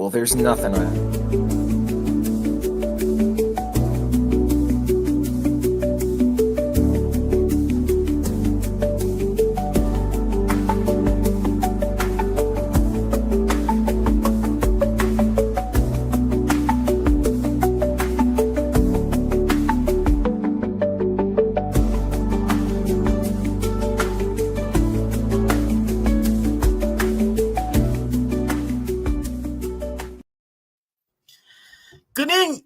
simple. There's nothing on it.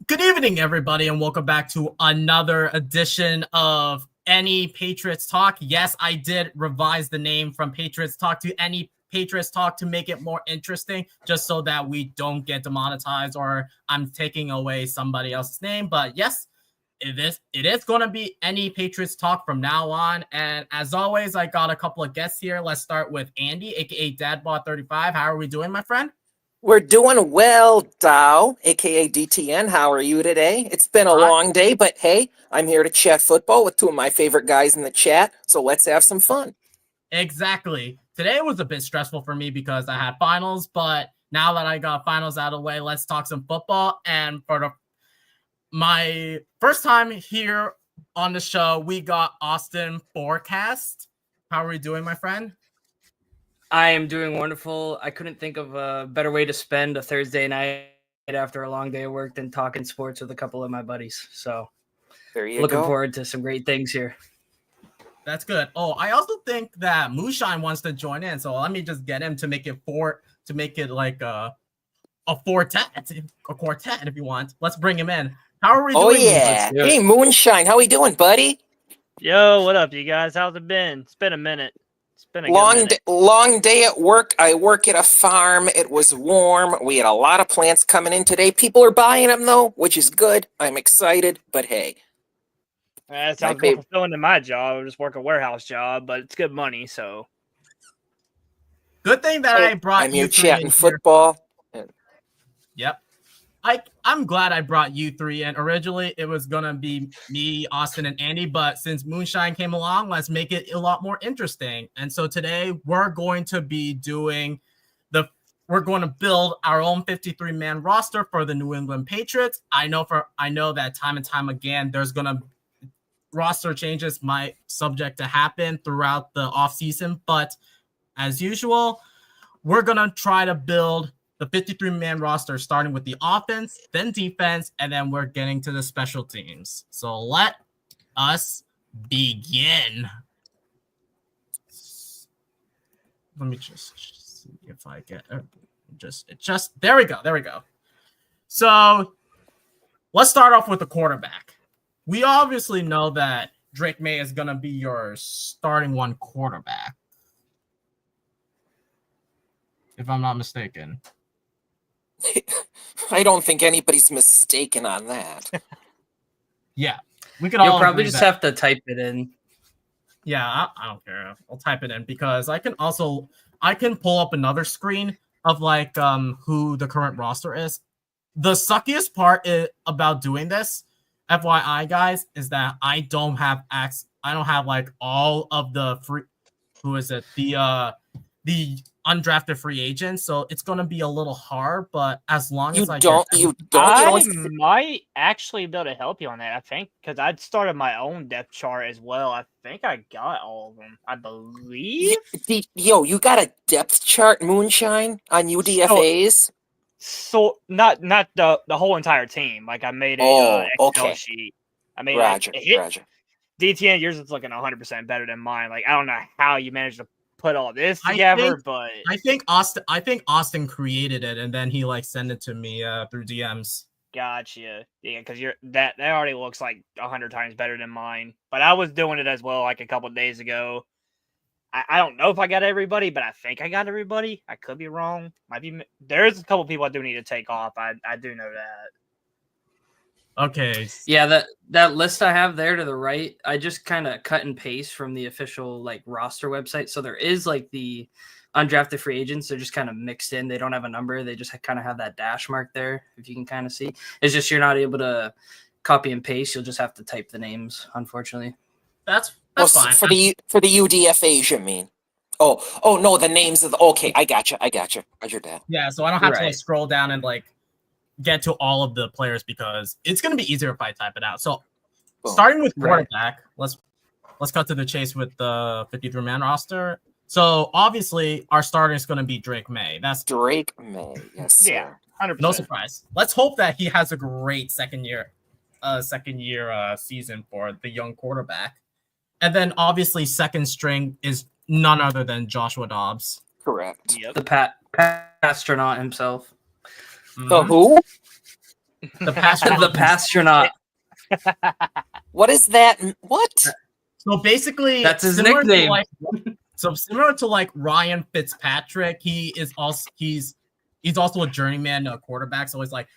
Good evening, everybody, and welcome back to another edition of Any Patriots Talk. Yes, I did revise the name from Patriots Talk to Any Patriots Talk to make it more interesting, just so that we don't get demonetized or I'm taking away somebody else's name. But yes, it is going to be Any Patriots Talk from now on. And as always, I got a couple of guests here. Let's start with Andy, aka Dadbot35. How are we doing, my friend? We're doing well, Dow, aka DTN. How are you today? It's been a long day, but hey, I'm here to chat football with two of my favorite guys in the chat, so let's have some fun. Exactly. Today was a bit stressful for me because I had finals, but now that I got finals out of the way, let's talk some football. And for my first time here on the show, we got Austin Forecast. How are we doing, my friend? I am doing wonderful. I couldn't think of a better way to spend a Thursday night after a long day of work than talking sports with a couple of my buddies. So there you looking go. forward to some great things here. That's good. Oh, I also think that Moonshine wants to join in, so let me just get him to make it like a quartet if you want. Let's bring him in. How are we doing? Oh yeah. Hey Moonshine, how we doing, buddy? Yo, what up, you guys? How's it been? It's been a minute. Been a long day at work. I work at a farm. It was warm. We had a lot of plants coming in today. People are buying them though, which is good. I'm excited, but hey. That sounds more fulfilling than my job. I just work a warehouse job, but it's good money, so. Good thing that I brought I'm here chatting football. Yep. I'm glad I brought you three in. Originally, it was going to be me, Austin, and Andy, but since Moonshine came along, let's make it a lot more interesting. And so today, we're going to be we're going to build our own 53-man roster for the New England Patriots. I know that time and time again, there's going to roster changes might subject to happen throughout the offseason, but as usual, we're going to try to build the 53-man roster, starting with the offense, then defense, and then we're getting to the special teams. So let us begin. Let me just see if I get there we go. So let's start off with the quarterback. We obviously know that Drake May is going to be your starting one quarterback, if I'm not mistaken. I don't think anybody's mistaken on that. Yeah, we could. You'll probably just have to type it in. Yeah, I don't care. I'll type it in because I can pull up another screen of like who the current roster is. The suckiest part about doing this, FYI guys, is that I don't have like all of the free. Who is it? The undrafted free agents, so it's going to be a little hard, but as long as I might actually be able to help you on that, I think, because I'd started my own depth chart as well. I think I got all of them, I believe. Yo, you got a depth chart, Moonshine, on UDFAs? So not the whole entire team. Like I made a Excel sheet. I mean, Roger. DTN, yours is looking 100% better than mine. Like I don't know how you managed to put all this together, but I think Austin created it and then he like sent it to me through DMs. Gotcha. Yeah, because that already looks like 100 times better than mine. But I was doing it as well like a couple of days ago. I don't know if I got everybody, but I think I got everybody. I could be wrong. There's a couple people I do need to take off. I do know that. Okay. Yeah, that list I have there to the right, I just kind of cut and paste from the official like roster website. So there is like the undrafted free agents. They're just kind of mixed in. They don't have a number. They just kind of have that dash mark there, if you can kind of see. It's just you're not able to copy and paste. You'll just have to type the names, unfortunately. That's fine. For the UDFAs, you mean? Oh no, the names of the. Okay, I gotcha. Roger that. Yeah, so I don't have to like Right. scroll down and like get to all of the players because it's gonna be easier if I type it out. So Boom. starting with Right. quarterback, let's cut to the chase with the 53-man roster. So obviously our starter is gonna be Drake May. That's Drake May. Yes, sir. Yeah, 100%. no surprise. Let's hope that he has a great second year season for the young quarterback. And then obviously second string is none other than Joshua Dobbs. Correct. Yep. The astronaut himself. The Mhm. who? The pastor. The astronaut. What is that? What? So basically, That's his similar to nickname. similar to like Ryan Fitzpatrick, he's also a journeyman quarterback. So he's like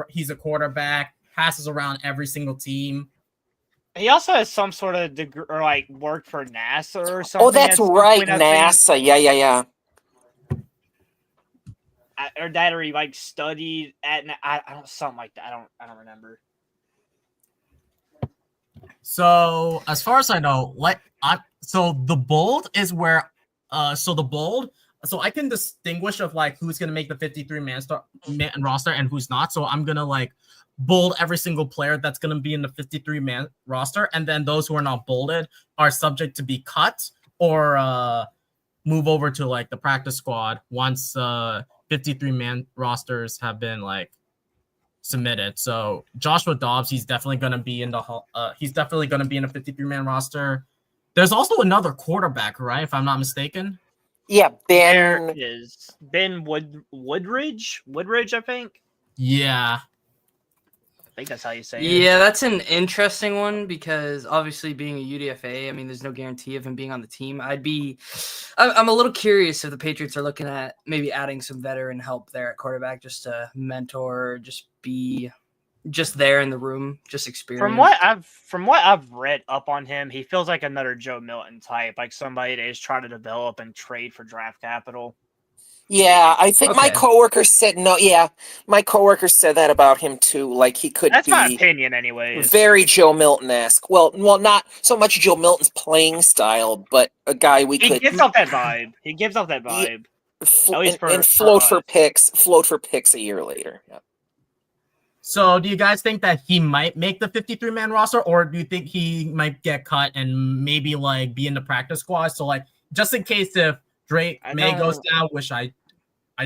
he's a quarterback, passes around every single team. He also has some sort of degree or like worked for NASA or something. Oh, that's at some right, point, I think. NASA. Yeah. Or that, or he like studied at I don't something like that. I don't remember. So as far as I know, so the bold is where so I can distinguish of like who's gonna make the 53-man roster and who's not. So I'm gonna like bold every single player that's gonna be in the 53-man roster, and then those who are not bolded are subject to be cut or move over to like the practice squad once 53-man rosters have been like submitted. So Joshua Dobbs, he's definitely going to be in the 53-man roster. There's also another quarterback, right? If I'm not mistaken. Yeah, There Ben. is Ben Woodridge, I think. Yeah. I think that's how you say it. Yeah, that's an interesting one because obviously being a UDFA, I mean, there's no guarantee of him being on the team. I'm a little curious if the Patriots are looking at maybe adding some veteran help there at quarterback just to mentor, just be just there in the room, just experience. From what I've read up on him, he feels like another Joe Milton type, like somebody that is trying to develop and trade for draft capital. Yeah, I think my Okay. coworker said no. Yeah, my coworker said that about him too. Like he could That's my be opinion, anyways. very Joe Milton-esque. Well, not so much Joe Milton's playing style, but a guy we He could gives off that vibe. He gives off that vibe. At least and for float for us. picks. Float for picks a year later. Yeah. So do you guys think that he might make the 53-man roster, or do you think he might get cut and maybe like be in the practice squad? So like just in case if Drake May goes down, which I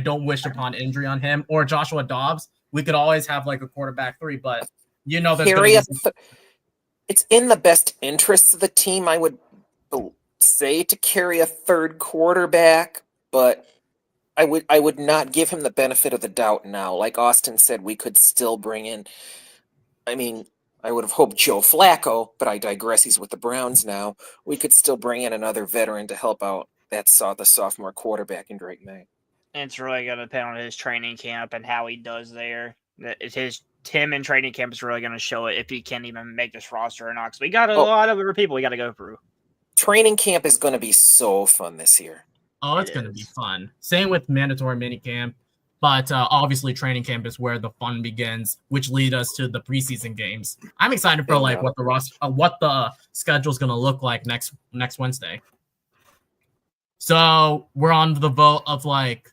don't wish upon injury on him, or Joshua Dobbs, we could always have like a quarterback 3, but there's gonna be it's in the best interests of the team, I would say, to carry a third quarterback, but I would not give him the benefit of the doubt now. Like Austin said, we could still bring in. I mean, I would have hoped Joe Flacco, but I digress. He's with the Browns now. We could still bring in another veteran to help out the sophomore quarterback in Drake May. And it's really going to depend on his training camp and how he does there. Him in training camp is really going to show it if he can even make this roster or not. Because we got a lot of other people we got to go through. Training camp is going to be so fun this year. Oh, it's going to be fun. Same with mandatory minicamp. But obviously, training camp is where the fun begins, which lead us to the preseason games. I'm excited for like what the schedule is going to look like next Wednesday. So we're on the vote of like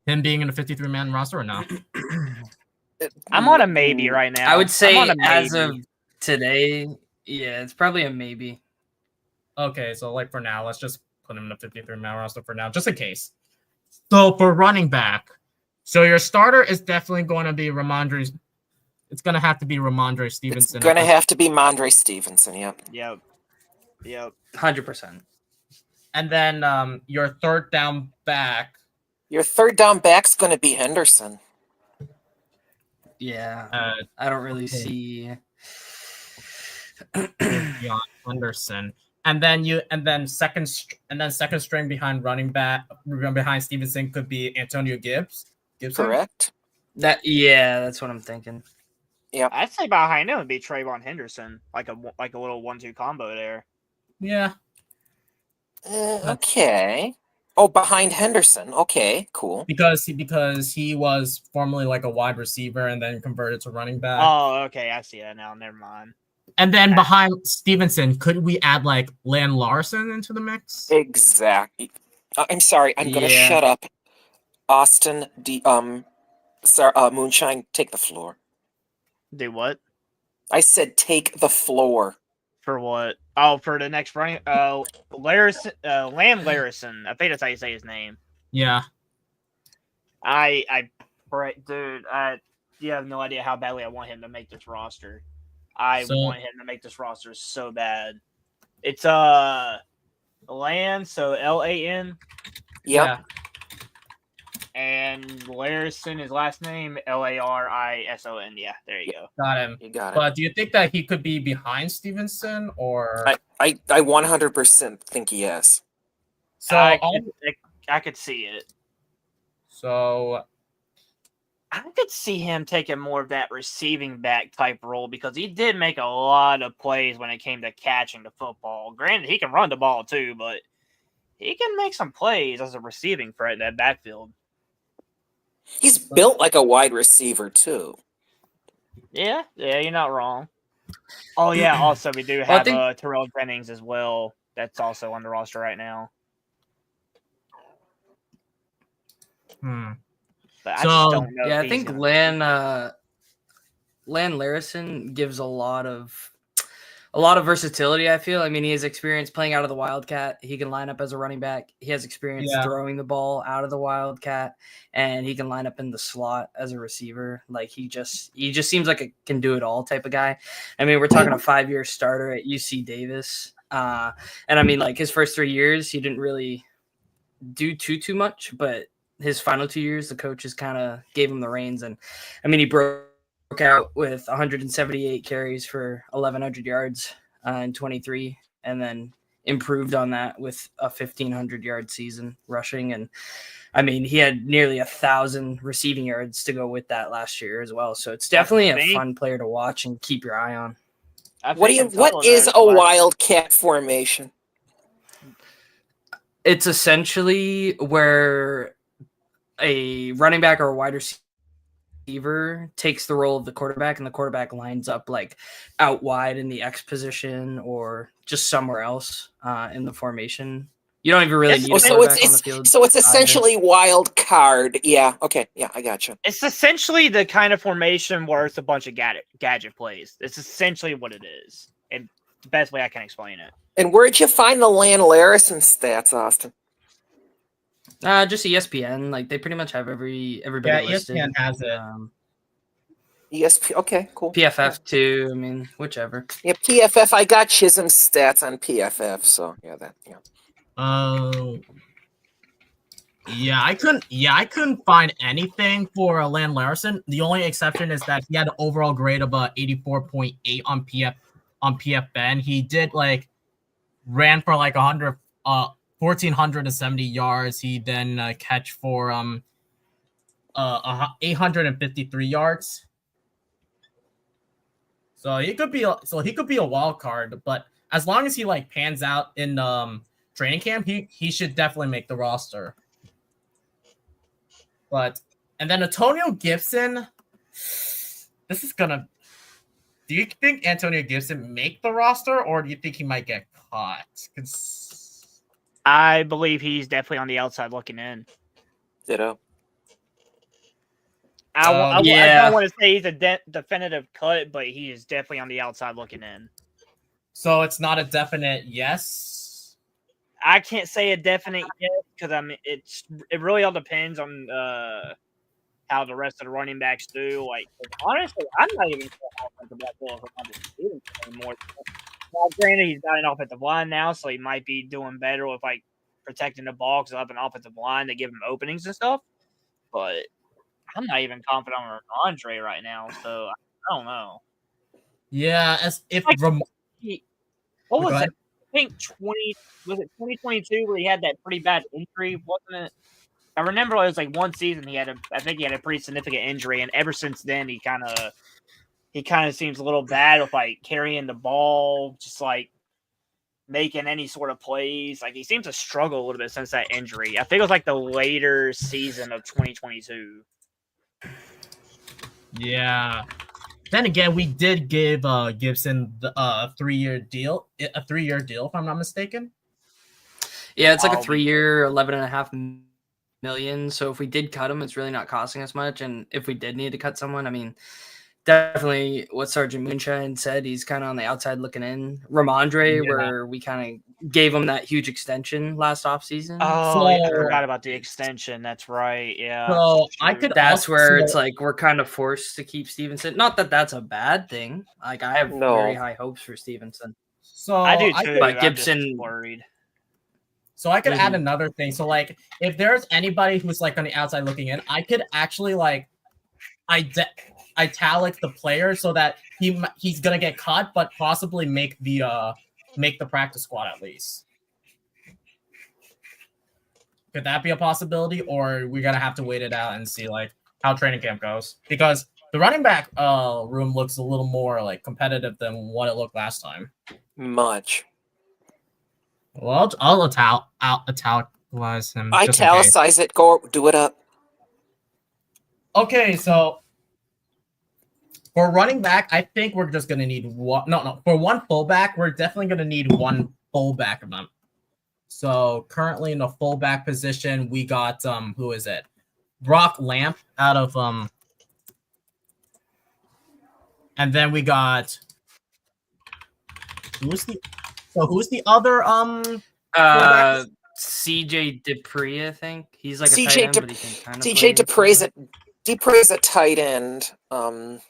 him being in a 53-man roster or not? I'm on a maybe right now. I would say I'm on a as maybe. of today, yeah, it's probably a maybe. Okay, so like for now, let's just put him in the 53-man roster for now, just in case. So for running back, so your starter is definitely going to be Ramondre. It's going to have to be Ramondre Stevenson. It's going to have to be Mondre Stevenson. Yep. 100%. And then your third down back. Your third down back's going to be Henderson. Yeah, I don't really see Beyond Henderson. And then second string behind running back behind Stevenson could be Antonio Gibson. Correct. That's what I'm thinking. Yeah, I'd say behind him would be Trayvon Henderson, like a little 1-2 combo there. Yeah. Okay. Oh, behind Henderson. Okay, cool. Because he was formerly like a wide receiver and then converted to running back. Oh, okay, I see that now. Never mind. And then behind Stevenson, could we add like Lan Larson into the mix? Exactly. I'm sorry. I'm gonna Yeah. shut up. Austin, Moonshine, take the floor. Do what? I said take the floor. For what? Oh, for the next running. Larison, Lamb Larison. I think that's how you say his name. Yeah. Dude, you have no idea how badly I want him to make this roster. I So- want him to make this roster so bad. It's Lan, so LAN, Yep. Yeah. and Larison, his last name Larison. Yeah, there you go. Got him. You got it. But do you think that he could be behind Stevenson or? I 100% think yes. So I could see it. So I could see him taking more of that receiving back type role because he did make a lot of plays when it came to catching the football. Granted, he can run the ball too, but he can make some plays as a receiving threat in that backfield. He's built like a wide receiver too. Yeah, you're not wrong. Oh yeah, also we do have Terrell Jennings as well. That's also on the roster right now. But I just don't know. Yeah, I think Lan Larison gives a lot of versatility, I feel. I mean, he has experience playing out of the Wildcat. He can line up as a running back. He has experience throwing the ball out of the Wildcat, and he can line up in the slot as a receiver. Like he just seems like a can do it all type of guy. I mean, we're talking a 5-year starter at UC Davis. And I mean, like his first 3 years, he didn't really do too much, but his final 2 years, the coaches kind of gave him the reins. And I mean, he broke out with 178 carries for 1,100 yards in 23, and then improved on that with a 1,500-yard season rushing. And I mean, he had nearly 1,000 receiving yards to go with that last year as well. So it's definitely a fun player to watch and keep your eye on. What is a Wildcat formation? It's essentially where a running back or a wide receiver takes the role of the quarterback, and the quarterback lines up like out wide in the X position or just somewhere else in the formation. You don't even really need a quarterback on the field. So it's essentially wild card. Yeah. Okay. Yeah, I gotcha. It's essentially the kind of formation where it's a bunch of gadget plays. It's essentially what it is. And the best way I can explain it. And where'd you find the Lan Larison stats, Austin? Just ESPN. Like they pretty much have everybody listed. ESPN has it. ESPN. Okay, cool. PFF too. I mean, whichever. Yeah, PFF. I got Chisholm's stats on PFF. So yeah, that. Yeah. I couldn't find anything for Lan Larison. The only exception is that he had an overall grade of 84.8 on PFN. He did ran for 1,470 yards. He then catch for 853 yards. So he could be a wild card, but as long as he pans out in training camp, he should definitely make the roster. And then Antonio Gibson, this is gonna. Do you think Antonio Gibson make the roster, or do you think he might get caught? I believe he's definitely on the outside looking in. Ditto. I don't want to say he's a definitive cut, but he is definitely on the outside looking in. So it's not a definite yes? I can't say a definite yes because it really all depends on how the rest of the running backs do. Honestly, I'm not even sure how offensive backfield anymore. Now, granted, he's got an offensive line now, so he might be doing better with protecting the ball because I have an offensive line to give him openings and stuff. But I'm not even confident on Andre right now, so I don't know. Yeah, what was it? I think 2022 where he had that pretty bad injury, wasn't it? I remember it was one season he had a pretty significant injury, and ever since then he kind of seems a little bad with carrying the ball, just making any sort of plays. He seems to struggle a little bit since that injury. I think it was the later season of 2022. Yeah. Then again, we did give Gibson a 3-year deal. A 3-year deal, if I'm not mistaken. Yeah, it's like a I'll be 3-year, 11.5 million. So if we did cut him, it's really not costing us much. And if we did need to cut someone, I mean, definitely what Sergeant Moonshine said, he's kind of on the outside looking in. Ramondre, Yeah. where we kind of gave him that huge extension last offseason. Oh, yeah, I So- forgot about the extension. That's right. Yeah. So I Shoot. could That's also, where it's like we're kind of forced to keep Stevenson. Not that that's a bad thing. Like I have No. very high hopes for Stevenson. so I do I too. could, But I'm just Gibson- worried. so I could add Mhm. another thing. So like if there's anybody who's like on the outside looking in, I could actually like italic the player so that he's gonna get cut, but possibly make the practice squad at least. Could that be a possibility, or we gotta have to wait it out and see like how training camp goes? Because the running back room looks a little more like competitive than what it looked last time. Much. Well, I'll italicize him. just in case. Italicize it. Go do it up. Okay, so for running back, I think we're just gonna need one. No, for one fullback, we're definitely gonna need one fullback of them. So currently in the fullback position, we got who is it? Brock Lamp out of and then we got who's the other CJ Dupree, I think he's like a CJ tight end, Dup- but he can kind of CJ Dupree's a tight end. Oh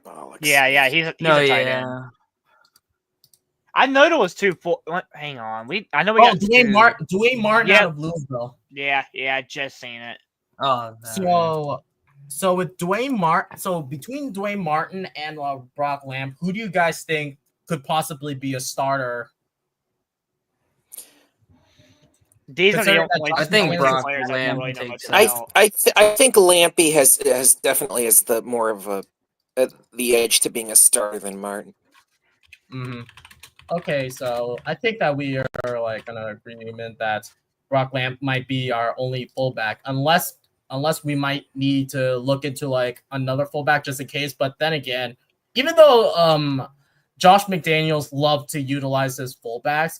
bollocks. Yeah. He's a tight end. I know there was two full. Hang on. I know we got Dwayne Martin Yep. out of Louisville. Yeah. I just seen it. Oh, So with Dwayne Martin, so between Dwayne Martin and Brock Lamb, who do you guys think could possibly be a starter? These are the Considering only that I think two Brock players I Lamb really know takes much it. about. I think Lampy has definitely has the more of the edge to being a starter than Martin. Mm-hmm. Okay, so I think that we are like in an agreement that Brock Lamb might be our only fullback, unless we might need to look into like another fullback just in case. But then again, even though Josh McDaniels loved to utilize his fullbacks,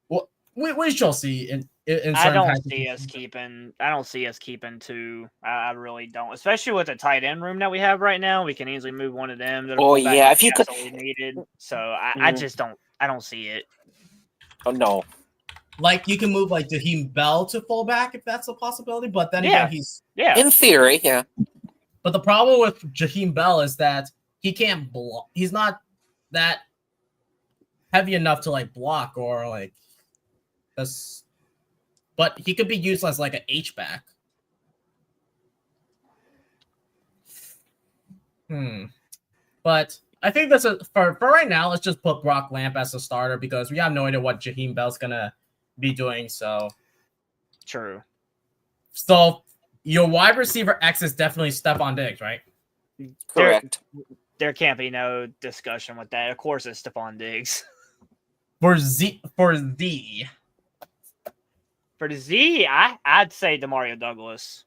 well, we shall see in I don't packages. see us keeping. I don't see us keeping two. I really don't. Especially with the tight end room that we have right now, we can easily move one of them. To the Oh, fullback yeah, if if you could- absolutely needed. So I Mm. just don't. I don't see it. Oh no. Like you can move like Jaheim Bell to fullback if that's a possibility, but then Yeah. again Yeah. In theory, yeah. but the problem with Jaheim Bell is that he can't block. He's not that heavy enough to like block or like this, but he could be used as like an H back. But I think that's for right now. Let's just put Brock Lamp as a starter because we have no idea what Jaheim Bell's gonna be doing. So your wide receiver X is definitely Stephon Diggs, right? Correct. There can't be no discussion with that. Of course, it's Stephon Diggs. For the For the Z, I'd say Demario Douglas.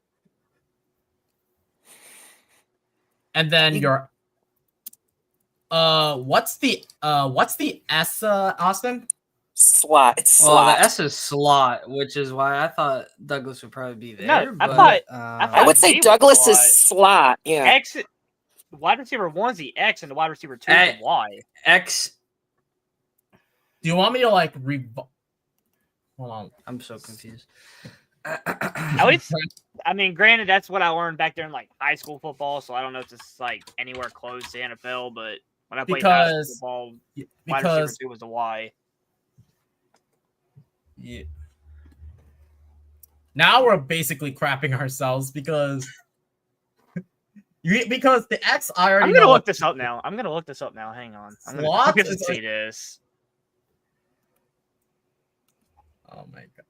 and then your what's the S Austin? Slot. It's Well, slot. the S is slot, which is why I thought Douglas would probably be there. No, I but, thought- I would say Z was Douglas slot. is slot. Yeah. X, wide receiver one's the X, and the wide receiver two is the Y. X. Do you want me to like hold on? I'm so confused. At least, I mean, granted, that's what I learned back there in like high school football. So I don't know if it's like anywhere close to NFL, but when I played high school football, wide receiver Because two was the Y. yeah. Now we're basically crapping ourselves because the X I already I'm gonna know look this up now. Hang on. I'm Slot gonna is see like- this. Oh my god.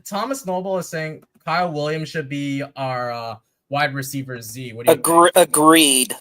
Thomas Noble is saying Kyle Williams should be our wide receiver Z. What do you think? Agreed.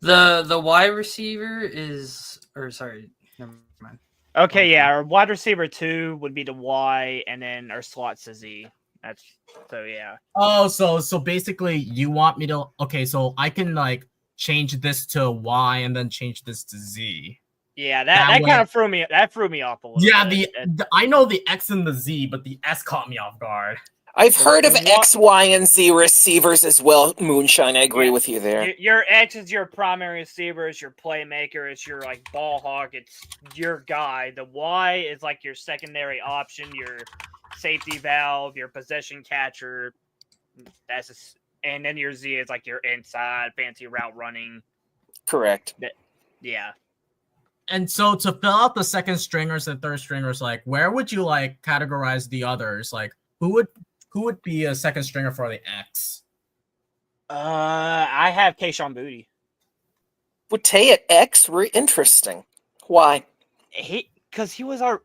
The wide receiver is, or sorry, never mind. Okay, yeah, our wide receiver two would be the Y, and then our slot's the Z. That's so yeah. Oh, so basically you want me to so I can like change this to Y and then change this to Z. Yeah, That that way- kind of threw me off a little Yeah, bit. I know the X and the Z, but the S caught me off guard. I've The- heard of the wa- X, Y, and Z receivers as well. Moonshine, I agree Yeah. with you there. Your X is your primary receiver, it's your playmaker, it's your like ball hawk, it's your guy. The Y is like your secondary option, your safety valve, your possession catcher. And then your Z is like your inside fancy route running. Correct. Yeah. And so to fill out the second stringers and third stringers, like where would you like categorize the others? Like who would be a second stringer for the X? I have Kayshawn Booty. Boutte at X, interesting. Why? Because he was our.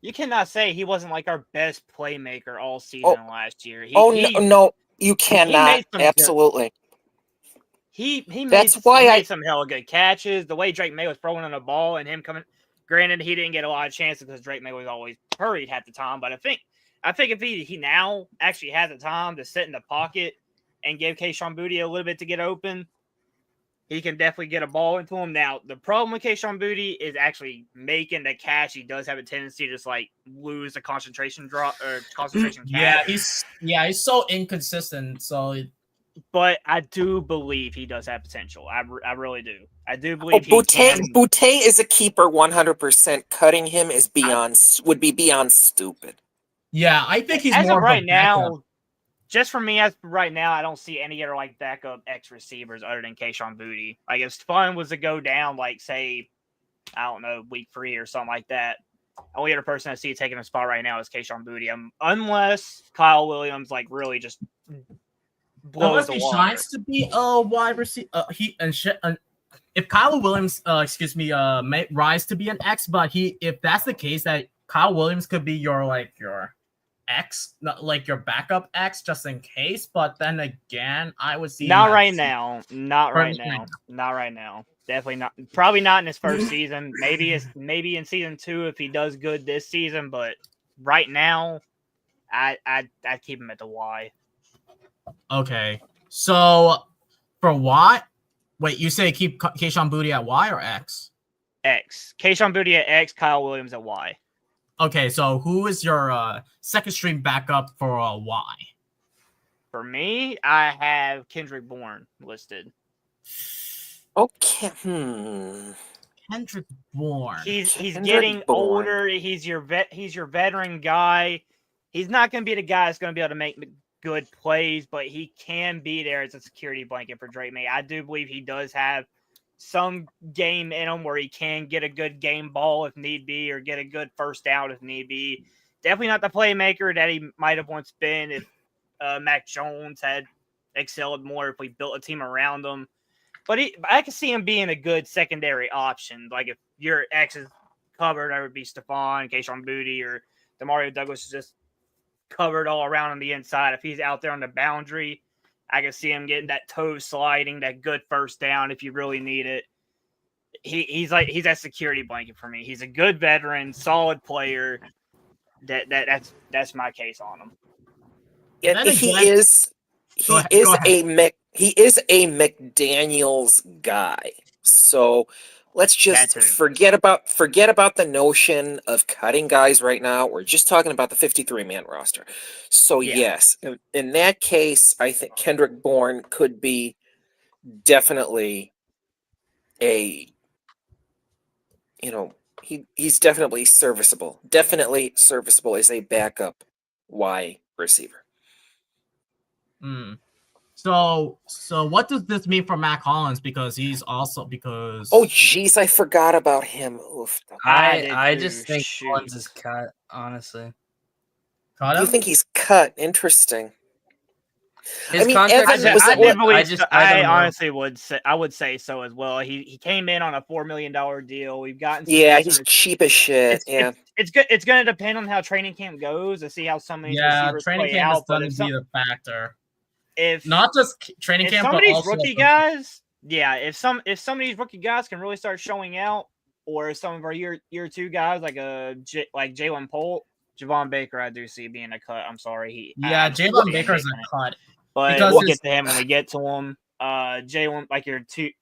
You cannot say he wasn't like our best playmaker all season last year. No, you cannot. some Absolutely. He That's why made some hella good catches. The way Drake May was throwing on the ball and him coming. Granted, he didn't get a lot of chances because Drake May was always hurried at the time. But I think if he now actually has the time to sit in the pocket and give Kayshawn Booty a little bit to get open, he can definitely get a ball into him. Now, the problem with Kayshawn Booty is actually making the catch. He does have a tendency to just like lose the concentration drop or concentration catch. He's so inconsistent. So but I do believe he does have potential. I really do. I do believe Boutte is a keeper 100%. Cutting him is would be beyond stupid. Yeah, I think he's as more of right a now. Just for me, as right now, I don't see any other like backup X receivers other than Kayshawn Booty. Like if Stephon was to go down, like say, I don't know, week 3 or something like that. Only other person I see taking a spot right now is Kayshawn Booty. Unless Kyle Williams like really just blows the water. Shines to be a wide receiver. If Kyle Williams, may rise to be an X, but if that's the case, that Kyle Williams could be your X, not like your backup X, just in case. But then again, I would see not right now. Definitely not. Probably not in his first season. Maybe in season 2 if he does good this season. But right now, I'd keep him at the Y. Okay, so for Y, wait, you say keep Kayshawn Booty at Y or X? X. Kayshawn Booty at X. Kyle Williams at Y. Okay, so who is your second string backup for Y? For me, I have Kendrick Bourne listed. Okay. Kendrick Bourne. He's getting older. He's your veteran guy. He's not going to be the guy that's going to be able to make good plays, but he can be there as a security blanket for Drake May. I do believe he does have some game in him where he can get a good game ball if need be, or get a good first down if need be. Definitely not the playmaker that he might have once been if Mac Jones had excelled more, if we built a team around him. But I can see him being a good secondary option. Like if your X is covered, that would be Stephon, Kayshawn Booty, or Demario Douglas is just covered all around on the inside. If he's out there on the boundary, I can see him getting that toe sliding, that good first down if you really need it. He's that security blanket for me. He's a good veteran, solid player. That's my case on him. Yeah, he is a McDaniels guy. So let's just forget about the notion of cutting guys right now. We're just talking about the 53-man roster. So yes, in that case, I think Kendrick Bourne could be definitely he's definitely serviceable. Definitely serviceable as a backup Y receiver. So what does this mean for Mac Hollins? Because oh geez, I forgot about him. Oof. I just think Hollins is cut, honestly. Cut him? You think he's cut? Interesting. His contract I honestly would say so as well. He came in on a $4 million deal. We've gotten he's cheap as shit. It's good. It's going to depend on how training camp goes to see how some of these receivers training play camp out. is going to be a factor. If not just training camp, some but of these also rookie guys, if some of these rookie guys can really start showing out, or some of our year 2 guys like Jalen Polk, Javon Baker, I do see being a cut. I'm sorry, Jalen Baker's a cut, but we'll get to him when we get to him. Jalen, like your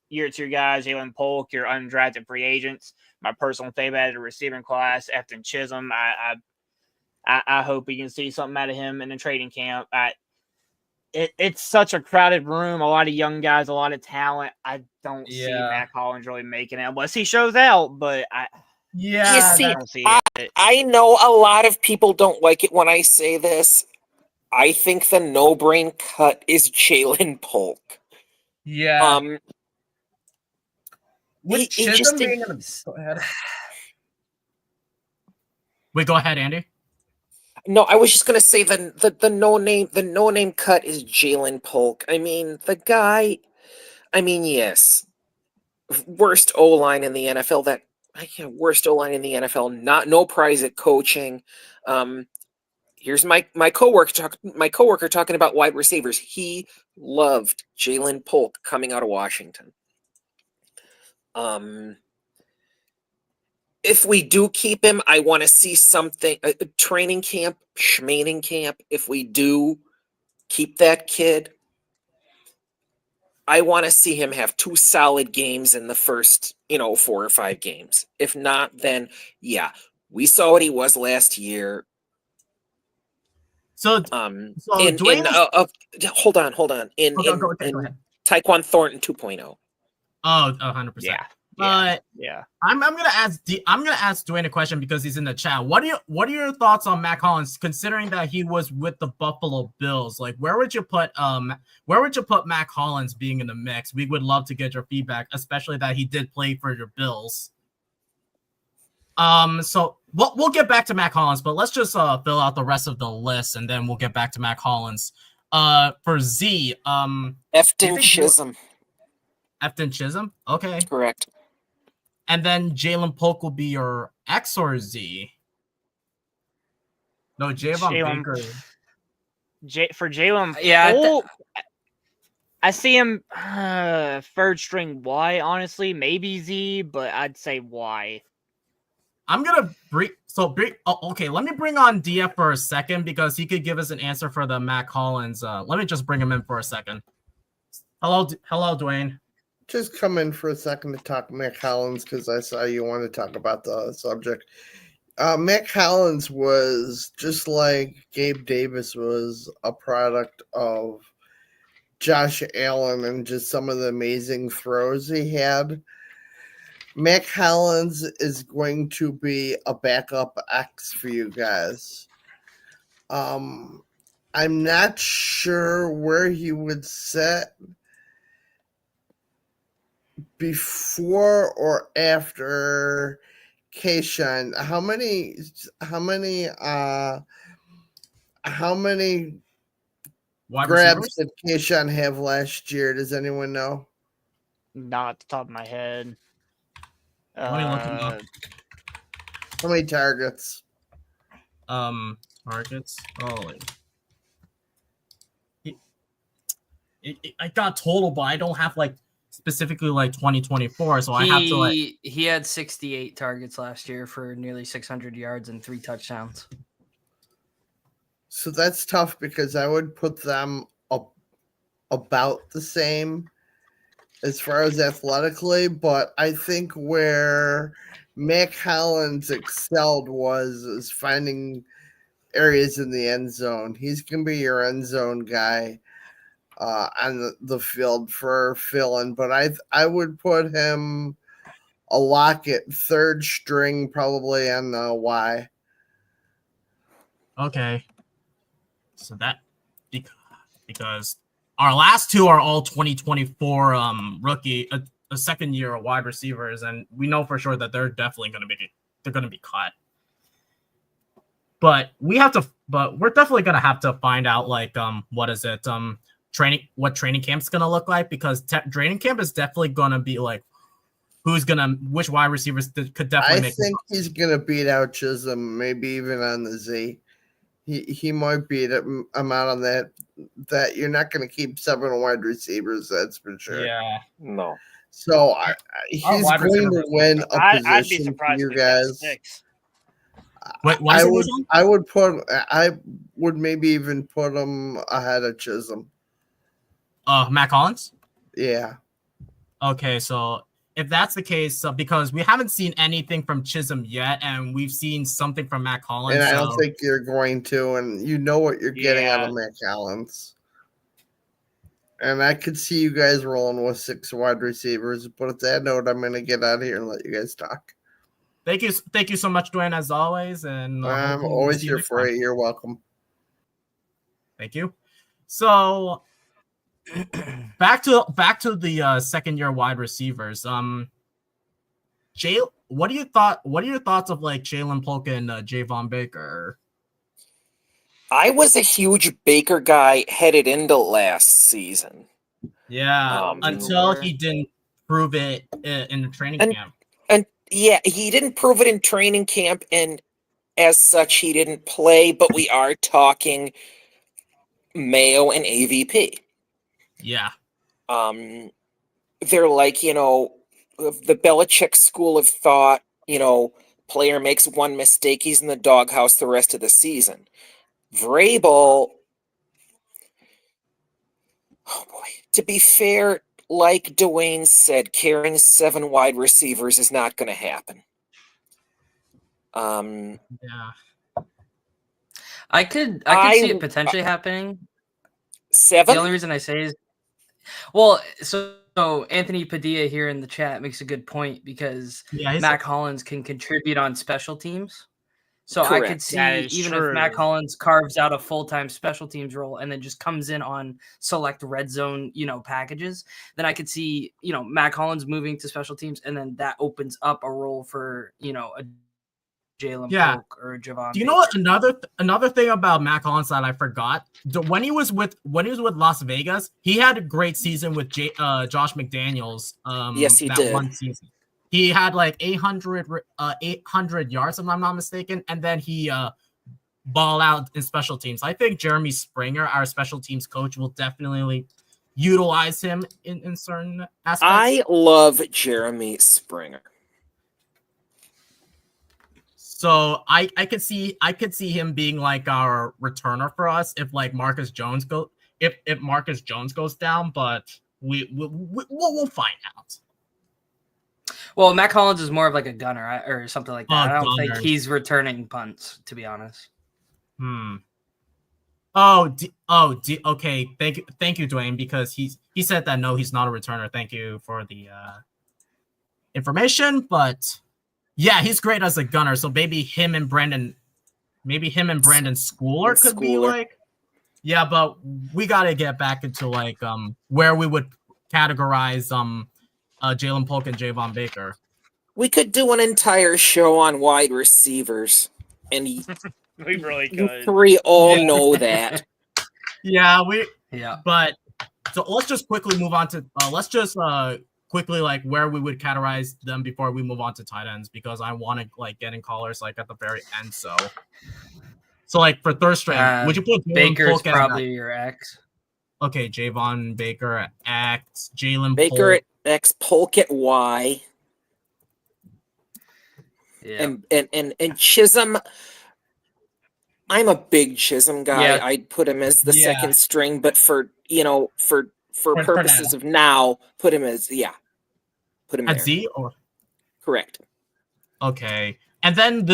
year 2 guys, Jalen Polk, your undrafted free agents. my personal favorite out of the receiving class, Efton Chisholm. I hope we can see something out of him in the training camp. It's such a crowded room, a lot of young guys, a lot of talent. I don't see Matt Collins really making it unless he shows out, but You see, I don't see it. I know a lot of people don't like it when I say this. I think the no-brain cut is Jalen Polk. Yeah. With he Chisholm just being in the... Go ahead. Wait, go ahead, Andy. No, I was just gonna say the no name cut is Jalen Polk. I mean, the guy. I mean, yes, worst O line in the NFL. Worst O line in the NFL. No prize at coaching. Here's my coworker talking about wide receivers. He loved Jalen Polk coming out of Washington. If we do keep him, I want to see something, a training camp, schmaning camp. If we do keep that kid, I want to see him have 2 solid games in the first, 4 or 5 games. If not, then yeah, we saw what he was last year. So Dwayne hold on. In go ahead. Tyquan Thornton 2.0. Oh, 100%. Yeah. I'm gonna ask Dwayne a question because he's in the chat. What are your thoughts on Matt Collins, considering that he was with the Buffalo Bills? Like, where would you put Matt Collins being in the mix? We would love to get your feedback, especially that he did play for your Bills. So we'll get back to Matt Collins, but let's just fill out the rest of the list and then we'll get back to Matt Collins. For Z, Efton Chisholm. Efton Chisholm? Okay. Correct. And then Jalen Polk will be your X or Z? No, Javon Baker. For Jalen Yeah, I see him third string Y, honestly. Maybe Z, but I'd say Y. I'm gonna okay. Let me bring on DF for a second because he could give us an answer for the Matt Collins. Let me just bring him in for a second. Hello, Dwayne. Just come in for a second to talk Matt Collins because I saw you want to talk about the subject. Matt Collins was just like Gabe Davis was a product of Josh Allen and just some of the amazing throws he had. Matt Collins is going to be a backup X for you guys. I'm not sure where he would sit before or after Kayshawn. How many grabs did Kayshawn have last year? Does anyone know? Not at the top of my head. Let me look him up. How many targets? Targets. Holy. I got total, but I don't have specifically 2024, so I have to He had 68 targets last year for nearly 600 yards and 3 touchdowns. So that's tough because I would put them about the same as far as athletically, but I think where Matt Collins excelled is finding areas in the end zone. He's going to be your end zone guy on the field for filling, but I would put him a Lockett third string probably on the Y. Okay. So that because our last 2 are all 2024 rookie, a second year wide receivers, and we know for sure that they're definitely going to be cut. But we're definitely going to have to find out what training camp's going to look like, because training camp is definitely going to be which wide receivers could definitely I think he's going to beat out Chisholm, maybe even on the Z. He might beat him out on that you're not going to keep 7 wide receivers, that's for sure. Yeah. No. So he's going to win a position. I'd be surprised you if guys. 6. Wait, I would maybe even put him ahead of Chisholm. Matt Collins? Yeah. Okay, so if that's the case, because we haven't seen anything from Chisholm yet, and we've seen something from Matt Collins. And I don't think you're going to, and you know what you're getting out of Matt Collins. And I could see you guys rolling with 6 wide receivers. But at that note, I'm going to get out of here and let you guys talk. Thank you so much, Dwayne, as always. And I'm always here for it. You're welcome. Thank you. So back to the second year wide receivers. Jay, what are your thoughts of like Jalen Polk and Javon Baker? I was a huge Baker guy headed into last season. Yeah, until he didn't prove it in the training camp. And yeah, he didn't prove it in training camp, and as such, he didn't play. But we are talking Mayo and AVP. Yeah. They're like, the Belichick school of thought, player makes one mistake, he's in the doghouse the rest of the season. Vrabel, oh boy, to be fair, like Dwayne said, carrying 7 wide receivers is not going to happen. Yeah. I could see it potentially happening. 7? The only reason I say is, well, so Anthony Padilla here in the chat makes a good point because Matt Collins can contribute on special teams. So correct. I could see even if Matt Collins carves out a full-time special teams role and then just comes in on select red zone, packages, then I could see, Matt Collins moving to special teams, and then that opens up a role for, a Jalen Polk or Javon. Do you know what another thing about Matt Collins that I forgot? When he was with Las Vegas, he had a great season with Josh McDaniels. Yes, he did. One season. He had like 800 yards, if I'm not mistaken, and then he balled out in special teams. I think Jeremy Springer, our special teams coach, will definitely utilize him in certain aspects. I love Jeremy Springer. So I could see him being like our returner for us if like Marcus Jones if Marcus Jones goes down, but we'll find out. Well, Matt Collins is more of like a gunner or something like that. I don't think he's returning punts, to be honest. Okay. Thank you, Dwayne, because he said that no, he's not a returner. Thank you for the information, but yeah, he's great as a gunner. So maybe him and Brandon Schooler could be like, yeah, but we got to get back into like where we would categorize Jalen Polk and Javon Baker. We could do an entire show on wide receivers, and we really could. You 3 all know that. Yeah, But so let's just quickly move on to quickly like where we would categorize them before we move on to tight ends, because I want to like get in callers like at the very end. So like for third string, would you put Baker's probably your X? Okay, Javon Baker at X, Jalen Baker at X, Polk at Y. Yeah. And Chisholm, I'm a big Chisholm guy. Yeah. I'd put him as the second string, but for purposes of now, put him as put him at there. Z or correct. Okay, and then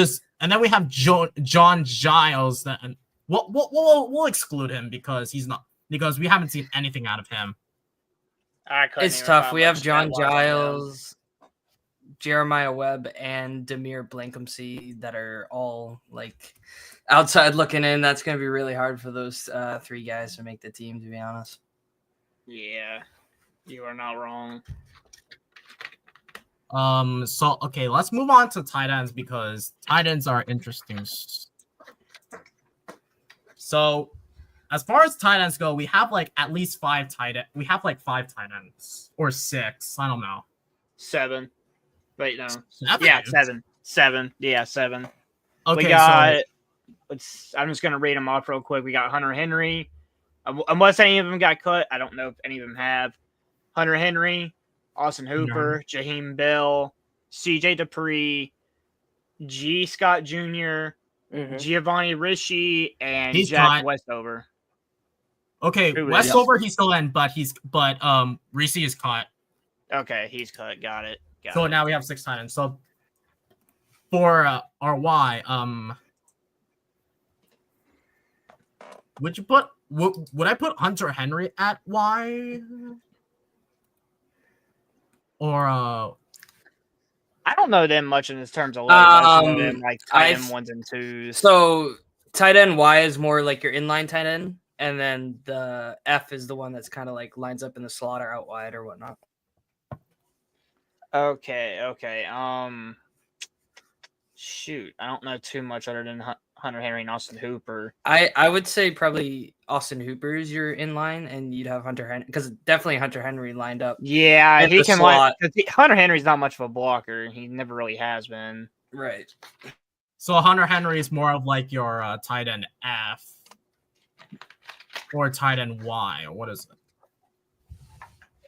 we have John Giles. That we'll exclude him because we haven't seen anything out of him. It's tough. We have John Giles, Jeremiah Webb, and Demir Blankumsey that are all like outside looking in. That's going to be really hard for those 3 guys to make the team, to be honest. Yeah, you are not wrong. So okay, let's move on to tight ends because tight ends are interesting. So as far as tight ends go, we have like at least 5 tight ends. We have like 5 tight ends or 6. I don't know. 7. Wait, no. 7? Yeah, 7. 7. Yeah, 7. Okay, we got. I'm just gonna read them off real quick. We got Hunter Henry. Unless any of them got cut, I don't know if any of them have. Hunter Henry, Austin Hooper, Jaheim Bell, CJ Dupree, G. Scott Jr., Giovanni Ricci, and Jack Westover. Okay, Westover he's still in, but Ricci is cut. Okay, he's cut. Got it. So Got it. now we have 6 tight ends. So for our Y, would you put would I put Hunter Henry at Y? Or I don't know them much in terms of legs. I just know them like tight end I've- 1s and 2s. So tight end Y is more like your inline tight end, and then the F is the one that's kind of like lines up in the slot or out wide or whatnot. Okay. Shoot, I don't know too much other than Hunter Henry and Austin Hooper. I would say probably Austin Hooper is your inline, and you'd have Hunter Henry because definitely Hunter Henry lined up. Yeah, In he the can slot. Hunter Henry's not much of a blocker. He never really has been. Right. so Hunter Henry is more of like your tight end F or tight end Y. What is it?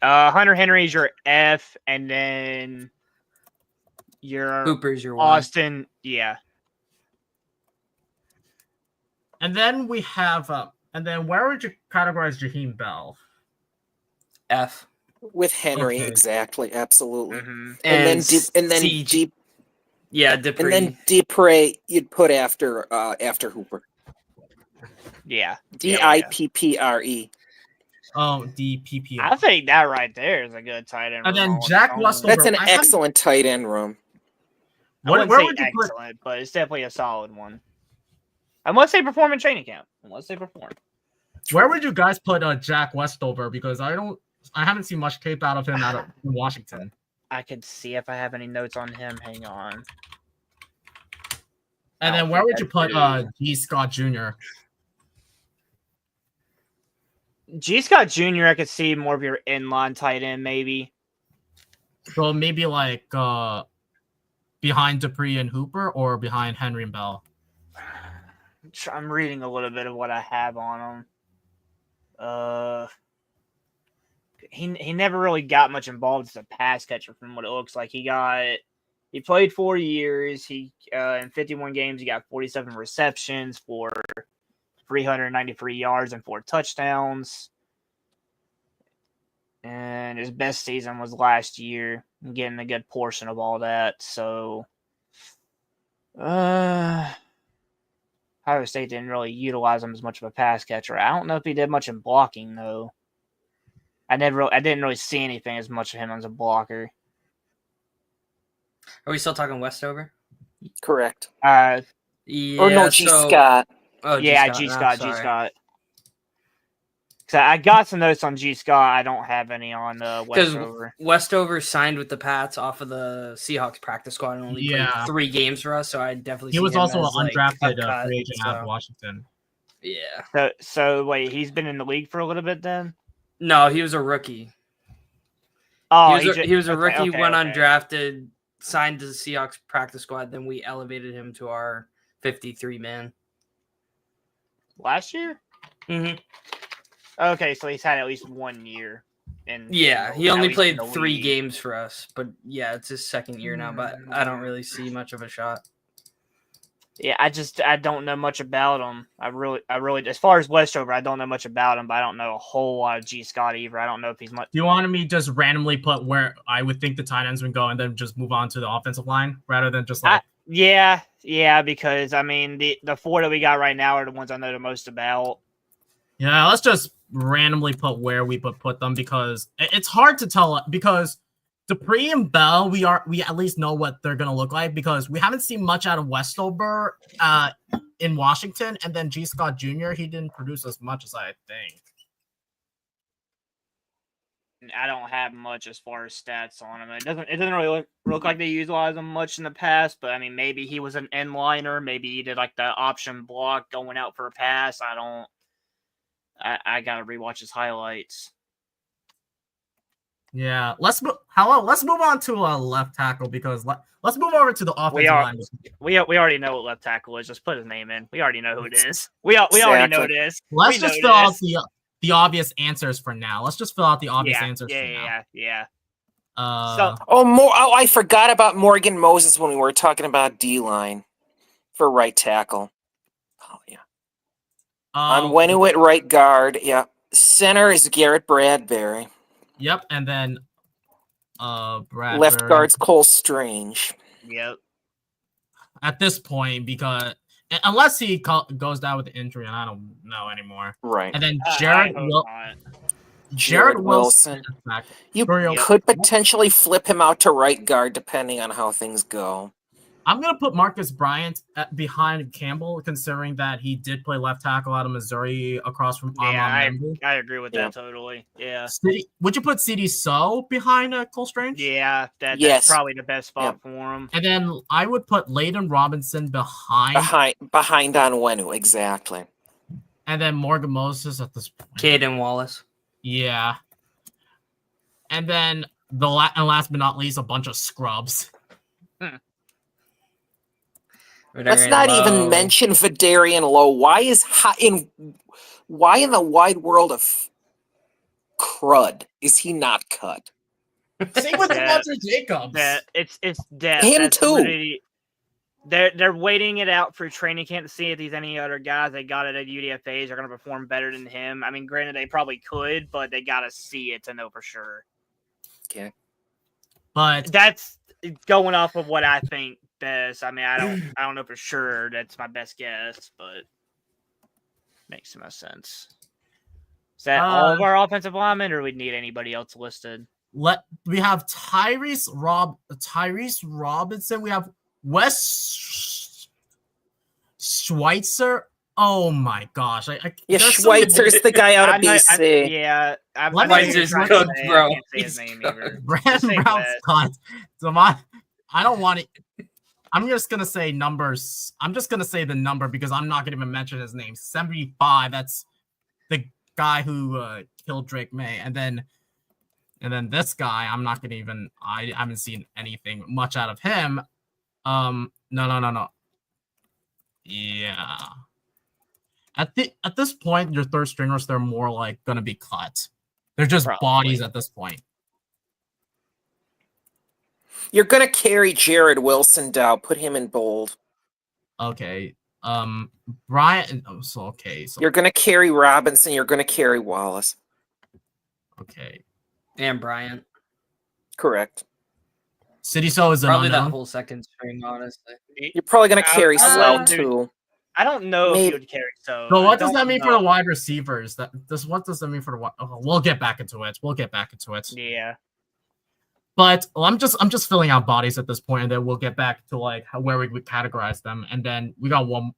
Hunter Henry's your F, and then your Hooper's your Y. Austin. Yeah. And then we have and then where would you categorize Jaheim Bell? F. With Henry, Okay. exactly, absolutely. Mm-hmm. And then C- Deep yeah, and Dupree. then Dupre you'd put after Hooper. Yeah. Dippre. Oh, DPP. I think that right there is a good tight end. And then room on Jack its own. Westover. That's an I haven't- excellent tight end room. I Where wouldn't would say you put? excellent, but it's definitely a solid one. Unless they perform in training camp. Unless they perform. Where would you guys put Jack Westover? Because I haven't seen much tape out of him out of Washington. I could see if I have any notes on him. Hang on. And I then don't where think would you I put G. Scott Jr.? G. Scott Jr. I could see more of your inline tight end, maybe. So maybe like behind Dupree and Hooper, or behind Henry and Bell. I'm reading a little bit of what I have on him. He never really got much involved as a pass catcher from what it looks like. He played 4 years. He in 51 games he got 47 receptions for 393 yards and 4 touchdowns. And his best season was last year, getting a good portion of all that. So Ohio State didn't really utilize him as much of a pass catcher. I don't know if he did much in blocking though. I didn't really see anything as much of him as a blocker. Are we still talking Westover? Correct. Yeah. Or no, G. Scott. Oh, Yeah, G. Scott. So I got some notes on G. Scott. I don't have any on Because Westover. Westover signed with the Pats off of the Seahawks practice squad and only played 3 games for us, so I definitely He see was him also as, an like, undrafted a cut, free agent out of so- Washington. Yeah. So wait, he's been in the league for a little bit then? No, he was a rookie. Oh, He was a okay, rookie, okay, went okay. undrafted, signed to the Seahawks practice squad, then we elevated him to our 53-man. Last year? Mm-hmm. Okay, so he's had at least 1 year. Yeah, he at only least played in the 3 league. games for us, but yeah, it's his second year now, but I don't really see much of a shot. Yeah, I don't know much about him. I really, as far as Westover, I don't know much about him, but I don't know a whole lot of G. Scott either. I don't know if he's much. Do you want me to just randomly put where I would think the tight ends would go and then just move on to the offensive line rather than just like Yeah, because I mean the 4 that we got right now are the ones I know the most about. Yeah, let's just randomly put where we put them because it's hard to tell because Dupree and Bell, we at least know what they're gonna look like because we haven't seen much out of Westover in Washington, and then G. Scott Jr. he didn't produce as much as I think. I don't have much as far as stats on him. It doesn't really look like they utilize him much in the past, but I mean maybe he was an end liner, maybe he did like the option block going out for a pass. I gotta rewatch his highlights. Yeah, let's move on to left tackle because let's move over to the offensive line. We already know what left tackle is. Just put his name in. We already know who it is. We already know this. Let's just fill out the obvious answers for now. Let's just fill out the obvious answers for now. Yeah. I forgot about Morgan Moses when we were talking about D-line for right tackle. Oh yeah. On Wenu at right guard, yeah. Center is Garrett Bradbury. Yep, and then Bradbury. Left guard's Cole Strange. Yep. At this point, because unless he goes down with the injury, and I don't know anymore. Right. And then I Jared hope Wil- not. Jared Wilson. You Yep. could potentially flip him out to right guard depending on how things go. I'm going to put Marcus Bryant behind Campbell, considering that he did play left tackle out of Missouri across from Armand Yeah, Memby. I agree with Yeah. that totally. Yeah. Would you put CD So behind Cole Strange? Yeah, that's Yes. probably the best spot for him. And then I would put Layden Robinson behind Onwenu, exactly. and then Morgan Moses at this point. Caden Wallace. Yeah. And then last but not least, a bunch of scrubs. Let's not even mention Vidarian Lowe. Why in the wide world of crud is he not cut? Same with That- Devontae Jacobs. It's death. Him That's too. literally- They're waiting it out for training camp to see if these any other guys they got it at UDFAs are going to perform better than him. I mean, granted, they probably could, but they got to see it to know for sure. Okay. But That's going off of what I think best. I mean, I don't know for sure. That's my best guess, but makes the most sense. Is that all of our offensive linemen, or we need anybody else listed? we have Tyrese Robinson. We have Wes Schweitzer. Oh my gosh! Yeah, there's so many- Schweitzer's the guy out of BC. I'm Let not me even just trying cook, to say it. bro. I can't say his He's name cooked. either. Brandon Say Brown that. Scott. So I don't want it. I'm just gonna say numbers. I'm just gonna say the number because I'm not gonna even mention his name. 75. That's the guy who killed Drake May, and then this guy. I'm not gonna even. I haven't seen anything much out of him. No. Yeah. At this point, your third stringers, they're more like gonna be cut. They're just Probably. bodies at this point. You're gonna carry Jared Wilson down. Put him in bold. Okay. Brian. So You're gonna carry Robinson. You're gonna carry Wallace. okay. And Bryant. Correct. City So is an Probably that unknown. whole second string, honestly. You're probably gonna carry I Sell wouldn't do- too. I don't know if Maybe. he would carry so. So I what does don't that mean for know. the wide receivers? What does that mean for the wide? Oh, we'll get back into it. Yeah. But I'm just filling out bodies at this point, and then we'll get back to like where we would categorize them, and then we got one.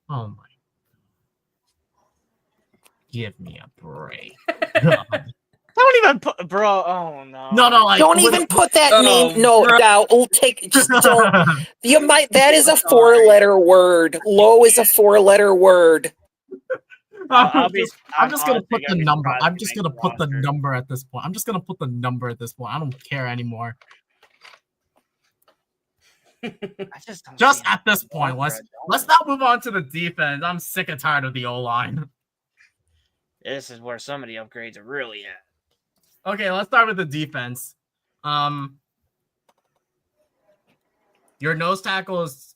Oh my! Give me a break. Don't even put, bro. Oh no. No, like Don't even put that Oh, name. No, bro. Dow. Just don't. You might. That is a 4-letter word. Low is a 4-letter word. I'm just gonna honestly put the be number. surprised I'm if just he gonna makes put the roster. number at this point. I don't care anymore. I just don't Just see at this how point, to let's offer it. not move on to the defense. I'm sick and tired of the O line. This is where some of the upgrades are really at. Okay, let's start with the defense. Your nose tackle is.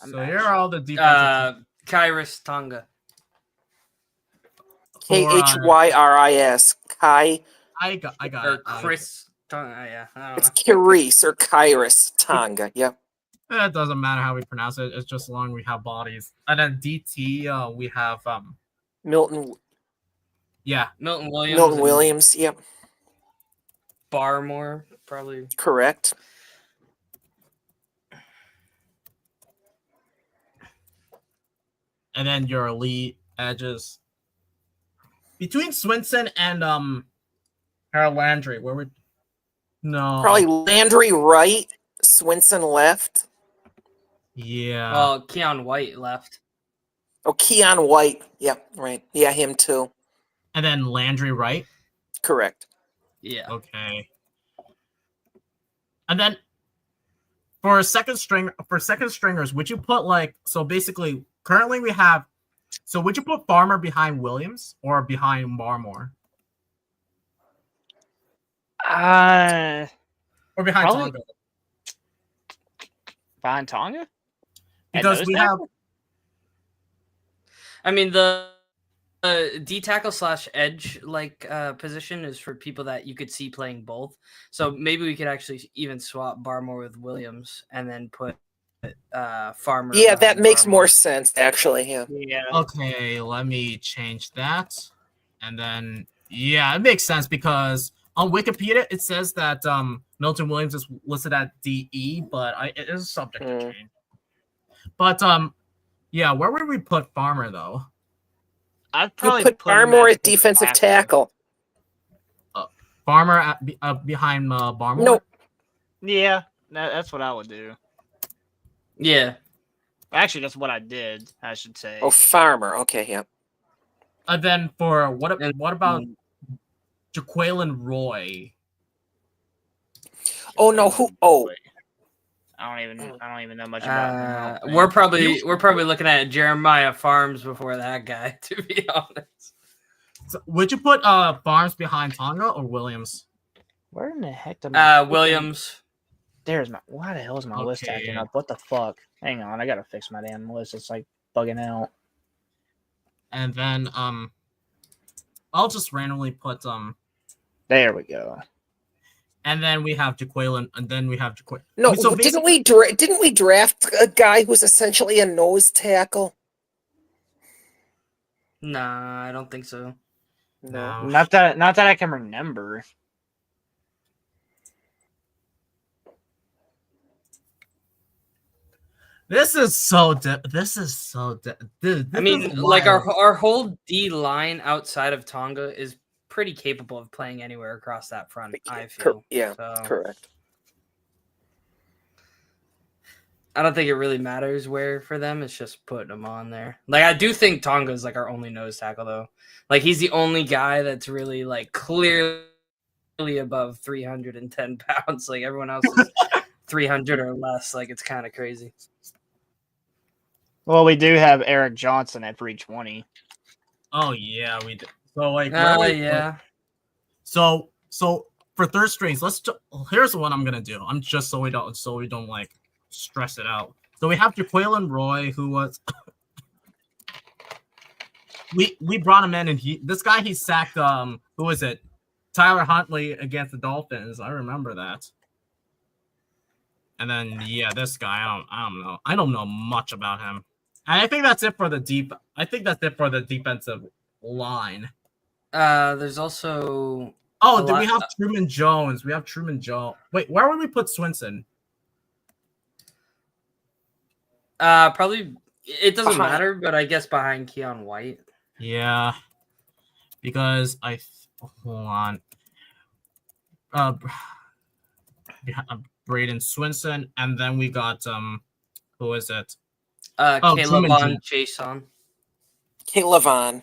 So here are all the defensive. Kyrus Tonga. Kyris. Kai. I got Or it. Chris Tonga. Yeah. I don't It's know. Kyris or Kyris Tonga. Yep. It doesn't matter how we pronounce it. It's just long we have bodies. And then DT, we have Milton Milton Williams. Milton and Williams. Yep. Barmore, probably. Correct. and then your elite edges. Between Swinson and Harold Landry, where would no Probably Landry right, Swinson left. Yeah. Well, Keon White left. Oh, Keon White. Yep, right. Yeah, him too. And then Landry right? Correct. Yeah. Okay. And then for second stringers, would you put like so basically currently we have so would you put Farmer behind Williams or behind Barmore? Or behind Probably- Tonga? Behind Tonga? Because nose we have tackle? I mean, the D tackle / edge position is for people that you could see playing both. So maybe we could actually even swap Barmore with Williams and then put Farmer. Yeah, that behind makes Barmore. more sense, actually. Yeah. Yeah. Okay, let me change that. And then, yeah, it makes sense because on Wikipedia it says that Milton Williams is listed at DE, but it is subject to change. But yeah, where would we put Farmer though? I'd You probably put put him Barmore as at defensive tackle. Farmer behind Barmore. No, Yeah, that's what I would do. Yeah. Actually, that's what I did. I should say. oh, Farmer. Okay, yeah. And then for what about Mm. Jaquelin Roy? Oh no, who? Oh, I don't even know much about him. I don't think. We're probably looking at Jeremiah Farms before that guy, to be honest. So, would you put Farms behind Tonga or Williams? Where in the heck did my Williams. There's my. Why the hell is my list Okay. acting up? What the fuck? Hang on, I gotta fix my damn list. It's like bugging out. And then I'll just randomly put There we go. and then we have Jaquelin, and then we have Jaquelin. no. So didn't we draft a guy who's essentially a nose tackle? Nah, I don't think so. No. Not that I can remember. This is so dude, I mean, like our whole D line outside of Tonga is pretty capable of playing anywhere across that front. I feel. Yeah, So, correct. I don't think it really matters where for them. It's just putting them on there. Like I do think Tonga is like our only nose tackle though. Like he's the only guy that's really like clearly above 310 pounds. Like everyone else is 300 or less. Like it's kind of crazy. Well, we do have Eric Johnson at 320. Oh yeah, we do. So like Yeah. So for third strings, here's what I'm gonna do. I'm just so we don't like stress it out. So we have Jaquelin Roy, who was we brought him in, and he sacked who was it? Tyler Huntley against the Dolphins. I remember that. And then yeah, this guy, I don't know much about him. And I think that's it for the defensive line. There's also we have Truman Jones. Wait, where would we put Swinson? probably it doesn't Behind. matter, but I guess behind Keon White. Yeah, because hold on. Braden Swinson, and then we got who is it? Caleb Truman on Jones. Jason. Caleb Vaughn.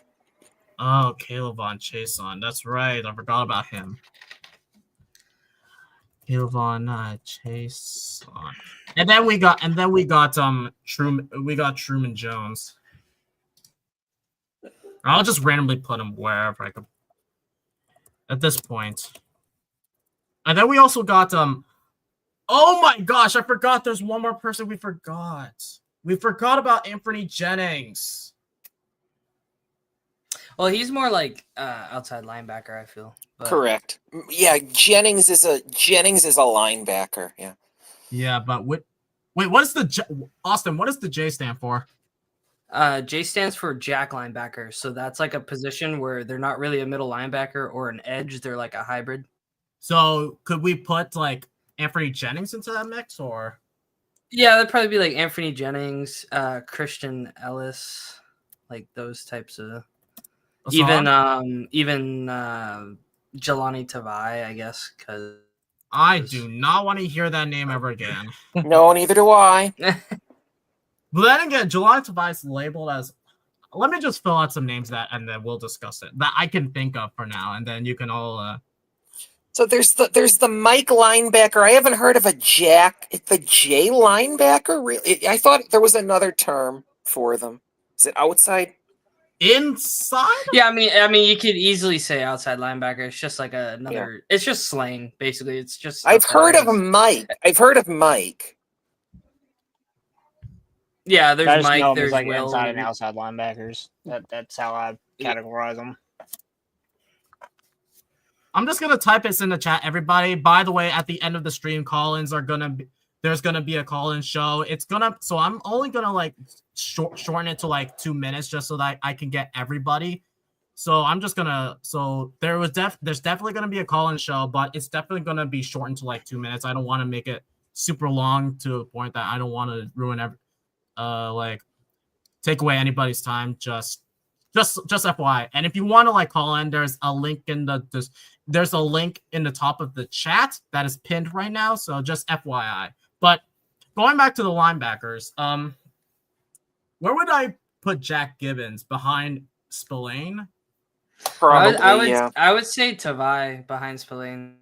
Oh, Caleb on Chason. That's right. I forgot about him. Caleb on Chason. And then we got Truman Jones. I'll just randomly put him wherever I could at this point. And then we also got oh my gosh, I forgot there's one more person we forgot. We forgot about Anthony Jennings. Well, he's more like outside linebacker, I feel. But Correct. Yeah, Jennings is a linebacker. Yeah. Yeah, but what is the Austin? What does the J stand for? J stands for jack linebacker. So that's like a position where they're not really a middle linebacker or an edge. They're like a hybrid. So could we put like Anthony Jennings into that mix, or? Yeah, that'd probably be like Anthony Jennings, Christian Ellis, like those types of. Even Jelani Tavai, I guess, because I do not want to hear that name ever again. No, neither do I. But then again, Jelani Tavai is labeled as. Let me just fill out some names and then we'll discuss it that I can think of for now, and then you can all. So there's the Mike linebacker. I haven't heard of the J linebacker. Really, I thought there was another term for them. Is it outside? Inside? Yeah, I mean, you could easily say outside linebacker. It's just like another. Yeah. It's just slang, basically. It's just. I've heard of Mike. Yeah, I there's just know Mike, them as there's like Will. inside and outside linebackers. That's how I categorize them. I'm just gonna type this in the chat, everybody. By the way, at the end of the stream, call-ins are gonna be. There's gonna be a call-in show. It's gonna. So I'm only gonna like shorten it to like 2 minutes just so that I can get everybody. So I'm just gonna. So there's definitely gonna be a call-in show, but it's definitely gonna be shortened to like 2 minutes. I don't want to make it super long to the point that I don't want to ruin like take away anybody's time. Just FYI. And if you want to like call in, there's a link in there's a link in the top of the chat that is pinned right now. So just FYI. But going back to the linebackers, where would I put Jack Gibbons behind Spillane? Probably, I would say Tavai behind Spillane.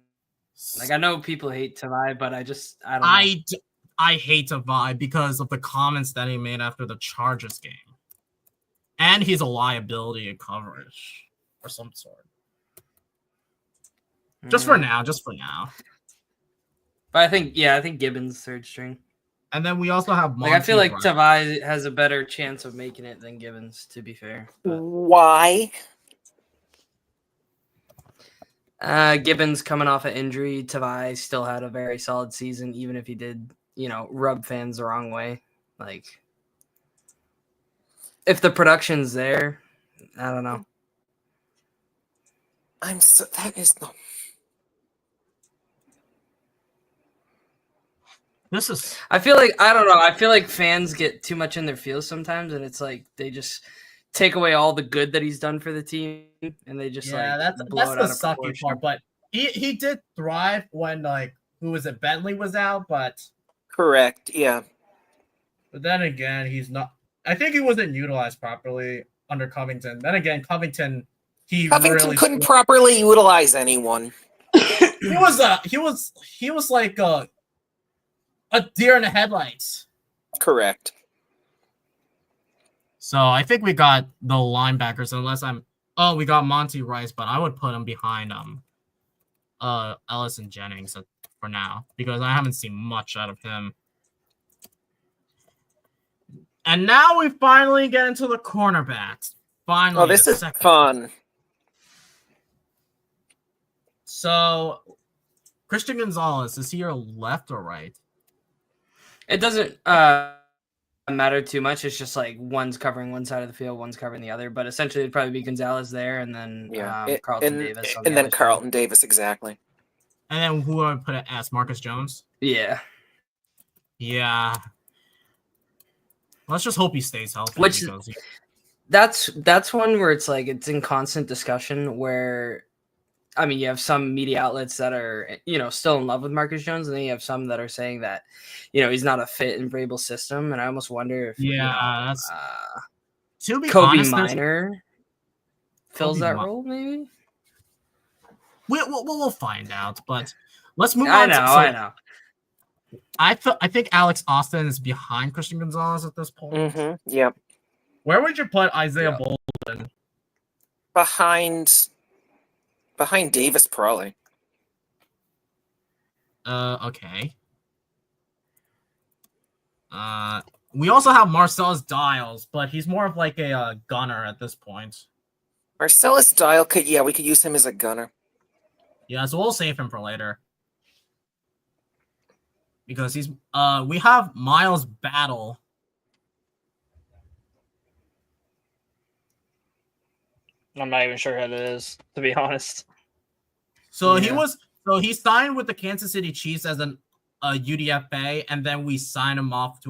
Like I know people hate Tavai, but I don't know. I hate Tavai because of the comments that he made after the Chargers game. And he's a liability in coverage or some sort. Just for now. But I think Gibbons third string. And then we also have Monty. Like I feel like Tavai has a better chance of making it than Gibbons, to be fair. But why? Gibbons coming off an injury. Tavai still had a very solid season, even if he did, rub fans the wrong way. Like, if the production's there, I don't know. That is no. I feel like I don't know. I feel like fans get too much in their feels sometimes, and it's like they just take away all the good that he's done for the team, and they just that's the sucky part. But he did thrive when Bentley was out, but correct, yeah. But then again, he's not. I think he wasn't utilized properly under Covington. Then again, Covington really couldn't properly utilize anyone. he was like a deer in the headlights. Correct. So I think we got the linebackers, we got Monty Rice, but I would put him behind Ellis and Jennings for now because I haven't seen much out of him. And now we finally get into the cornerbacks. Finally. Oh, this is fun. So, Christian Gonzalez, is he your left or right? It doesn't matter too much. It's just like one's covering one side of the field, one's covering the other. But essentially, it'd probably be Gonzalez there, and then Carlton Davis. And then Carlton Davis, exactly. And then who would I put it as? Marcus Jones? Yeah. Yeah. Let's just hope he stays healthy. That's one where it's like it's in constant discussion where you have some media outlets that are, still in love with Marcus Jones, and then you have some that are saying that, he's not a fit in Vrabel's system. And I almost wonder if that's to be Kobe honest, Minor fills that role, maybe. We'll find out, but let's move on. I know. I think Alex Austin is behind Christian Gonzalez at this point. Mm-hmm. Yep. Where would you put Isaiah Bolden? Behind Davis, probably. Okay. We also have Marcellus Dials, but he's more of like a gunner at this point. Marcellus Dial we could use him as a gunner. Yeah, so we'll save him for later. Because we have Miles Battle. I'm not even sure who that is, to be honest. So he signed with the Kansas City Chiefs as a UDFA, and then we signed him off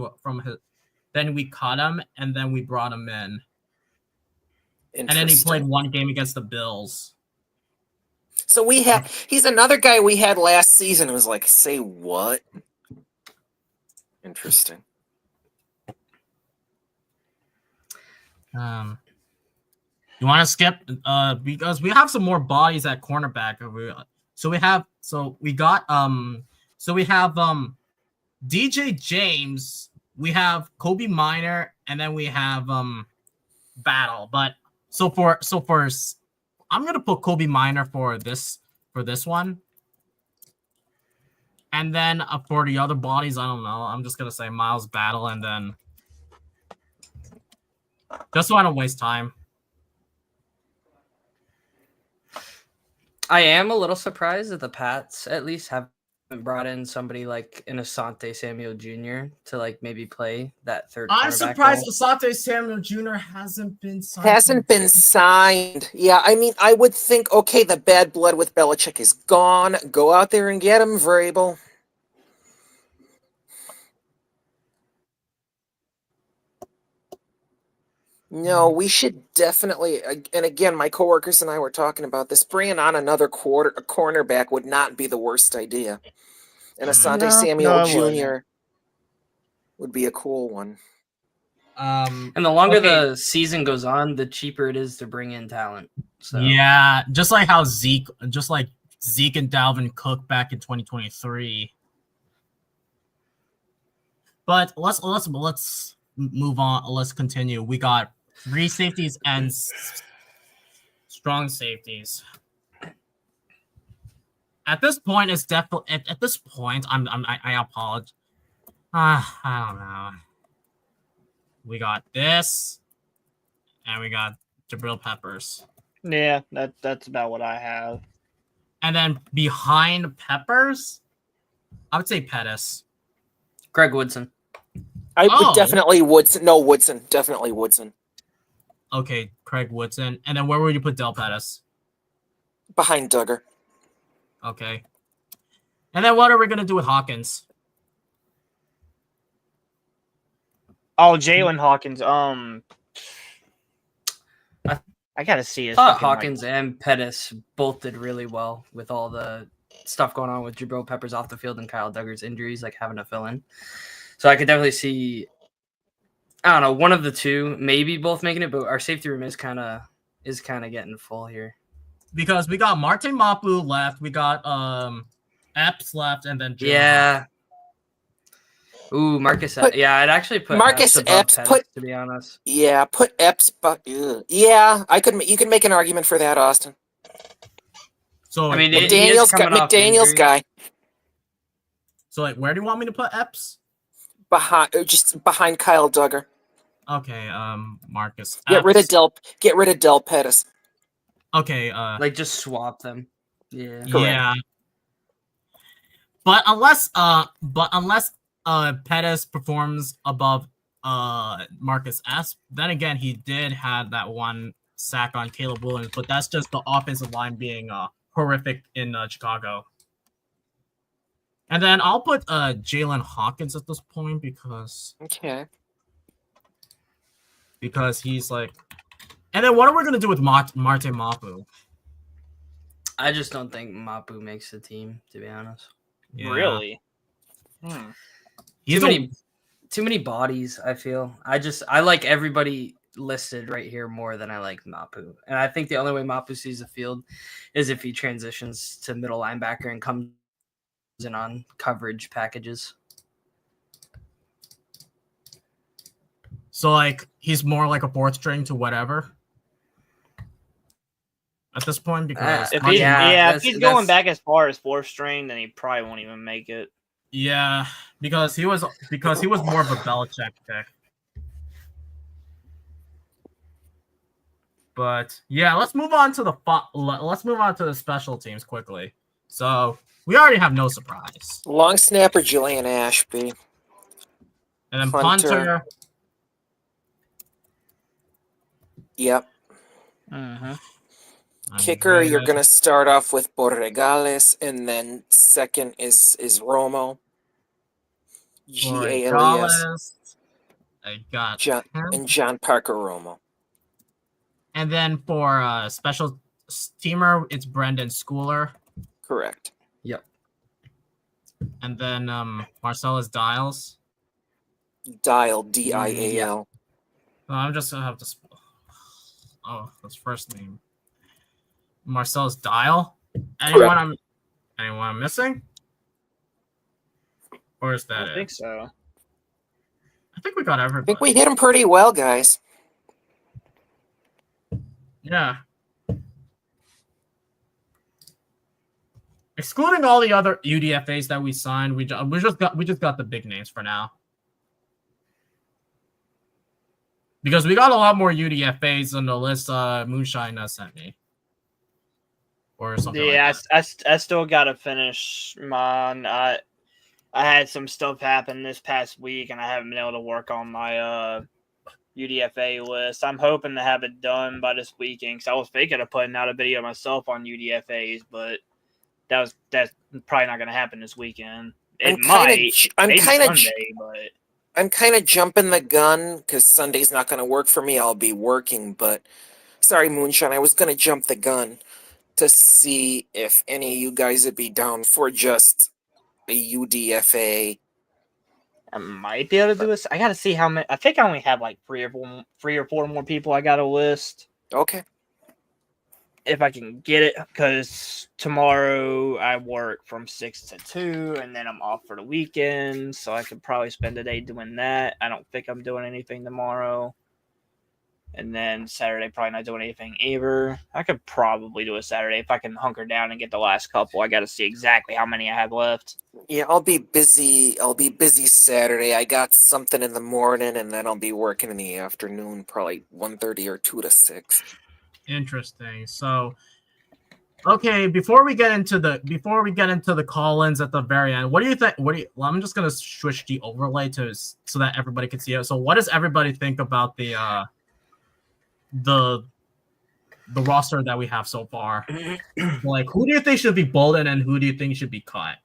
then we cut him, and then we brought him in. And then he played one game against the Bills. So he's another guy we had last season who was like, say what? Interesting. You want to skip because we have some more bodies at cornerback. We have DJ James, we have Kobe Minor, and then we have Battle. But I'm gonna put Kobe Minor for this one. And then for the other bodies, I don't know. I'm just gonna say Miles Battle, and then Just so I don't waste time. I am a little surprised that the Pats at least haven't brought in somebody like an Asante Samuel Jr. to like maybe play that third I'm cornerback surprised role. Asante Samuel Jr. hasn't been signed. Hasn't been signed. Yeah, I mean, I would think, okay, the bad blood with Belichick is gone. Go out there and get him, Vrabel. No, we should definitely, and again, my coworkers and I were talking about this. Bringing on another cornerback would not be the worst idea. And Asante No, Samuel it wouldn't. Jr. would be a cool one. And the longer okay. the season goes on, the cheaper it is to bring in talent. So Yeah, just like Zeke and Dalvin Cook back in 2023. But let's move on. Let's continue. We got 3 safeties and strong safeties. At this point, it's definitely at this point. I apologize. I don't know. We got this, and we got Jabril Peppers. Yeah, that's about what I have. And then behind Peppers, I would say Pettis. Greg Woodson. I would definitely Woodson. No, Woodson. Definitely Woodson. Okay, Craig Woodson. And then where would you put Del Pettis? Behind Duggar. Okay. And then what are we going to do with Hawkins? Oh, Jalen Hawkins. I gotta see his. I thought fucking, Hawkins and Pettis both did really well with all the stuff going on with Jabril Peppers off the field and Kyle Duggar's injuries, like having to fill in. So I could definitely see, I don't know, one of the two, maybe both making it, but our safety room is kind of getting full here. Because we got Martin Mapu left, we got Epps left, and then Yeah. Ooh, Marcus. I'd actually put Marcus Epps. Pettis, to be honest. Yeah, put Epps. But yeah, you could make an argument for that, Austin. So I mean, McDaniel's guy. So like, where do you want me to put Epps? Behind Kyle Duggar. Okay, Marcus. Get rid Epps. of Del Pettis. Okay, like just swap them. Yeah. Correct. Yeah. But unless Pettis performs above Marcus S, then again he did have that one sack on Caleb Williams, but that's just the offensive line being horrific in Chicago. And then I'll put Jalen Hawkins at this point because he's like. And then what are we gonna do with Martin Mapu? I just don't think Mapu makes the team, to be honest. Yeah. Really? Too many bodies, I feel. I like everybody listed right here more than I like Mapu. And I think the only way Mapu sees the field is if he transitions to middle linebacker and comes in on coverage packages. So like he's more like a 4th string to whatever at this point because If he's going back as far as 4th string, then he probably won't even make it. Yeah, because he was more of a Belichick pick. But yeah, let's move on to the special teams quickly. So we already have no surprise. Long snapper Julian Ashby. And then punter. Yep. Mm-hmm. Kicker, you're gonna start off with Borregales, and then second is Romo. Gales. I got John Parker Romo. And then for special teamer, it's Brendan Schooler. Correct. Yep. And then Marcellus Dials. Dial, Dial. Yeah. I'm just gonna have to. Oh, that's first name. Marcellus Dial. Anyone I'm missing? Or is that I think so. I think we got everybody. I think we hit him pretty well, guys. Yeah. Excluding all the other UDFAs that we signed, we just got the big names for now. Because we got a lot more UDFAs on the list Moonshine sent me. Or something like Yeah, that. I still gotta finish mine. I had some stuff happen this past week, and I haven't been able to work on my UDFA list. I'm hoping to have it done by this weekend. Cause I was thinking of putting out a video myself on UDFAs, but that's probably not gonna happen this weekend. It might, maybe Sunday, but I'm kind of jumping the gun because Sunday's not going to work for me. I'll be working, but sorry, Moonshine. I was going to jump the gun to see if any of you guys would be down for just a UDFA. I might be able to do this. I gotta see how many. I think I only have like three or four more people I got to list. Okay. If I can get it, because tomorrow I work from 6 to 2, and then I'm off for the weekend, so I could probably spend the day doing that. I don't think I'm doing anything tomorrow. And then Saturday, probably not doing anything either. I could probably do a Saturday if I can hunker down and get the last couple. I got to see exactly how many I have left. Yeah, I'll be busy. I'll be busy Saturday. I got something in the morning, and then I'll be working in the afternoon, probably 1:30 or 2 to 6. Interesting. So, okay, before we get into the call-ins at the very end, what do you think? Well, I'm just gonna switch the overlay so that everybody can see it. So, what does everybody think about the roster that we have so far? Like, who do you think should be bolded and who do you think should be cut?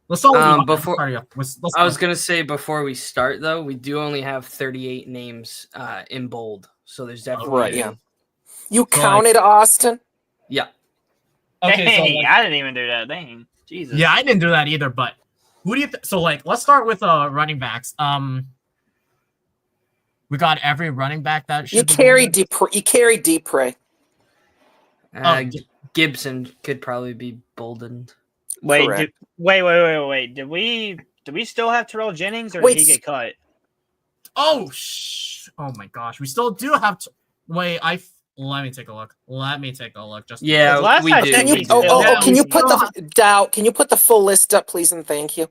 Let's start I was gonna say before we start though, we do only have 38 names in bold, so there's definitely right. Yeah, you counted Austin. Yeah. Okay, dang, so I didn't even do that. Dang, Jesus. Yeah, I didn't do that either. But who do you? So let's start with running backs. We got every running back that should you carry Dupre. Gibson could probably be boldened. Wait. Did we still have Terrell Jennings, or did he get cut? Oh my gosh, we still do have to wait. Let me take a look. Just we do. Can you put the full list up, please, and thank you.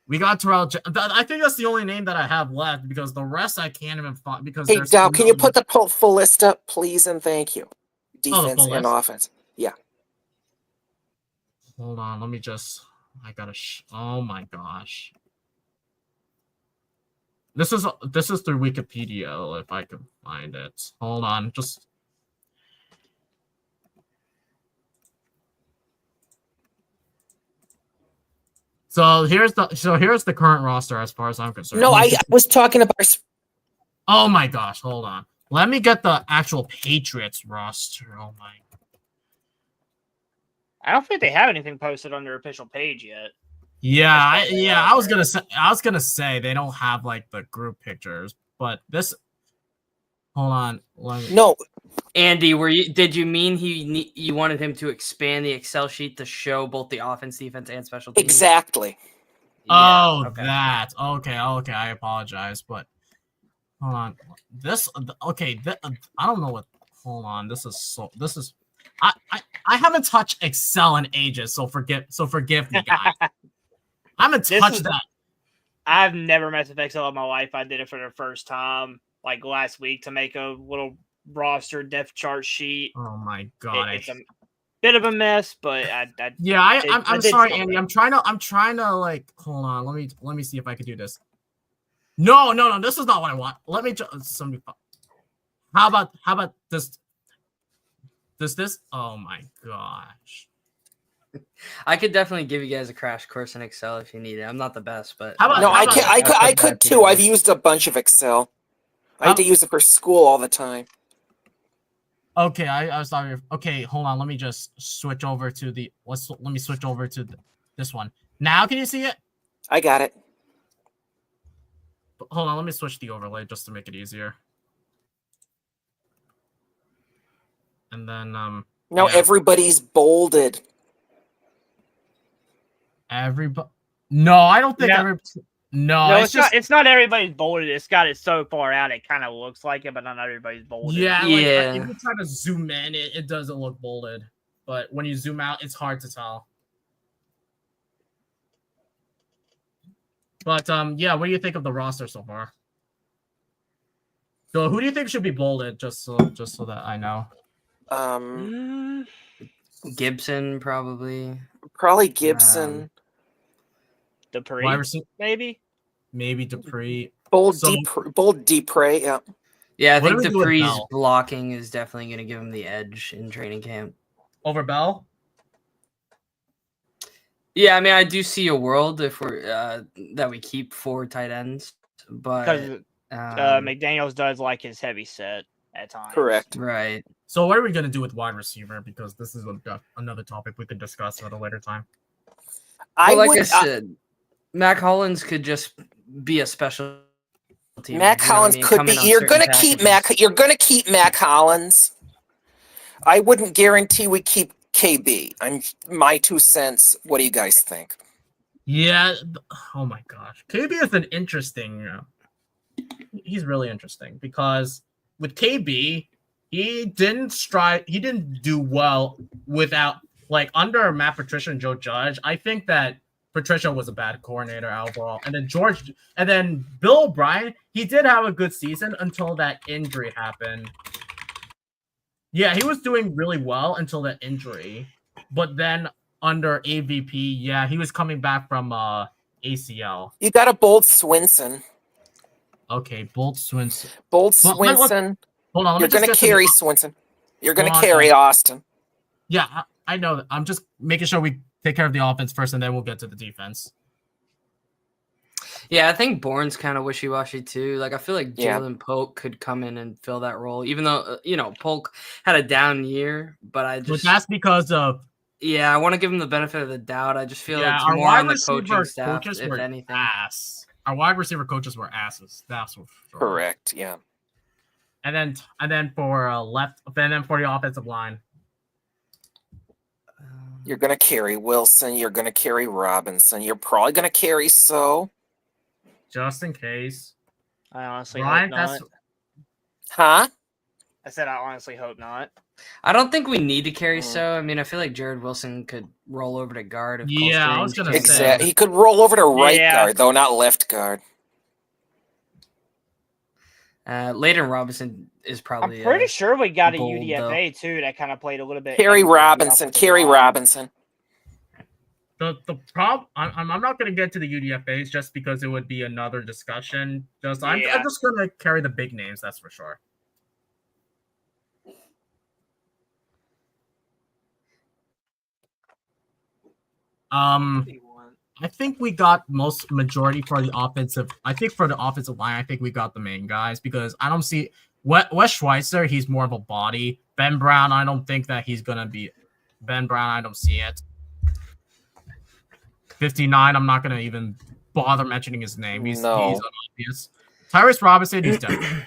We got Terrell. I think that's the only name that I have left because the rest I can't even find. Because hey, Dow, can you put the full list up, please, and thank you? Defense and offense. Yeah. Hold on. Let me just. I gotta. Oh my gosh. This is through Wikipedia if I can find it. Hold on. Just. So here's the current roster as far as I'm concerned. No, I was talking about. Oh my gosh, hold on. Let me get the actual Patriots roster. Oh my. I don't think they have anything posted on their official page yet. Yeah, I was gonna say they don't have like the group pictures, but this. Hold on. No, Andy, did you mean you wanted him to expand the Excel sheet to show both the offense, defense, and special teams? Exactly. Yeah, that. Okay. I apologize, but hold on. This. Okay. I don't know what. Hold on. This is. I haven't touched Excel in ages, so forgive me, guys. I haven't touched that. I've never messed with Excel in my life. I did it for the first time like last week to make a little roster depth chart sheet. Oh my god. It's a bit of a mess, but I'm sorry, Andy. I'm trying to like hold on. Let me see if I can do this. No, this is not what I want. Let me just How about this? This? Oh my gosh. I could definitely give you guys a crash course in Excel if you need it. I'm not the best, but I could too. I've used a bunch of Excel. I had to use it for school all the time. Okay, I was sorry. Okay, hold on. Let me just switch over to this one. Now can you see it? I got it. Hold on, let me switch the overlay just to make it easier. And then now everybody's bolded. Everybody? No, I don't think everybody. No, it's not everybody's bolded. It's got it so far out it kind of looks like it, but not everybody's bolded. Yeah. If you try to zoom in, it doesn't look bolded. But when you zoom out, it's hard to tell. But yeah, what do you think of the roster so far? So who do you think should be bolded? Just so that I know. Um, Gibson probably. probably Gibson. Dupree, Wide receiver, maybe. maybe Dupree. Bold So- Dupre. Yeah. Yeah, I What do think we do with Dupree's Bell? blocking is definitely going to give him the edge in training camp. Over Bell? Yeah, I mean, I do see a world if we're that we keep 4 tight ends, Because but McDaniels does like his heavy set at times. Correct. right. So what are we gonna do with wide receiver? Because this is another topic we could discuss at a later time. Well, like would. I said, Mac Hollins could just be a special team. Mac Hollins could be. You're gonna keep Mac. You're gonna keep Mac Hollins. I wouldn't guarantee we keep KB. I'm my 2 cents. What do you guys think? Yeah. Oh my gosh, KB is an interesting. He's really interesting because with KB, he didn't do well without under Matt Patricia and Joe Judge. I think that Patricia was a bad coordinator overall, and then Bill O'Brien. He did have a good season until that injury happened. Yeah, he was doing really well until that injury, but then under AVP, yeah, he was coming back from ACL. You got a bold Swinson. Okay, Bolt Swinson. Bold Well, Swinson. Hold on, You're going to carry Swinson. You're going to carry Austin. Yeah, I know that. I'm just making sure we take care of the offense first, and then we'll get to the defense. Yeah, I think Bourne's kind of wishy-washy too. Like, I feel like Yeah. Jalen Polk could come in and fill that role, even though Polk had a down year. But But that's because of I want to give him the benefit of the doubt. I just feel yeah, it's our more wide on the receiver coaching staff, coaches if were anything. ass. Our wide receiver coaches were asses. That's for sure. Correct. Yeah. And then for the offensive line, You're going to carry Wilson. You're going to carry Robinson. You're probably going to carry just in case. I honestly Ryan, hope not. Huh? I said I honestly hope not. I don't think we need to carry Mm. so. I mean, I feel like Jared Wilson could roll over to guard. If Yeah, I was Cole gonna Strange say. came in. Exactly. He could roll over to right Yeah. guard, though, not left guard. Leighton Robinson is I'm probably. pretty sure we got a bold, UDFA too that kind of played a little bit. Carry into the Robinson. offensive Carry line. Robinson. The problem, I'm not going to get to the UDFAs just because it would be another discussion. I'm Yeah. just going to carry the big names, that's for sure. I think we got majority for the offensive. I think for the offensive line, I think we got the main guys because I don't see Wes Schweitzer. He's more of a body. Ben Brown, I don't think that he's gonna be. Ben Brown, I don't see it. 59, I'm not gonna even bother mentioning his name. He's unobvious. Tyrese Robinson, he's definitely.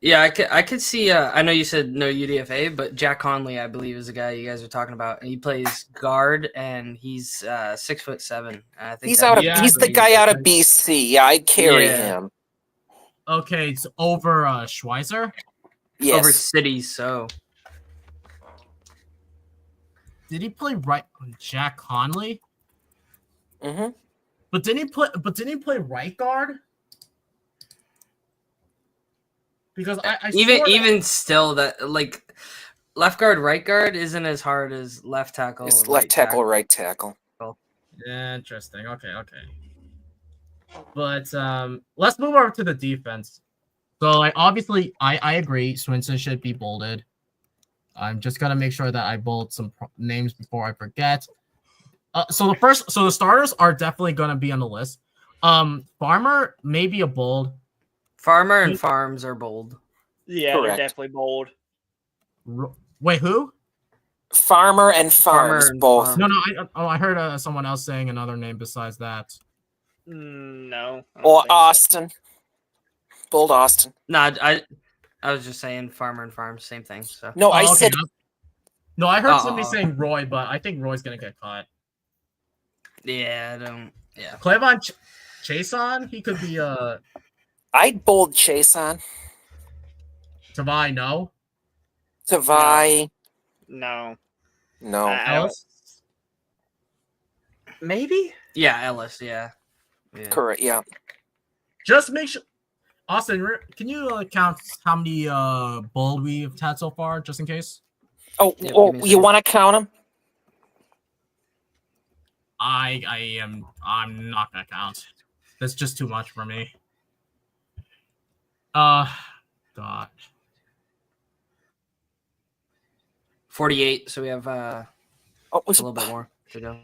Yeah, I could see. I know you said no UDFA, but Jack Conley, I believe, is the guy you guys are talking about. He plays guard, and he's 6'7". I think He's that'd he's the guy out of BC. Yeah, I'd carry him. Okay, it's over Schweitzer. Yes. over cities. So Did he play right? Jack Conley. Mm-hmm. But didn't he play right guard? Because I even still, that like left guard, right guard isn't as hard as left tackle. It's or left right tackle, right tackle. Interesting. Okay. But let's move over to the defense. So obviously I agree Swinson should be bolded. I'm just gonna make sure that I bold some names before I forget. So the starters are definitely gonna be on the list. Farmer may be a bold. Farmer and Farms are bold. Yeah, Correct. they're definitely bold. Wait, who? Farmer and Farms both. No. I heard someone else saying another name besides that. No. Or Austin. Bold Austin. No, I was just saying Farmer and Farms, same thing. So No, I said. No, I heard somebody saying Roy, but I think Roy's gonna get caught. yeah, I don't. Yeah, Clevon Chason, he could be I'd bold Chason. Tavai, no. Tavai. No. No. I don't- Maybe? yeah, Ellis. Yeah, Yeah. Correct. Yeah. Just make sure. Austin, can you count how many bold we've had so far, just in case? Oh, Yep, oh, give me a you second. want to count them? I'm not gonna count. That's just too much for me. God. 48. So we have Oh, a little bit more to go.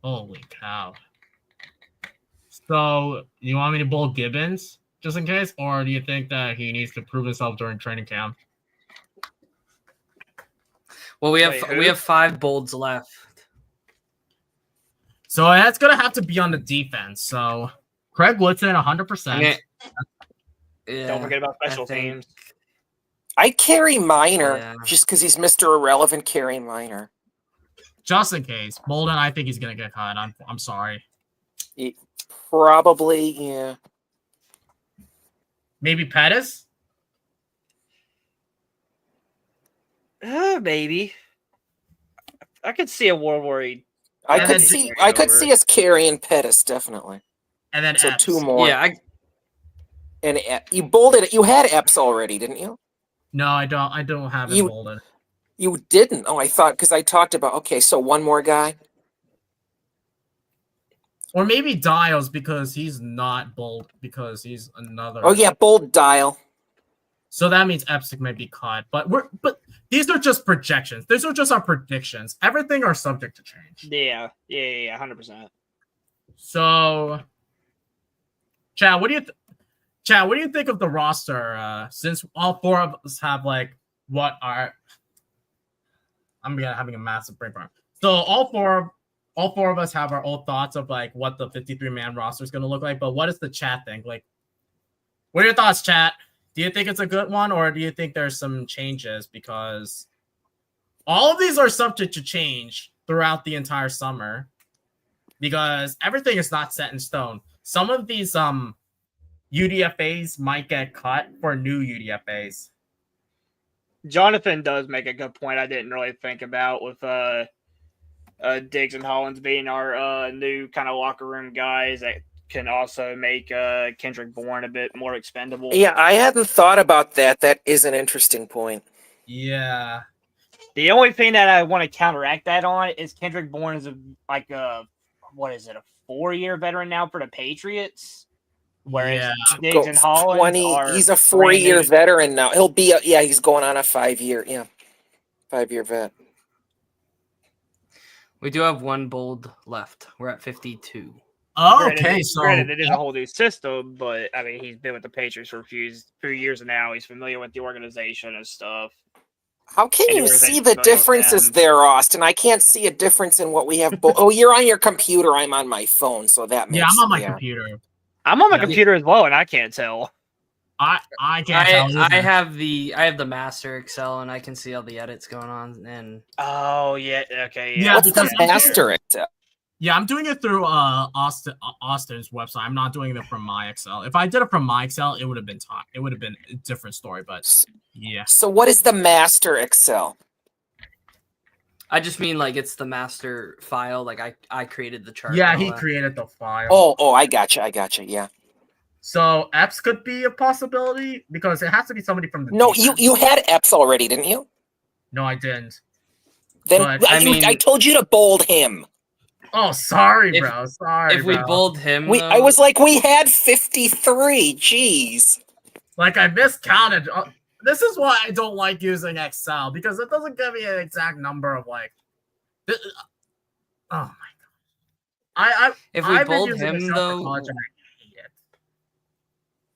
Holy cow. So, you want me to bowl Gibbons, just in case? Or do you think that he needs to prove himself during training camp? Well, we have Wait, we who? have 5 bolds left. So, that's going to have to be on the defense. So, Craig Woodson, 100%. I mean, yeah, Don't forget about I special think- teams. I carry Minor Yeah. just because he's Mr. Irrelevant. Carry Minor. Just in case. Bolden, I think he's going to get cut. I'm sorry. Probably, yeah. Maybe Pettis? Maybe. I could see a world where he. I And could then- see. I could see us carrying Pettis definitely. And then So Epps. 2 more. Yeah, And you bolded it. You had Epps already, didn't you? No, I don't have him You- Bolden. You didn't. Oh, I thought because I talked about. Okay, so 1 more guy. Or maybe Dials because he's not bold because he's another. Oh yeah, bold Dial. So that means Epsic might be cut. But these are just projections. These are just our predictions. Everything are subject to change. Yeah, 100%. So, Chad, what do you think of the roster? Since all 4 of us have I'm having a massive brain burn. So all four of us have our own thoughts of what the 53-man roster is going to look like. But what does the chat think? What are your thoughts, chat? Do you think it's a good one, or do you think there's some changes? Because all of these are subject to change throughout the entire summer, because everything is not set in stone. Some of these UDFAs might get cut for new UDFAs. Jonathan does make a good point I didn't really think about with Diggs and Hollins being our new kind of locker room guys that can also make Kendrick Bourne a bit more expendable. Yeah, I hadn't thought about that. That is an interesting point. Yeah. The only thing that I want to counteract that on is Kendrick Bourne is a 4-year veteran now for the Patriots. Whereas Diggs and Hollins are he's a 4-year veteran now. He'll be he's going on a 5-year, 5-year vet. we do have 1 bold left. We're at 52. Oh, okay, so granted, it is a whole new system, but I mean, he's been with the Patriots for a few years now. He's familiar with the organization and stuff. How can you Anyways, see I the familiar with differences them. there, Austin? I can't see a difference in what we have. Oh, you're on your computer. I'm on my phone, so that makes yeah, I'm on my computer. I'm on my Yeah. computer as well, and I can't tell. I can't tell. I either. have the master Excel and I can see all the edits going on. And Oh yeah, okay. Yeah, What's because the master Excel? Yeah, I'm doing it through Austin's website. I'm not doing it from my Excel. If I did it from my Excel, it would have been It would have been a different story. But yeah. So what is the master Excel? I just mean it's the master file. I created the chart. Yeah, and all he that. created the file. Oh, I gotcha. Yeah. So Epps could be a possibility because it has to be somebody from the No, defense. you had Epps already, didn't you? No, I didn't. Then But, I told you to bold him. Oh, sorry, If- bro. Sorry. If we bro. bold him, I was like, we had 53. Jeez. I miscounted. This is why I don't like using Excel because it doesn't give me an exact number of oh my god. if we I've been bold using him Excel for though, college and I hate it.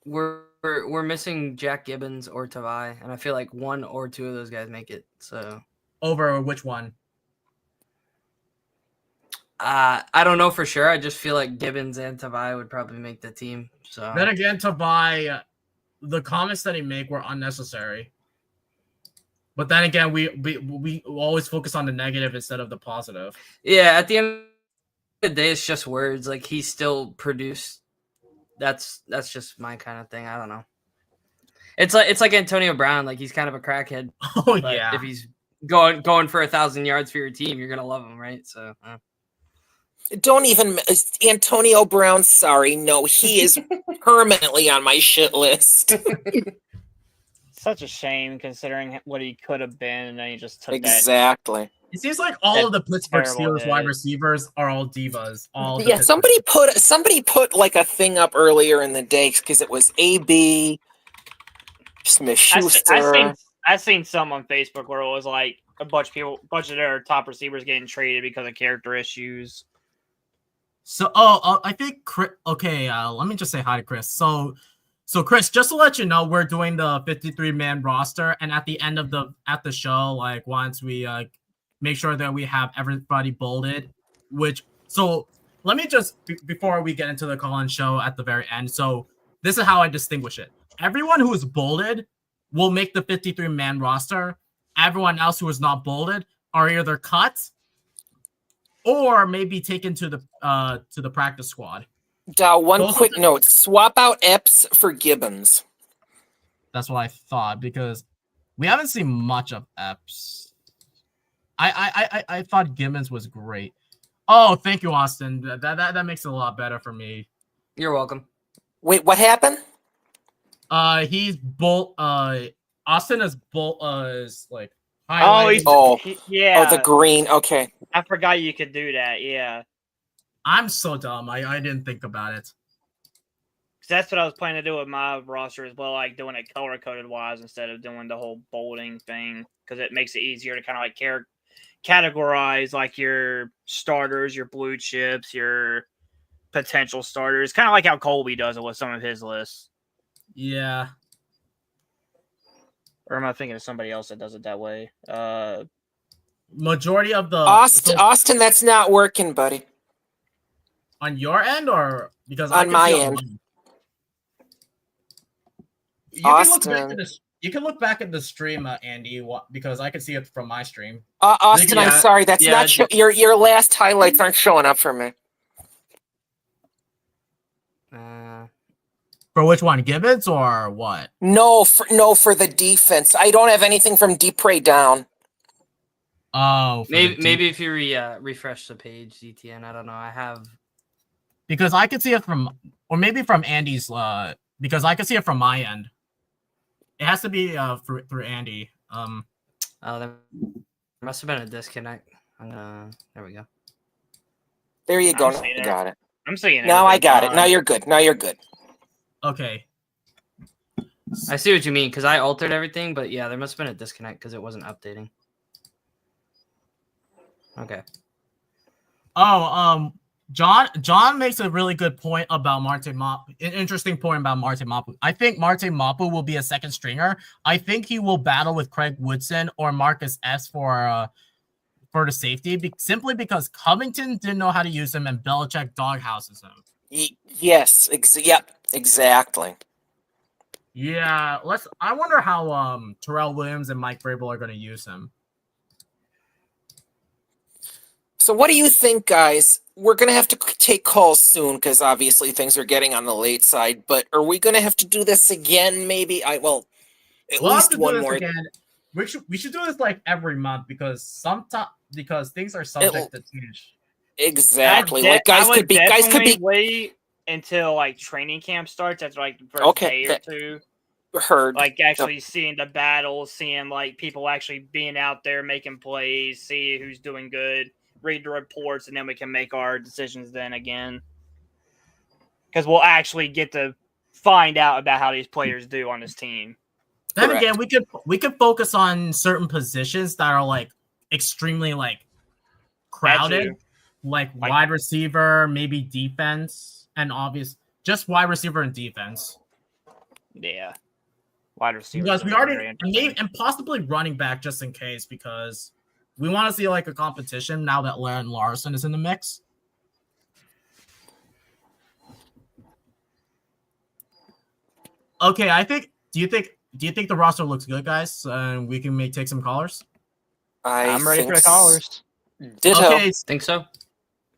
we're missing Jack Gibbons or Tavai, and I feel like 1 or 2 of those guys make it. So Over which one? I don't know for sure. I just feel like Gibbons and Tavai would probably make the team. So Then again, Tavai, the comments that he made were unnecessary. But then again, we always focus on the negative instead of the positive. yeah, at the end of the day, it's just words. He still produced. That's just my kind of thing. I don't know. It's like Antonio Brown. He's kind of a crackhead. Oh But yeah. if he's going for 1,000 yards for your team, you're gonna love him, right? So Don't even Antonio Brown. Sorry, no, he is permanently on my shit list. Such a shame considering what he could have been, and then he just took that. Exactly. It seems like all That of the Pittsburgh terrible Steelers wide hit. receivers are all divas. All the Yeah, Pittsburgh- somebody put like a thing up earlier in the day because it was AB Smith-Schuster. I seen some on Facebook where it was like a bunch of their top receivers getting traded because of character issues. So, I think Chris. Okay, let me just say hi to Chris. So Chris, just to let you know, we're doing the 53-man roster, and at the end of the show, like once we make sure that we have everybody bolded, so let me just before we get into the call-in show at the very end. So this is how I distinguish it. Everyone who is bolded will make the 53-man roster. Everyone else who is not bolded are either cut or maybe taken to the practice squad. Dow, one Those quick note: swap out Epps for Gibbons. That's what I thought because we haven't seen much of Epps. I thought Gibbons was great. Oh, thank you, Austin. That makes it a lot better for me. You're welcome. Wait, what happened? He's bolt. Austin is bolt. Is like Oh, highlighted. yeah. Oh, the green. Okay. I forgot you could do that. Yeah, I'm so dumb. I didn't think about it. 'cause that's what I was planning to do with my roster as well, like doing it color coded wise instead of doing the whole bolding thing, because it makes it easier to kind of like categorize like your starters, your blue chips, your potential starters, kind of like how Colby does it with some of his lists. Yeah. Or am I thinking of somebody else that does it that way? Majority of the Austin, that's not working, buddy. on your end or because On I can my see end. mine. You can look back at the stream, Andy, because I can see it from my stream. Austin, I'm sorry, that's not your last highlights aren't showing up for me. For which one, Gibbons or what? No, for the defense. I don't have anything from Dupre down. Oh, maybe if you refresh the page, DTN. I don't know. I have because I could see it from, or maybe from Andy's. Because I could see it from my end. It has to be through Andy. Oh, there must have been a disconnect. There we go. There you go. seeing I it. got it. I'm seeing it. Now I got it. Now you're good. Now you're good. Okay. I see what you mean because I altered everything, but yeah, there must have been a disconnect because it wasn't updating. Okay. Oh, John makes a really good point about Marte Mapu. An interesting point about Marte Mapu. I think Marte Mapu will be a second stringer. I think he will battle with Craig Woodson or Marcus S for the safety, simply because Covington didn't know how to use him and Belichick doghouses him. Yes. Yep. Exactly. Yeah. I wonder how Terrell Williams and Mike Vrabel are going to use him. So what do you think, guys? We're going to have to take calls soon because obviously things are getting on the late side. But are we going to have to do this again? Maybe at We'll least have to one do this more. again. We should do this like every month because things are subject to change. Exactly. Like guys could be wait until like training camp starts after like the first day or two. Heard. Like actually seeing the battles, seeing like people actually being out there making plays, see who's doing good, read the reports, and then we can make our decisions then again. Because we'll actually get to find out about how these players do on this team. Then again, we could focus on certain positions that are like extremely like crowded, like wide receiver, maybe defense, and just wide receiver and defense. Yeah, wide receiver. Because we already and possibly running back just in case, because we want to see like a competition now that Larry Larson is in the mix. Okay, Do you think the roster looks good, guys? And we can take some callers. I'm ready for the callers. Ditto. Okay, think so.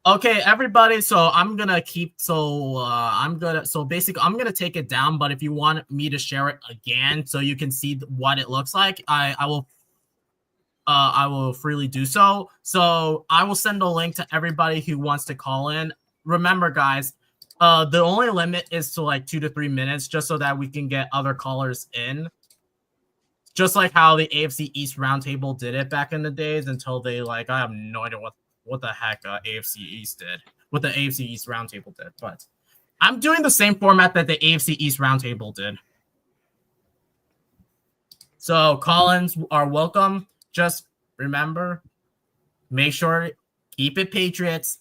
Okay, everybody. So I'm gonna take it down. But if you want me to share it again, so you can see what it looks like, I will. I will freely do so. So I will send a link to everybody who wants to call in. Remember, guys, the only limit is to like 2 to 3 minutes, just so that we can get other callers in. Just like how the AFC East Roundtable did it back in the days, until they like, I have no idea what the heck AFC East did, what the AFC East Roundtable did. But I'm doing the same format that the AFC East Roundtable did. So call-ins are welcome. Just remember, make sure, keep it Patriots.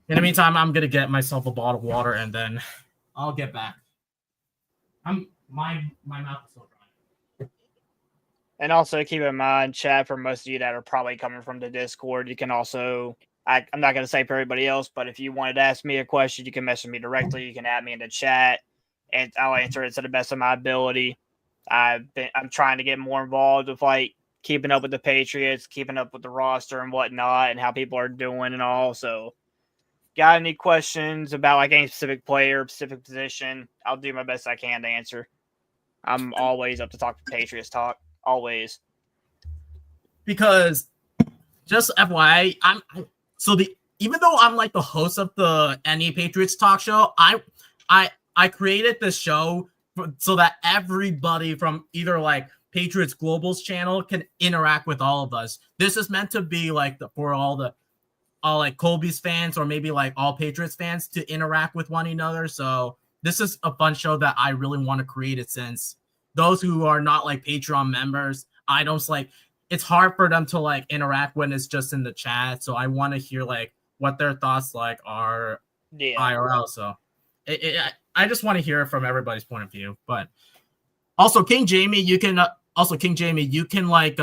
In the meantime, I'm gonna get myself a bottle of water and then I'll get back. My mouth is so dry. And also keep in mind, chat, for most of you that are probably coming from the Discord, you can also, I'm not going to say for everybody else, but if you wanted to ask me a question, you can message me directly. You can add me in the chat, and I'll answer it to the best of my ability. I'm trying to get more involved with like keeping up with the Patriots, keeping up with the roster and whatnot, and how people are doing and all. So, got any questions about like any specific player, specific position? I'll do my best I can to answer. I'm always up to talk to Patriots talk. Always. Because just FYI, even though I'm like the host of the NE Patriots talk show, I created this show so that everybody from either like Patriots Global's channel can interact with all of us. This is meant to be like for all like Colby's fans, or maybe like all Patriots fans, to interact with one another. So this is a fun show that I really want to create it, since those who are not like Patreon members, I don't like, it's hard for them to like interact when it's just in the chat. So I want to hear like what their thoughts like are IRL. So I just want to hear it from everybody's point of view. But also King Jamie, you can like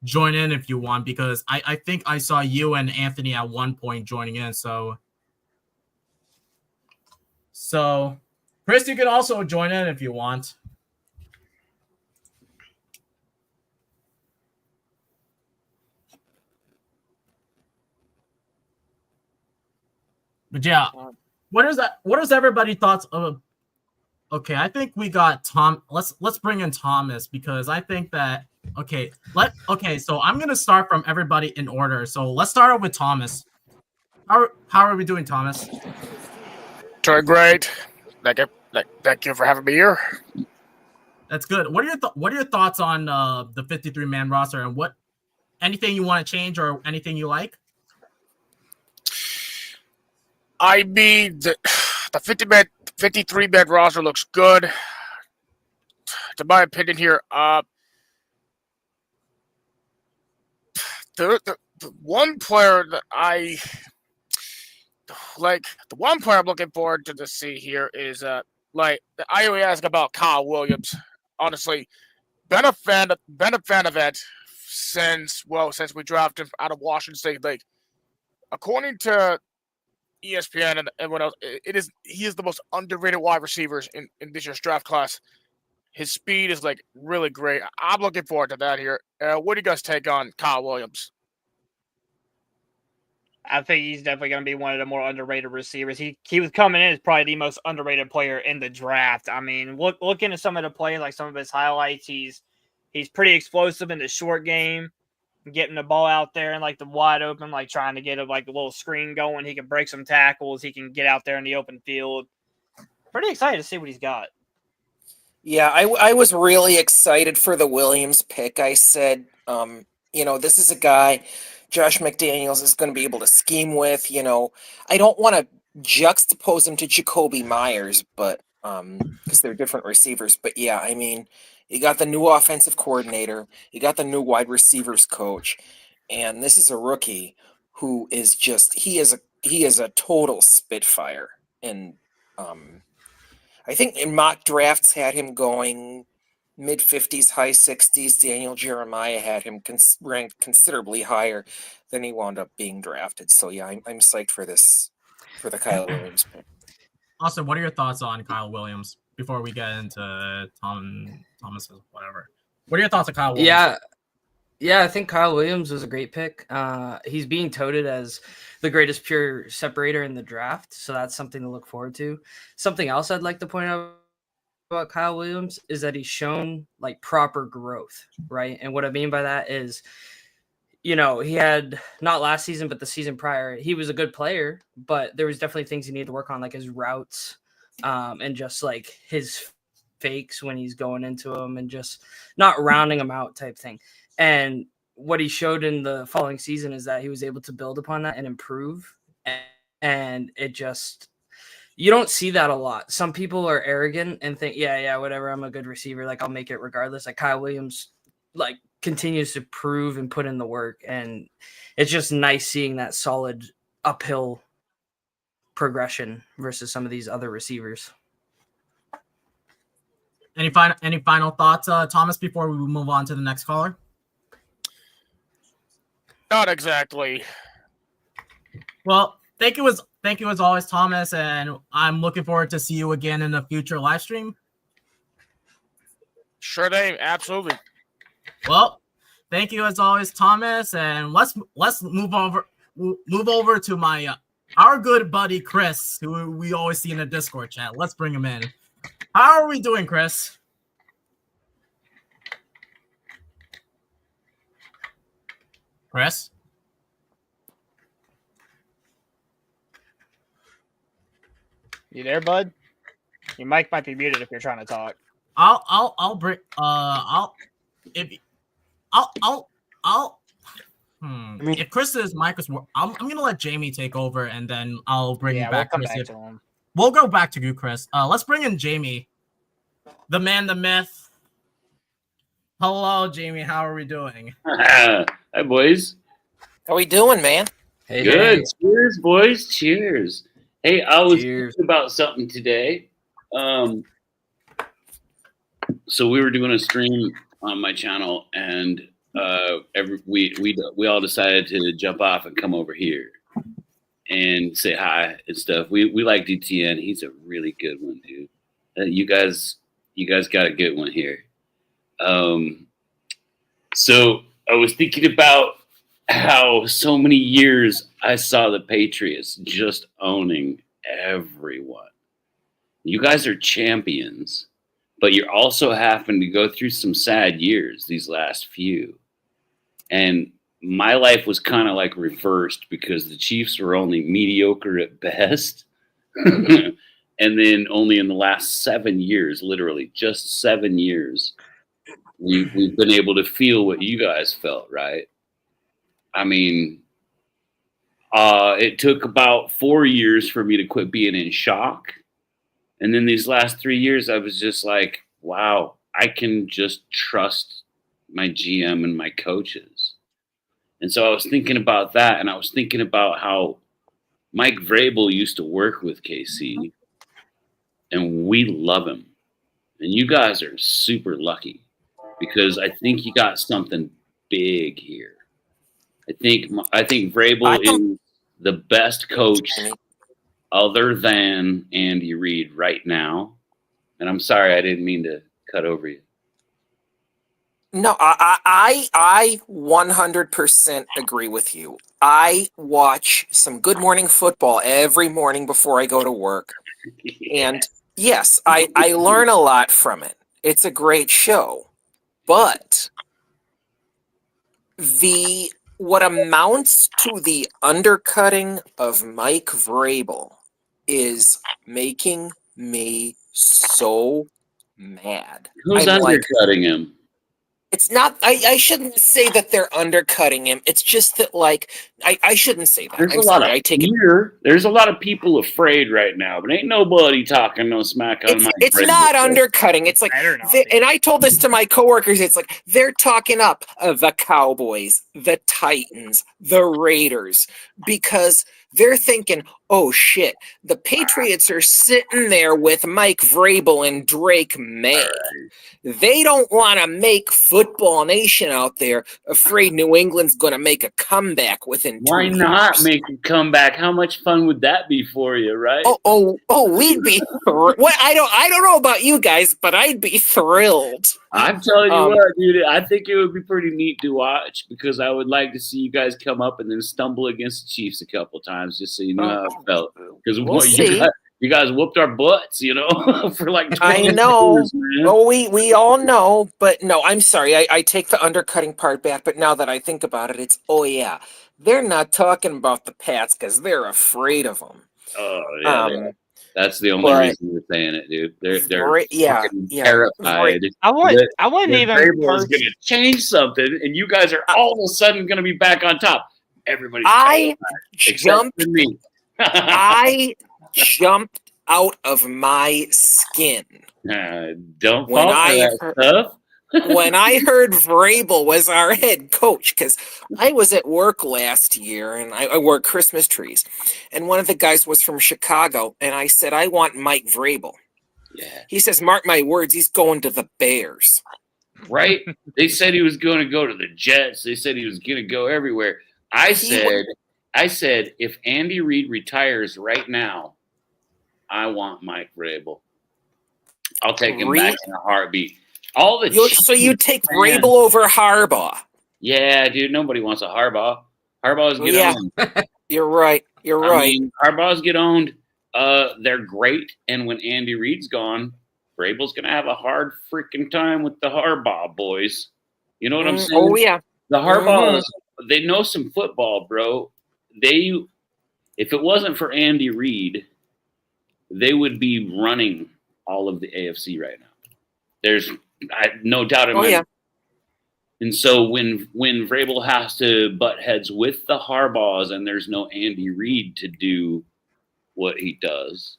join in if you want, because I think I saw you and Anthony at one point joining in. So Chris, you can also join in if you want. But yeah, what is everybody thoughts of? Okay, I think we got Tom. Let's bring in Thomas, because I think that so I'm gonna start from everybody in order. So let's start off with Thomas. How are we doing, Thomas? Doing great. Thank you for having me here. That's good. What are your thoughts on the 53-man roster, and anything you want to change or anything you like? I mean, the 53-man roster looks good. To my opinion here, the one player that I like, the one player I'm looking forward to see here is I always ask about Kyle Williams. Honestly, been a fan of that since we drafted him out of Washington State. Like, according to ESPN and everyone else, he is the most underrated wide receivers in this year's draft class. His speed is like really great. I'm looking forward to that here. What do you guys take on Kyle Williams? I think he's definitely going to be one of the more underrated receivers. He was coming in as probably the most underrated player in the draft. I mean, looking at some of the plays, like some of his highlights, he's pretty explosive in the short game, getting the ball out there and like the wide open, like trying to get a little screen going. He can break some tackles. He can get out there in the open field. Pretty excited to see what he's got. Yeah, I was really excited for the Williams pick. I said, this is a guy Josh McDaniels is going to be able to scheme with. I don't want to juxtapose him to Jacoby Myers, but because they're different receivers. But yeah, I mean, you got the new offensive coordinator, you got the new wide receivers coach, and this is a rookie who is he is a total spitfire. And I think in mock drafts had him going mid-50s, high 60s. Daniel Jeremiah had him ranked considerably higher than he wound up being drafted. So yeah, I'm psyched for the Kyle Williams pick. Austin, what are your thoughts on Kyle Williams before we get into Thomas, whatever? What are your thoughts on Kyle Williams? Yeah, I think Kyle Williams was a great pick. He's being touted as the greatest pure separator in the draft, so that's something to look forward to. Something else I'd like to point out about Kyle Williams is that he's shown like proper growth, right? And what I mean by that is, he had not last season, but the season prior, he was a good player, but there was definitely things he needed to work on, like his routes, and just like his fakes when he's going into them and just not rounding them out type thing. And what he showed in the following season is that he was able to build upon that and improve. And it just, you don't see that a lot. Some people are arrogant and think, yeah, whatever, I'm a good receiver, like I'll make it regardless. Like Kyle Williams, like continues to prove and put in the work, and it's just nice seeing that solid uphill progression versus some of these other receivers. Any final thoughts, Thomas, before we move on to the next caller? Not exactly. Well, thank you as always, Thomas, and I'm looking forward to see you again in a future live stream. Sure thing, absolutely. Well, thank you as always, Thomas, and let's move over to my our good buddy Chris, who we always see in the Discord chat. Let's bring him in. How are we doing, Chris? Chris? You there, bud? Your mic might be muted if you're trying to talk. If Chris's mic is, I'm gonna let Jamie take over, and then I'll bring back we'll come Chris. back to him. We'll go back to you, Chris. Let's bring in Jamie, the man, the myth. Hello, Jamie. How are we doing? Hi, boys. How we doing, man? Hey, Good. hey. Cheers, boys. Cheers. Hey, I was Cheers. thinking about something today. So we were doing a stream on my channel, and we all decided to jump off and come over here and say hi and stuff. We like DTN. He's a really good one, dude. You guys got a good one here. So I was thinking about how so many years I saw the Patriots just owning everyone. You guys are champions, but you're also having to go through some sad years these last few. And my life was kind of like reversed because the Chiefs were only mediocre at best. And then only in the last 7 years, literally just 7 years, we've been able to feel what you guys felt, right? I mean, it took about 4 years for me to quit being in shock. And then these last 3 years, I was just like, wow, I can just trust my GM and my coaches. And so I was thinking about that, and I was thinking about how Mike Vrabel used to work with KC, and we love him. And you guys are super lucky because I think you got something big here. I think Vrabel is the best coach other than Andy Reid right now. And I'm sorry, I didn't mean to cut over you. No, I 100% agree with you. I watch some Good Morning Football every morning before I go to work. And yes, I learn a lot from it. It's a great show. But what amounts to the undercutting of Mike Vrabel is making me so mad. Who's undercutting him? It's not, I shouldn't say that they're undercutting him. It's just that, like, I shouldn't say that. There's I'm a lot sorry, of I take it. fear. There's a lot of people afraid right now, but ain't nobody talking no smack on Mike It's Vrabel. not undercutting. It's like, Better not they, be. and I told this to my coworkers. It's like they're talking up the Cowboys, the Titans, the Raiders, because they're thinking, oh shit, the Patriots are sitting there with Mike Vrabel and Drake May. They don't want to make Football Nation out there afraid New England's going to make a comeback within 2 Why years. not make a comeback? How much fun would that be for you, right? We'd be what? I don't know about you guys, but I'd be thrilled. I'm telling you what, dude. I think it would be pretty neat to watch because I would like to see you guys come up and then stumble against the Chiefs a couple times, just so you know how it felt. Because We'll see. You guys whooped our butts, for like 20 I know. years, man. Oh, we all know, but no, I'm sorry. I take the undercutting part back, but now that I think about it, it's, oh yeah, they're not talking about the Pats because they're afraid of them. Oh yeah, they are. That's the only but- reason you're saying it, dude. They're yeah, fucking yeah. terrified. I wouldn't that even. Vrabel is gonna change something, and you guys are all of a sudden gonna be back on top. Everybody's I except jumped. for me. I jumped out of my skin Don't when fall for I that heard- stuff. when I heard Vrabel was our head coach, because I was at work last year and I work Christmas trees, and one of the guys was from Chicago, and I said, I want Mike Vrabel. Yeah, He says, mark my words, he's going to the Bears. right. They said he was going to go to the Jets. They said he was going to go everywhere. I said, if Andy Reid retires right now, I want Mike Vrabel. I'll take him back in a heartbeat. All the So you Chiefs take fans- Vrabel over Harbaugh. Yeah, dude. Nobody wants a Harbaugh. Harbaugh's get Yeah. owned. You're right. You're I right. mean, Harbaugh's get owned. They're great, and when Andy Reid's gone, Vrabel's gonna have a hard freaking time with the Harbaugh boys. You know what I'm saying? Oh yeah. The Harbaughs, they know some football, bro. If it wasn't for Andy Reid, they would be running all of the AFC right now. There's no doubt in my mind. And so when Vrabel has to butt heads with the Harbaughs and there's no Andy Reid to do what he does,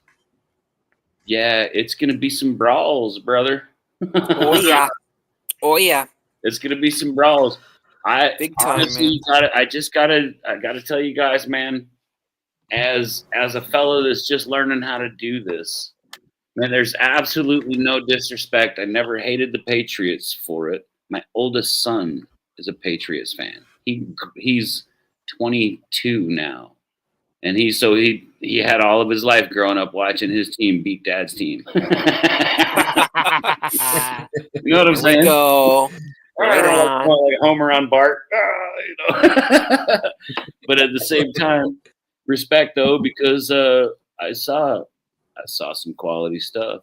yeah, it's gonna be some brawls, brother. Oh yeah. Oh yeah. It's gonna be some brawls. Big time, honestly I gotta tell you guys, man, as a fellow that's just learning how to do this, man, there's absolutely no disrespect. I never hated the Patriots for it. My oldest son is a Patriots fan. He's 22 now, and he had all of his life growing up watching his team beat Dad's team. You know what I'm saying? Go. Right on. Like Homer on Bart. But at the same time, respect though, because I saw some quality stuff.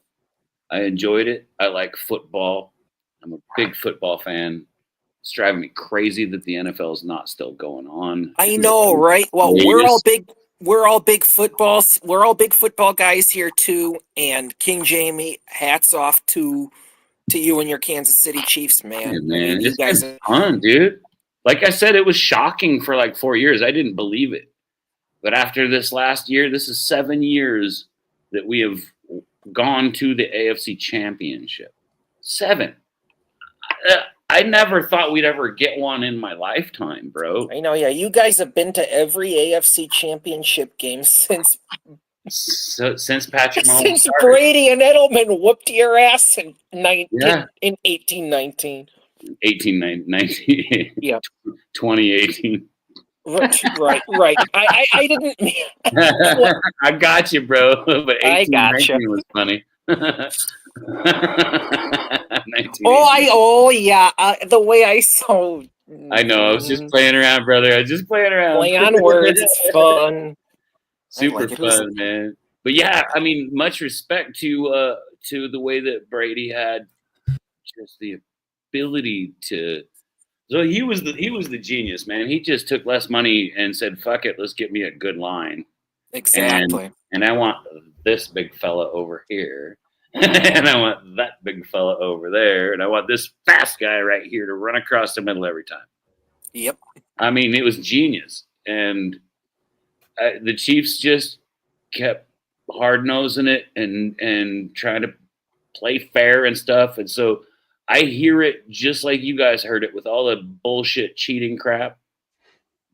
I enjoyed it. I like football. I'm a big football fan. It's driving me crazy that the NFL is not still going on. I know, right? Well, we're all big football guys here too. And King Jamie, hats off to you and your Kansas City Chiefs, man. Yeah, man, you it's guys been fun, dude. Like I said, it was shocking for like 4 years. I didn't believe it. But after this last year, this is 7 years that we have gone to the AFC Championship. 7. I never thought we'd ever get one in my lifetime, bro. I know, yeah. You guys have been to every AFC Championship game since Patrick Mahomes since started. Brady and Edelman whooped your ass in 1819. 1819. Yeah. 2018. Right. I didn't mean. I got you, bro. But I got you. 1819 was funny. Oh yeah. The way I saw. I know. I was just playing around, brother. I was just playing around. Play on words. It's fun. Super like it. fun, man. But yeah, I mean, much respect to the way that Brady had just the ability to. So he was the genius, man. He just took less money and said, "Fuck it, let's get me a good line." Exactly. And I want this big fella over here. And I want that big fella over there. And I want this fast guy right here to run across the middle every time. Yep. I mean, it was genius. And the Chiefs just kept hard-nosing it and trying to play fair and stuff. And so I hear it just like you guys heard it with all the bullshit cheating crap.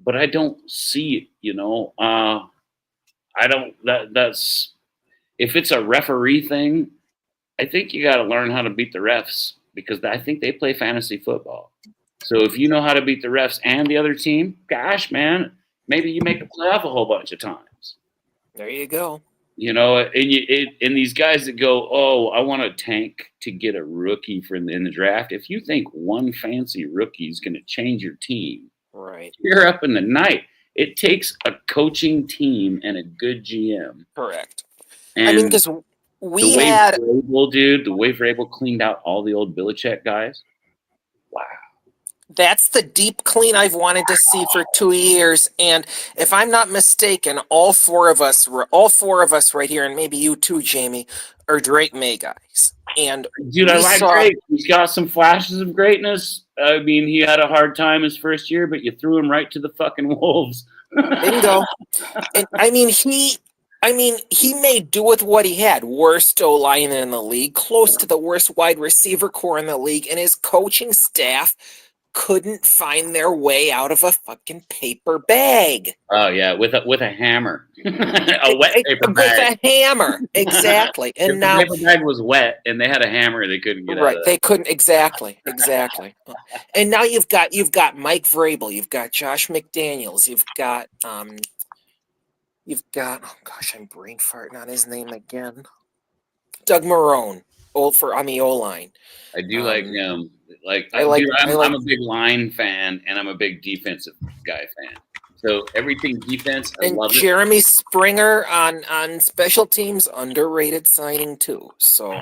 But I don't see it, you know. I don't that's if it's a referee thing, I think you got to learn how to beat the refs because I think they play fantasy football. So if you know how to beat the refs and the other team, gosh, man, maybe you make the playoff a whole bunch of times. There you go. You know, and these guys that go, oh, I want to tank to get a rookie in the draft. If you think one fancy rookie is going to change your team, right, you're up in the night. It takes a coaching team and a good GM. Correct. And I mean, because the we way had Vrabel, dude, the way Vrabel cleaned out all the old Belichick guys. Wow. that's the deep clean I've wanted to see for 2 years. And if I'm not mistaken, all four of us right here, and maybe you too, Jamie, are Drake May guys. And Dude, I we like saw Drake. He's got some flashes of greatness. I mean, he had a hard time his first year, but you threw him right to the fucking wolves. bingo. And I mean he made do with what he had. Worst O line in the league, close to the worst wide receiver core in the league, and his coaching staff couldn't find their way out of a fucking paper bag. Oh yeah, with a hammer, a wet paper With bag. a hammer, exactly. If And the now, paper bag was wet and they had a hammer, they couldn't get out right, of they that. couldn't exactly. And now you've got Mike Vrabel, you've got Josh McDaniels, you've got oh gosh, I'm brain farting on his name again. Doug Marrone, on the O line. I do like him. I I'm a big line fan and I'm a big defensive guy fan. So everything defense, I And love it. Jeremy Springer on special teams, underrated signing too. So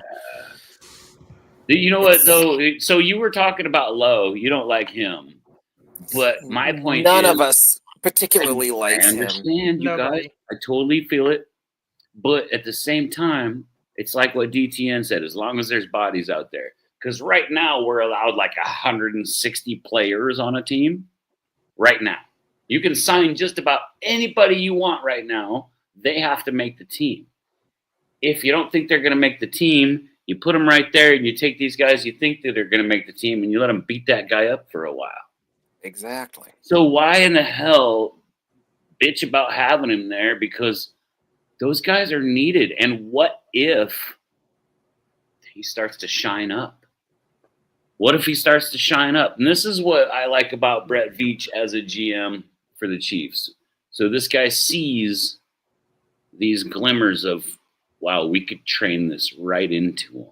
You know what though? So you were talking about Lowe. You don't like him, but my point none is, of us particularly I likes him. understand you Nobody. guys. I totally feel it, but at the same time, it's like what DTN said. As long as there's bodies out there, because right now we're allowed like 160 players on a team. Right now, you can sign just about anybody you want right now. They have to make the team. If you don't think they're going to make the team, you put them right there and you take these guys you think that they're going to make the team and you let them beat that guy up for a while. Exactly. So why in the hell bitch about having him there? Because those guys are needed. And what if he starts to shine up? What if he starts to shine up? And this is what I like about Brett Veach as a GM for the Chiefs. So this guy sees these glimmers of, wow, we could train this right into him.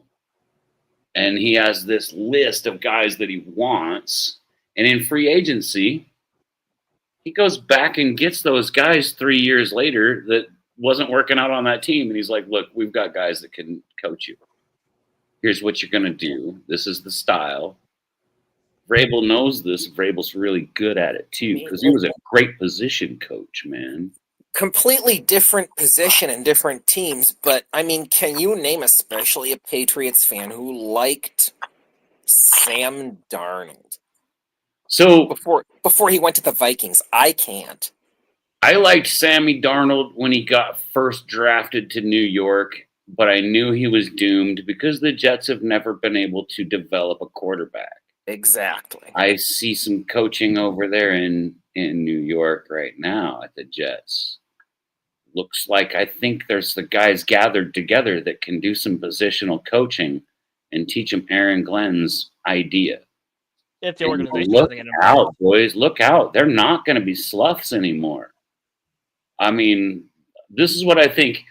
And he has this list of guys that he wants. And in free agency, he goes back and gets those guys 3 years later that wasn't working out on that team. And he's like, look, we've got guys that can coach you. Here's what you're going to do. This is the style. Vrabel knows this. Vrabel's really good at it, too, because he was a great position coach, man. Completely different position and different teams, but I mean, can you name especially a Patriots fan who liked Sam Darnold So before he went to the Vikings? I can't. I liked Sammy Darnold when he got first drafted to New York, but I knew he was doomed because the Jets have never been able to develop a quarterback. Exactly. I see some coaching over there in New York right now at the Jets. Looks like I think there's the guys gathered together that can do some positional coaching and teach them Aaron Glenn's idea. If the And organization look doesn't get out, boys. Look out. They're not going to be sloughs anymore. I mean, this is what I think.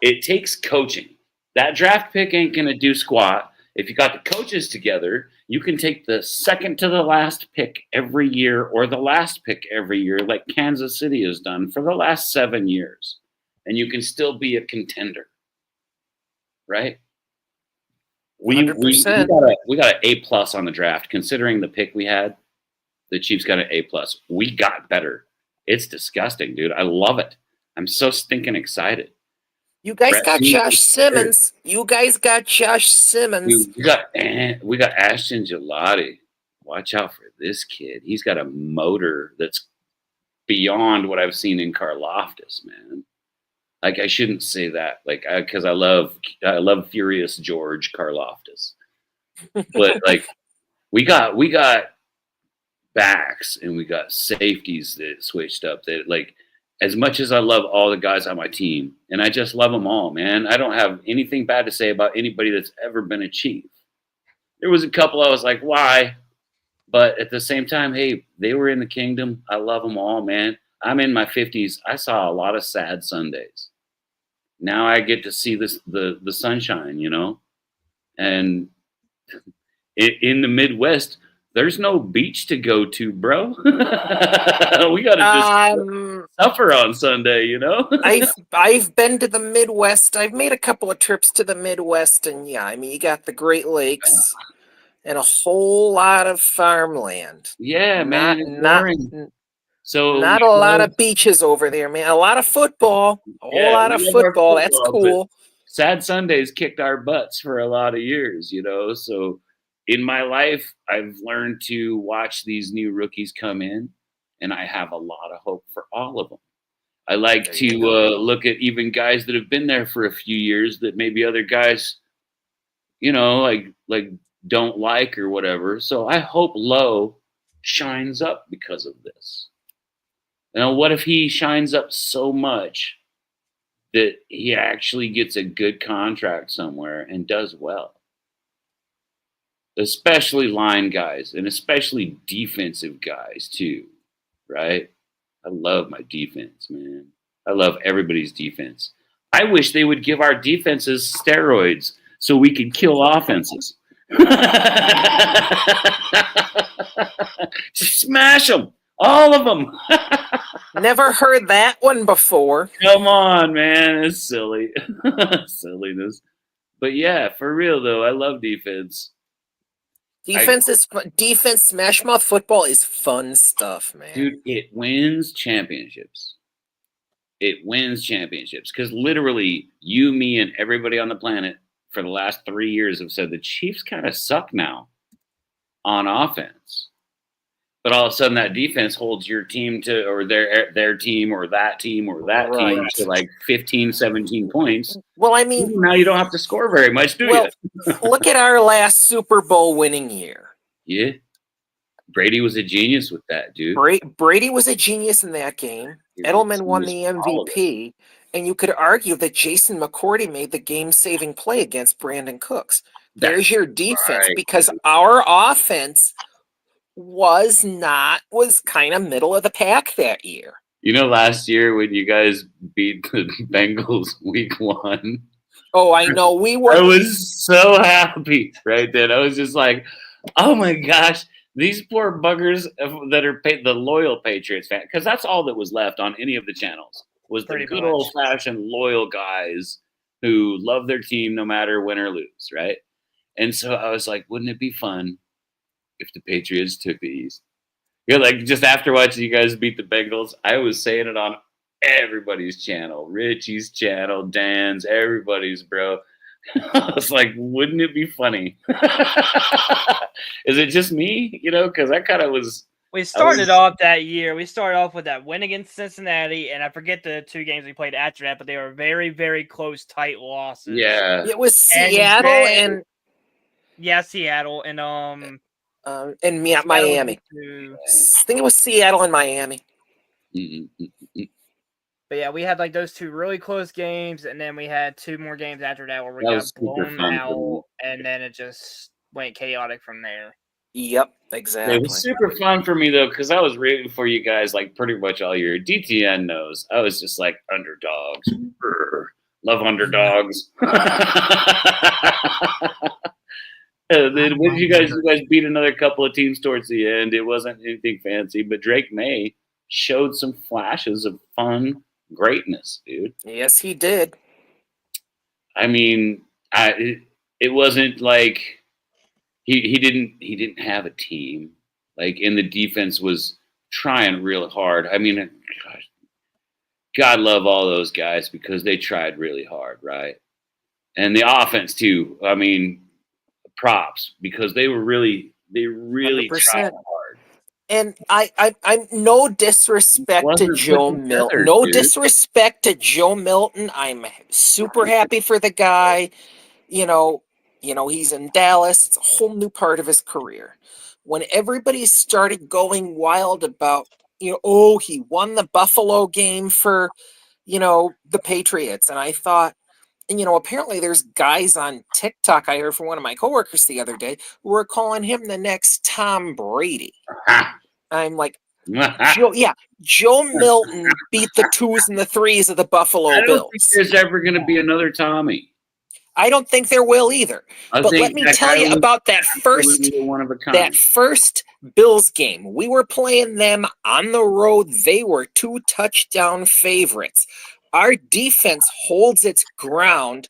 It takes coaching. That draft pick ain't going to do squat. If you got the coaches together, you can take the second to the last pick every year or the last pick every year like Kansas City has done for the last 7 years. And you can still be a contender. Right? We got an A+ on the draft. Considering the pick we had, the Chiefs got an A+. We got better. It's disgusting, dude. I love it. I'm so stinking excited. You guys Brett got Veach Josh is Simmons. You guys got Josh Simmons. Dude, we got Ashton Gelati. Watch out for this kid. He's got a motor that's beyond what I've seen in Karlaftis, man. Like, I shouldn't say that, like, because I love Furious George Karlaftis, but like, we got backs and we got safeties that switched up. That, like, as much as I love all the guys on my team, and I just love them all, man. I don't have anything bad to say about anybody that's ever been a Chief. There was a couple I was like, why? But at the same time, hey, they were in the kingdom. I love them all, man. I'm in my 50s. I saw a lot of sad Sundays. Now I get to see the sunshine, you know? And in the Midwest, There's no beach to go to, bro. We gotta just suffer on Sunday, you know? I've been to the Midwest. I've made a couple of trips to the Midwest, and yeah, I mean, you got the Great Lakes and a whole lot of farmland. Yeah, man, it's boring. So Not a lot of beaches over there, man. A lot of football. A whole lot of football. That's cool. Sad Sundays kicked our butts for a lot of years, you know. So in my life, I've learned to watch these new rookies come in, and I have a lot of hope for all of them. I like to look at even guys that have been there for a few years that maybe other guys, you know, like don't like or whatever. So I hope Lowe shines up because of this. You know, what if he shines up so much that he actually gets a good contract somewhere and does well? Especially line guys and especially defensive guys too, right? I love my defense, man. I love everybody's defense. I wish they would give our defenses steroids so we could kill offenses. Just smash them, all of them. Never heard that one before. Come on, man. It's silly. Silliness. But yeah, for real though, I love defense. Defense, Smash Mouth football is fun stuff, man. Dude, it wins championships. It wins championships because literally you, me, and everybody on the planet for the last 3 years have said the Chiefs kind of suck now on offense. But all of a sudden that defense holds your team to, or their team or that team to like 15, 17 points. Well, I mean, now you don't have to score very much, do you? Look at our last Super Bowl winning year. Yeah. Brady was a genius with that, dude. Brady was a genius in that game. Edelman won the MVP. And you could argue that Jason McCourty made the game-saving play against Brandon Cooks. There's your defense because our offense was kind of middle of the pack that year. You know, last year when you guys beat the Bengals week 1. Oh, I know. I was so happy right then. I was just like, oh my gosh, these poor buggers that are the loyal Patriots fan, because that's all that was left on any of the channels was the good old-fashioned loyal guys who love their team no matter win or lose, right? And so I was like, wouldn't it be fun if the Patriots took the East? You know, like just after watching you guys beat the Bengals, I was saying it on everybody's channel, Richie's channel, Dan's, everybody's, bro. I was like, wouldn't it be funny? Is it just me? You know, because I kind of was. We started off that year. We started off with that win against Cincinnati, and I forget the 2 games we played after that, but they were very, very close, tight losses. Yeah, it was Seattle and Seattle and Miami. I think it was Seattle and Miami. But yeah, we had like those 2 really close games, and then we had 2 more games after that where we got blown out, and then it just went chaotic from there. Yep, exactly. It was super fun for me though, because I was rooting for you guys like pretty much all year. DTN knows I was just like underdogs. Love underdogs. And then when you guys beat another couple of teams towards the end. It wasn't anything fancy, but Drake May showed some flashes of fun greatness, dude. Yes, he did. I mean, it wasn't like he didn't have a team. Like, and the defense was trying real hard. I mean, gosh, God love all those guys because they tried really hard, right? And the offense too. I mean, props because they really 100%. Tried hard. And I'm no disrespect to Joe Milton. Disrespect to Joe Milton. I'm super happy for the guy. You know, he's in Dallas. It's a whole new part of his career. When everybody started going wild about, he won the Buffalo game for, the Patriots. And I thought, and, apparently there's guys on TikTok, I heard from one of my coworkers the other day, who were calling him the next Tom Brady. I'm like, Joe Milton beat the 2s and the 3s of the Buffalo Bills. I don't think there's ever going to be another Tommy. I don't think there will either. I But think let me that tell guy you was about that first absolutely one of a kind. Bills game. We were playing them on the road. They were 2 touchdown favorites. Our defense holds its ground.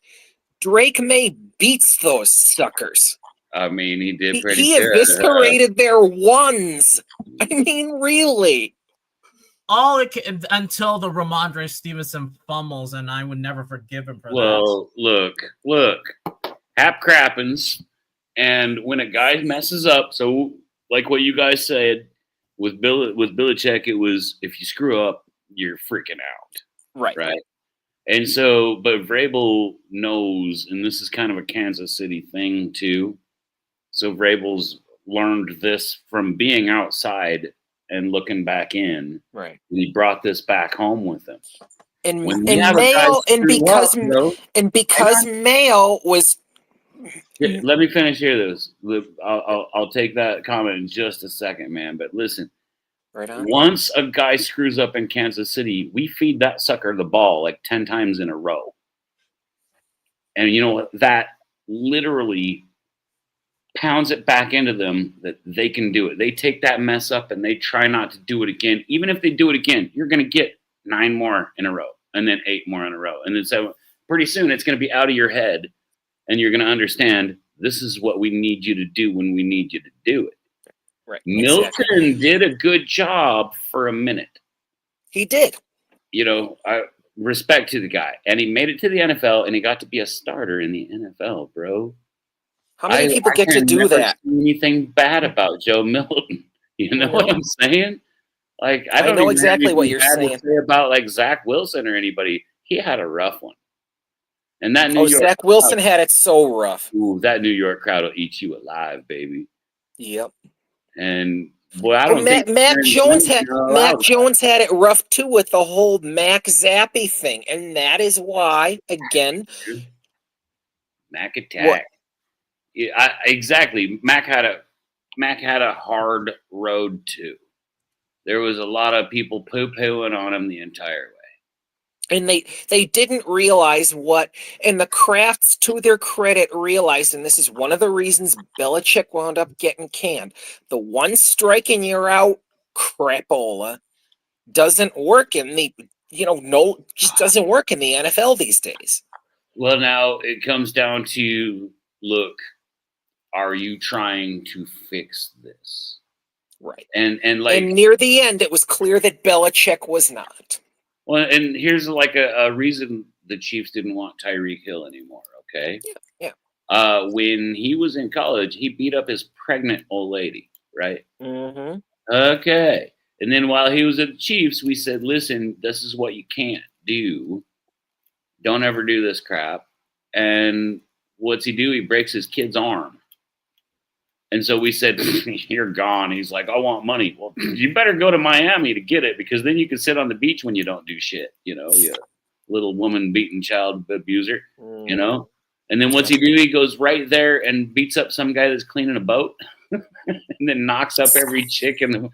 Drake May beats those suckers. I mean, he did pretty He good. eviscerated their ones. I mean, really. Until the Ramondre Stevenson fumbles, and I would never forgive him for that. Well, look, hap crappens, and when a guy messes up, so like what you guys said with Belichick, it was if you screw up, you're freaking out, right? And so, but Vrabel knows, and this is kind of a Kansas City thing too. So Vrabel's learned this from being outside and looking back in. Right. And he brought this back home with him. And When we have a guy Mayo, and screw up, because Mayo was. Let me finish here. I'll take that comment in just a second, man. But listen, Right on. once a guy screws up in Kansas City, we feed that sucker the ball like 10 times in a row. And you know what? That literally pounds it back into them that they can do it. They take that mess up and they try not to do it again. Even if they do it again, you're going to get 9 more in a row and then 8 more in a row. And then so pretty soon it's going to be out of your head and you're going to understand this is what we need you to do when we need you to do it. Right. Milton did a good job for a minute. He did. You know, I respect to the guy. And he made it to the NFL and he got to be a starter in the NFL, bro. How many people get to can do never that? see anything bad about Joe Milton. You know what I'm saying? Like I don't know even exactly have what anything you're bad to saying. say about like Zach Wilson or anybody. He had a rough one. And that New York Zach Wilson had it so rough. Ooh, that New York crowd will eat you alive, baby. Yep. And boy, I don't think Mac Jones had it rough too with the whole Mac Zappy thing, and that is why again. Mac attack. Yeah, exactly. Mac had a hard road too. There was a lot of people poo-pooing on him the entire way. And they didn't realize what, and the Crafts, to their credit, realized, and this is one of the reasons Belichick wound up getting canned. The one strike and you're out crapola doesn't work in the, just doesn't work in the NFL these days. Well, now it comes down to, look, are you trying to fix this? Right. And near the end, it was clear that Belichick was not. Well, and here's like a reason the Chiefs didn't want Tyreek Hill anymore, okay? Yeah. When he was in college, he beat up his pregnant old lady, right? Mm-hmm. Okay. And then while he was at the Chiefs, we said, listen, this is what you can't do. Don't ever do this crap. And what's he do? He breaks his kid's arm. And so we said, you're gone. He's like, I want money. Well, you better go to Miami to get it because then you can sit on the beach when you don't do shit. You little woman beating child abuser, And then what's he do? He goes right there and beats up some guy that's cleaning a boat and then knocks up every chick in the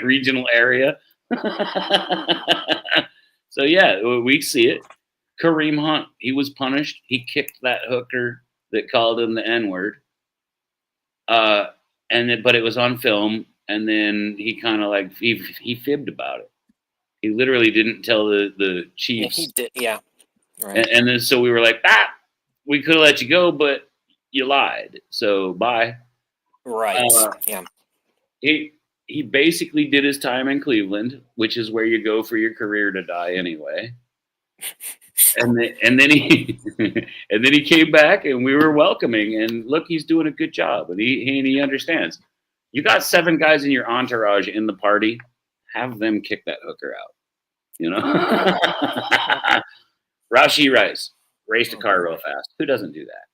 regional area. So, yeah, we see it. Kareem Hunt, he was punished. He kicked that hooker that called him the N-word. But it was on film, and then he kind of like he fibbed about it. He literally didn't tell the Chiefs. Yeah, he did, yeah. Right. And then so we were like, we could have let you go, but you lied. So bye. Right. Yeah. He basically did his time in Cleveland, which is where you go for your career to die anyway. And then he came back and we were welcoming and look, he's doing a good job and he understands. You got 7 guys in your entourage in the party, have them kick that hooker out. Rashee Rice raced a car real fast. Who doesn't do that?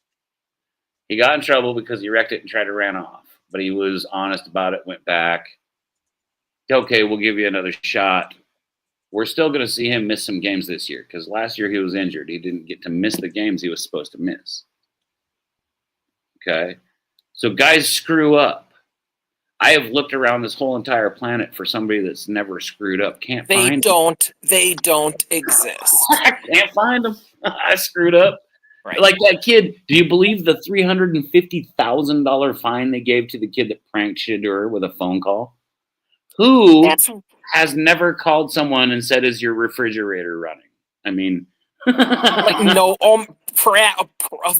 He got in trouble because he wrecked it and tried to ran off, but he was honest about it. Went back. Okay, we'll give you another shot. We're still going to see him miss some games this year because last year he was injured. He didn't get to miss the games he was supposed to miss. Okay? So guys screw up. I have looked around this whole entire planet for somebody that's never screwed up. They don't exist. I can't find them. I screwed up. Right. Like that kid, do you believe the $350,000 fine they gave to the kid that pranked Shadur with a phone call? Who That's has never called someone and said, "Is your refrigerator running?" I mean, like no,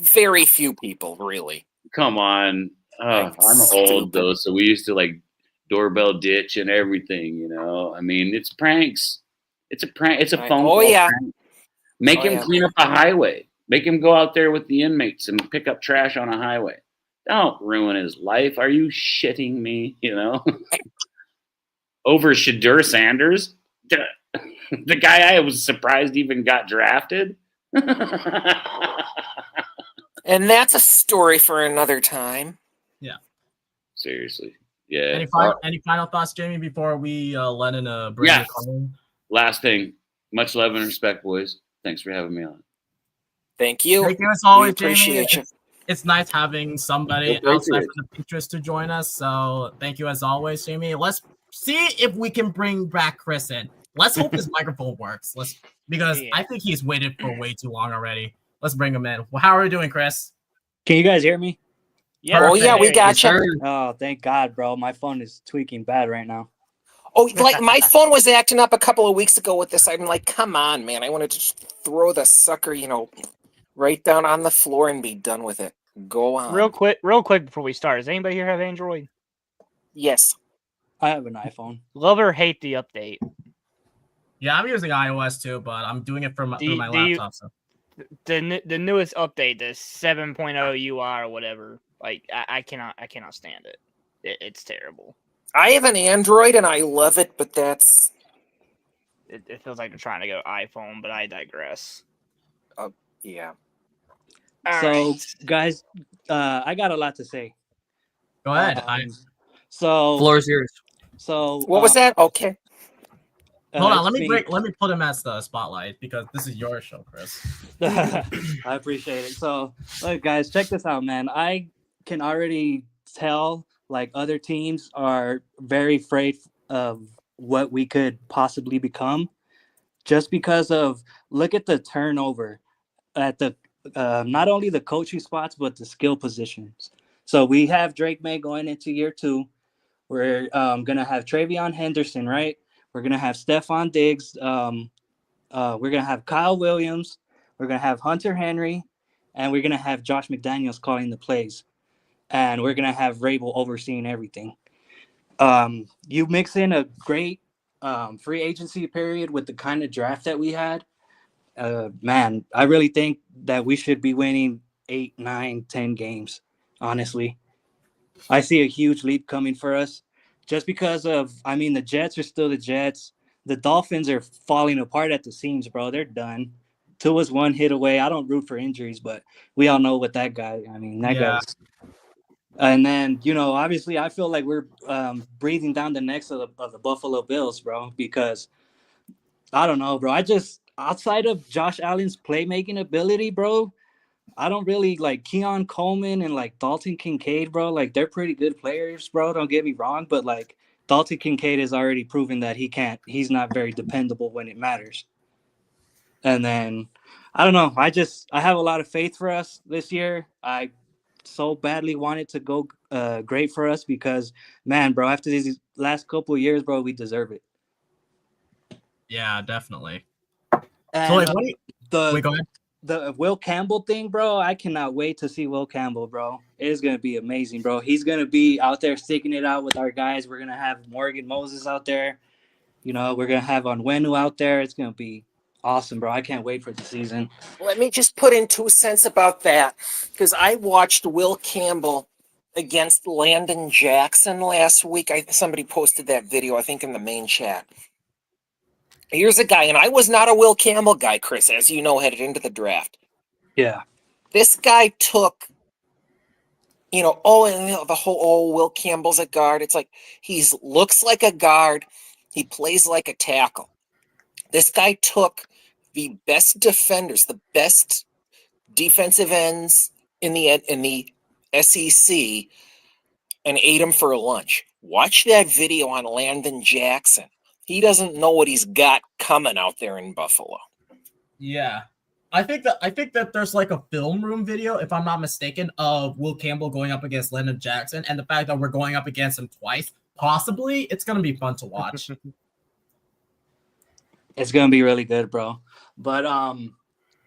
very few people really. come on. Like, I'm old stupid. though, so we used to like doorbell ditch and everything. You know, I mean, it's pranks. It's a prank. It's a Right. phone Oh, call yeah. prank. Make Oh, him yeah. clean up a highway. Make him go out there with the inmates and pick up trash on a highway. Don't ruin his life. Are you shitting me? You know, over Shadur Sanders, the guy I was surprised even got drafted. And that's a story for another time. Seriously, yeah. Any final thoughts, Jamie, before we let in Brady Yeah. Cullen? Last thing, much love and respect, boys. Thanks for having me on. Thank you. Thank you as always, We appreciate Jamie. It's nice having somebody Go outside Patriots. from the Patriots to join us. So thank you as always, Jamie. Let's see if we can bring back Chris in. Let's hope his microphone works. Because Yeah. I think he's waited for way too long already. Let's bring him in. Well, how are we doing, Chris? Can you guys hear me? Yeah, Oh, yeah, we there got Yes, you. sir. Oh, thank God, bro. My phone is tweaking bad right now. Oh, like my phone was acting up a couple of weeks ago with this. I'm like, come on, man. I want to just throw the sucker, right down on the floor and be done with it. Go on. Real quick before we start. Does anybody here have Android? Yes. I have an iPhone. Love or hate the update? Yeah, I'm using iOS too, but I'm doing it from through my Do you- laptop. So The newest update, the 7.0 UI or whatever. Like I cannot stand it. It's terrible. I have an Android and I love it, but that's It feels like they're trying to go iPhone, but I digress. yeah. So, guys, I got a lot to say. go ahead. So, Floor's yours. so What was that? Okay. Hold on, it's let me put him as the spotlight because this is your show, Chris. I appreciate it. So, look, guys, check this out, man. I can already tell like other teams are very afraid of what we could possibly become, just because of look at the turnover at the not only the coaching spots but the skill positions. So we have Drake May going into year 2. We're gonna have Travion Henderson, right? We're gonna have Stephon Diggs. We're gonna have Kyle Williams. We're gonna have Hunter Henry, and we're gonna have Josh McDaniels calling the plays, and we're gonna have Rabel overseeing everything. You mix in a great free agency period with the kind of draft that we had. Man, I really think that we should be winning 8, 9, 10 games. Honestly, I see a huge leap coming for us just because of, I mean, the Jets are still the Jets. The Dolphins are falling apart at the seams, bro. They're done. Tua's one hit away. I don't root for injuries, but we all know what that guy, I mean, that Yeah. guy's. And then, obviously, I feel like we're breathing down the necks of the Buffalo Bills, bro, because I don't know, bro. Outside of Josh Allen's playmaking ability, bro, I don't really like Keon Coleman and like Dalton Kincaid, bro. Like they're pretty good players, bro. Don't get me wrong, but like Dalton Kincaid has already proven that he's not very dependable when it matters. And then I don't know. I have a lot of faith for us this year. I so badly want it to go great for us because, man, bro, after these last couple of years, bro, we deserve it. Yeah, definitely. And So wait, go ahead. the Will Campbell thing, bro, I cannot wait to see Will Campbell, bro. It is going to be amazing, bro. He's going to be out there sticking it out with our guys. We're going to have Morgan Moses out there. We're going to have Onwenu out there. It's going to be awesome, bro. I can't wait for the season. Let me just put in 2 cents about that because I watched Will Campbell against Landon Jackson last week. Somebody posted that video, I think, in the main chat. Here's a guy, and I was not a Will Campbell guy, Chris, as you know, headed into the draft. Yeah. This guy took, the whole, Will Campbell's a guard. It's like looks like a guard. He plays like a tackle. This guy took the best defenders, the best defensive ends in the SEC, and ate them for lunch. Watch that video on Landon Jackson. He doesn't know what he's got coming out there in Buffalo. Yeah. I think that there's like a film room video, if I'm not mistaken, of Will Campbell going up against Lyndon Jackson, and the fact that we're going up against him twice, possibly, it's gonna be fun to watch. It's gonna be really good, bro. But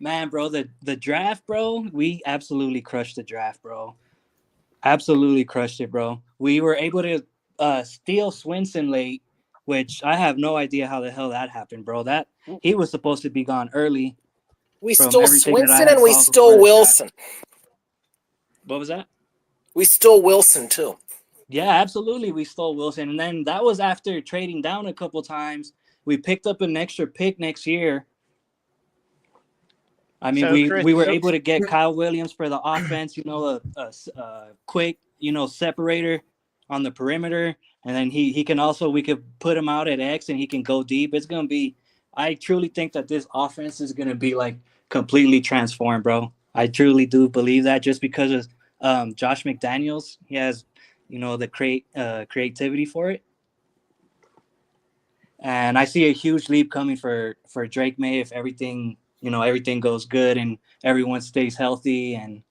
man, bro, the draft, bro, we absolutely crushed the draft, bro. Absolutely crushed it, bro. We were able to steal Swinson late, which I have no idea how the hell that happened, bro. That he was supposed to be gone early. We From stole everything that I Swinson had and we saw before stole the draft. Wilson. What was that? We stole Wilson too. Yeah, absolutely. We stole Wilson. And then that was after trading down a couple times. We picked up an extra pick next year. I mean, So, Chris, we were able to get Kyle Williams for the offense, you know, a quick, you know, separator on the perimeter. And then he can also, we could put him out at X and he can go deep. It's going to be, I truly think that this offense is going to be like completely transformed, bro. I truly do believe that just because of Josh McDaniels. He has, you know, the creativity for it. And I see a huge leap coming for Drake May if everything, you know, everything goes good and everyone stays healthy. And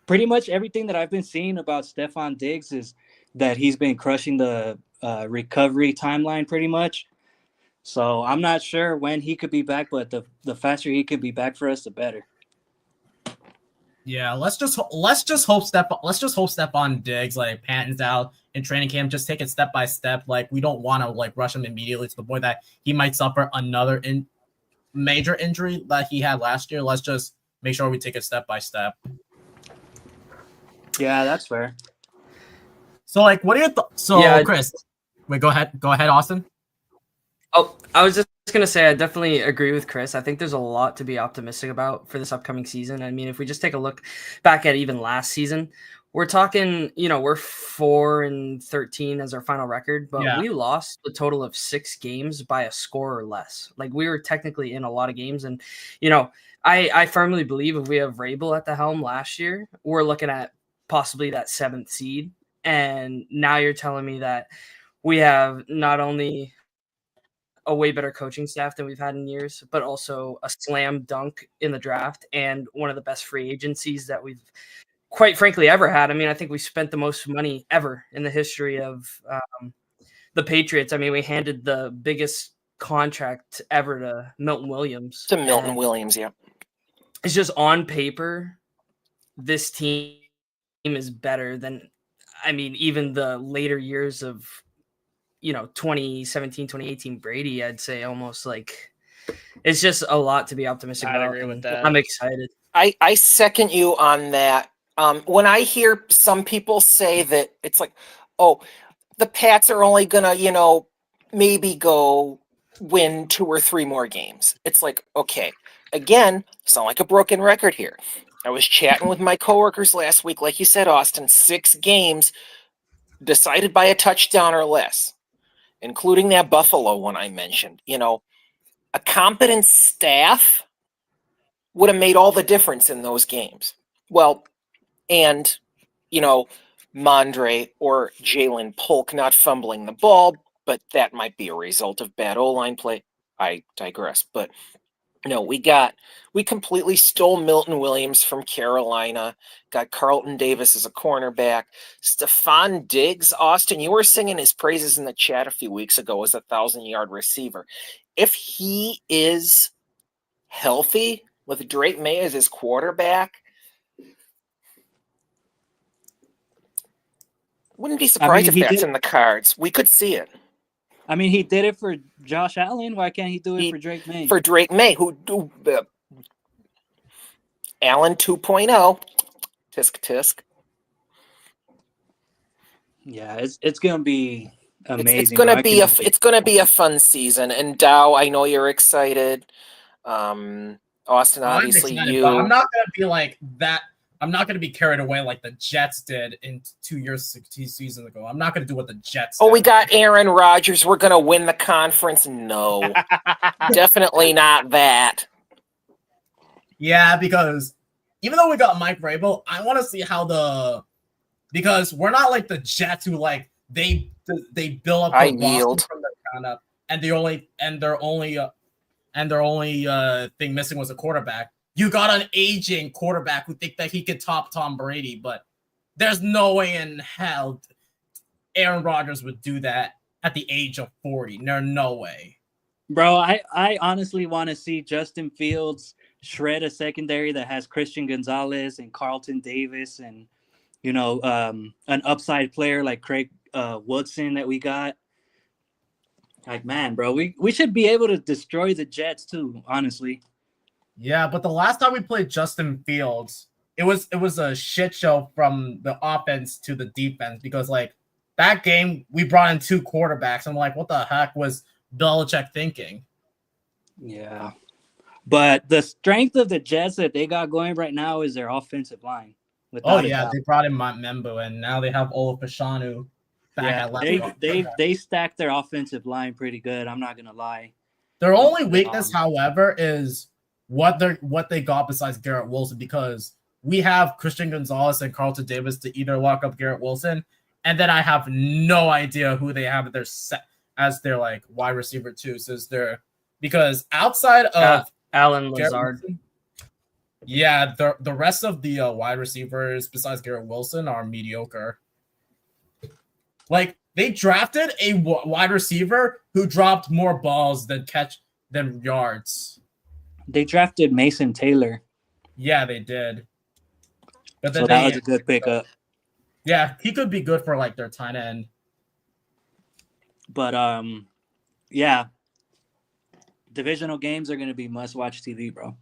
pretty much everything that I've been seeing about Stephon Diggs is that he's been crushing the recovery timeline pretty much. So I'm not sure when he could be back, but the faster he could be back for us, the better. Yeah, let's just hope Stephon Diggs like pans out in training camp. Just take it step by step. Like we don't want to like rush him immediately to the point that he might suffer another major injury that he had last year. Let's just make sure we take it step by step. Yeah, that's fair. So like, what are your thoughts? So Yeah, Chris, wait, go ahead, Austin. Oh, I was just going to say, I definitely agree with Chris. I think there's a lot to be optimistic about for this upcoming season. I mean, if we just take a look back at even last season, we're talking, you know, we're 4-13 as our final record, but we lost a total of 6 games by a score or less. Like we were technically in a lot of games. And, you know, I firmly believe if we have Vrabel at the helm last year, we're looking at possibly that 7th seed. And now you're telling me that we have not only a way better coaching staff than we've had in years, but also a slam dunk in the draft and one of the best free agencies that we've quite frankly ever had. I mean, I think we spent the most money ever in the history of the Patriots. I mean, we handed the biggest contract ever to Milton Williams. Yeah. It's just on paper, this team is better than, I mean, even the later years of, you know, 2017, 2018 Brady, I'd say almost like it's just a lot to be optimistic about. I agree with that. I'm excited. I second you on that. When I hear some people say that it's like, oh, the Pats are only gonna, you know, maybe go win 2 or 3 more games. It's like, okay, again, sound like a broken record here. I was chatting with my coworkers last week, like you said, Austin, 6 games decided by a touchdown or less, including that Buffalo one I mentioned. You know, a competent staff would have made all the difference in those games. Well, and, you know, Mondre or Jalen Polk not fumbling the ball, but that might be a result of bad O-line play. I digress. But no, we completely stole Milton Williams from Carolina, got Carlton Davis as a cornerback. Stephon Diggs, Austin, you were singing his praises in the chat a few weeks ago as a 1,000-yard receiver. If he is healthy with Drake May as his quarterback, wouldn't be surprised if that's in the cards. We could see it. I mean, he did it for Josh Allen. Why can't he do it for Drake May? For Drake May, Allen 2.0. Tisk tisk. Yeah, it's gonna be amazing. It's gonna be a fun season. And Dow, I know you're excited. Austin, obviously excited, you. but I'm not gonna be like that. I'm not going to be carried away like the Jets did in 2 seasons ago. I'm not going to do what the Jets did. Oh, we got Aaron Rodgers. We're going to win the conference. No, definitely not that. Yeah, because even though we got Mike Vrabel, I want to see how because we're not like the Jets who like they build up the roster from the ground up, and they're only and their only thing missing was a quarterback. You got an aging quarterback who think that he could top Tom Brady, but there's no way in hell Aaron Rodgers would do that at the age of 40. There's no way. Bro, I honestly want to see Justin Fields shred a secondary that has Christian Gonzalez and Carlton Davis and, an upside player like Craig Woodson that we got. Like, man, bro, we should be able to destroy the Jets too, honestly. Yeah, but the last time we played Justin Fields, it was a shit show from the offense to the defense because like that game we brought in 2 quarterbacks. I'm like, what the heck was Belichick thinking? Yeah. But the strength of the Jets that they got going right now is their offensive line. Oh yeah, they brought in Membo, and now they have Ola Fashanu back at left. They stacked their offensive line pretty good. I'm not gonna lie. Their only weakness, however, is what they got besides Garrett Wilson, because we have Christian Gonzalez and Carlton Davis to either lock up Garrett Wilson, and then I have no idea who they have as their like wide receiver too. So because outside of Alan Lazard. Yeah, the rest of the wide receivers besides Garrett Wilson are mediocre. Like they drafted a wide receiver who dropped more balls than yards. They drafted Mason Taylor. Yeah, they did. But then so that was a good pickup. Yeah, he could be good for like their tight end. But yeah, divisional games are going to be must-watch TV, bro.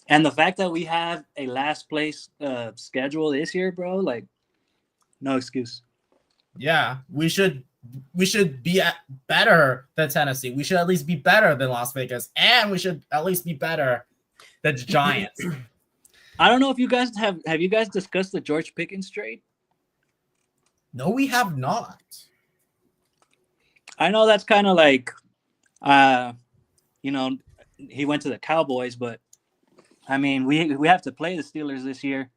And the fact that we have a last place schedule this year, bro, like no excuse. Yeah, we should be better than Tennessee. We should at least be better than Las Vegas, and we should at least be better than the Giants. I don't know if you guys have you guys discussed the George Pickens trade? No, we have not. I know that's kind of like, he went to the Cowboys, but I mean, we have to play the Steelers this year.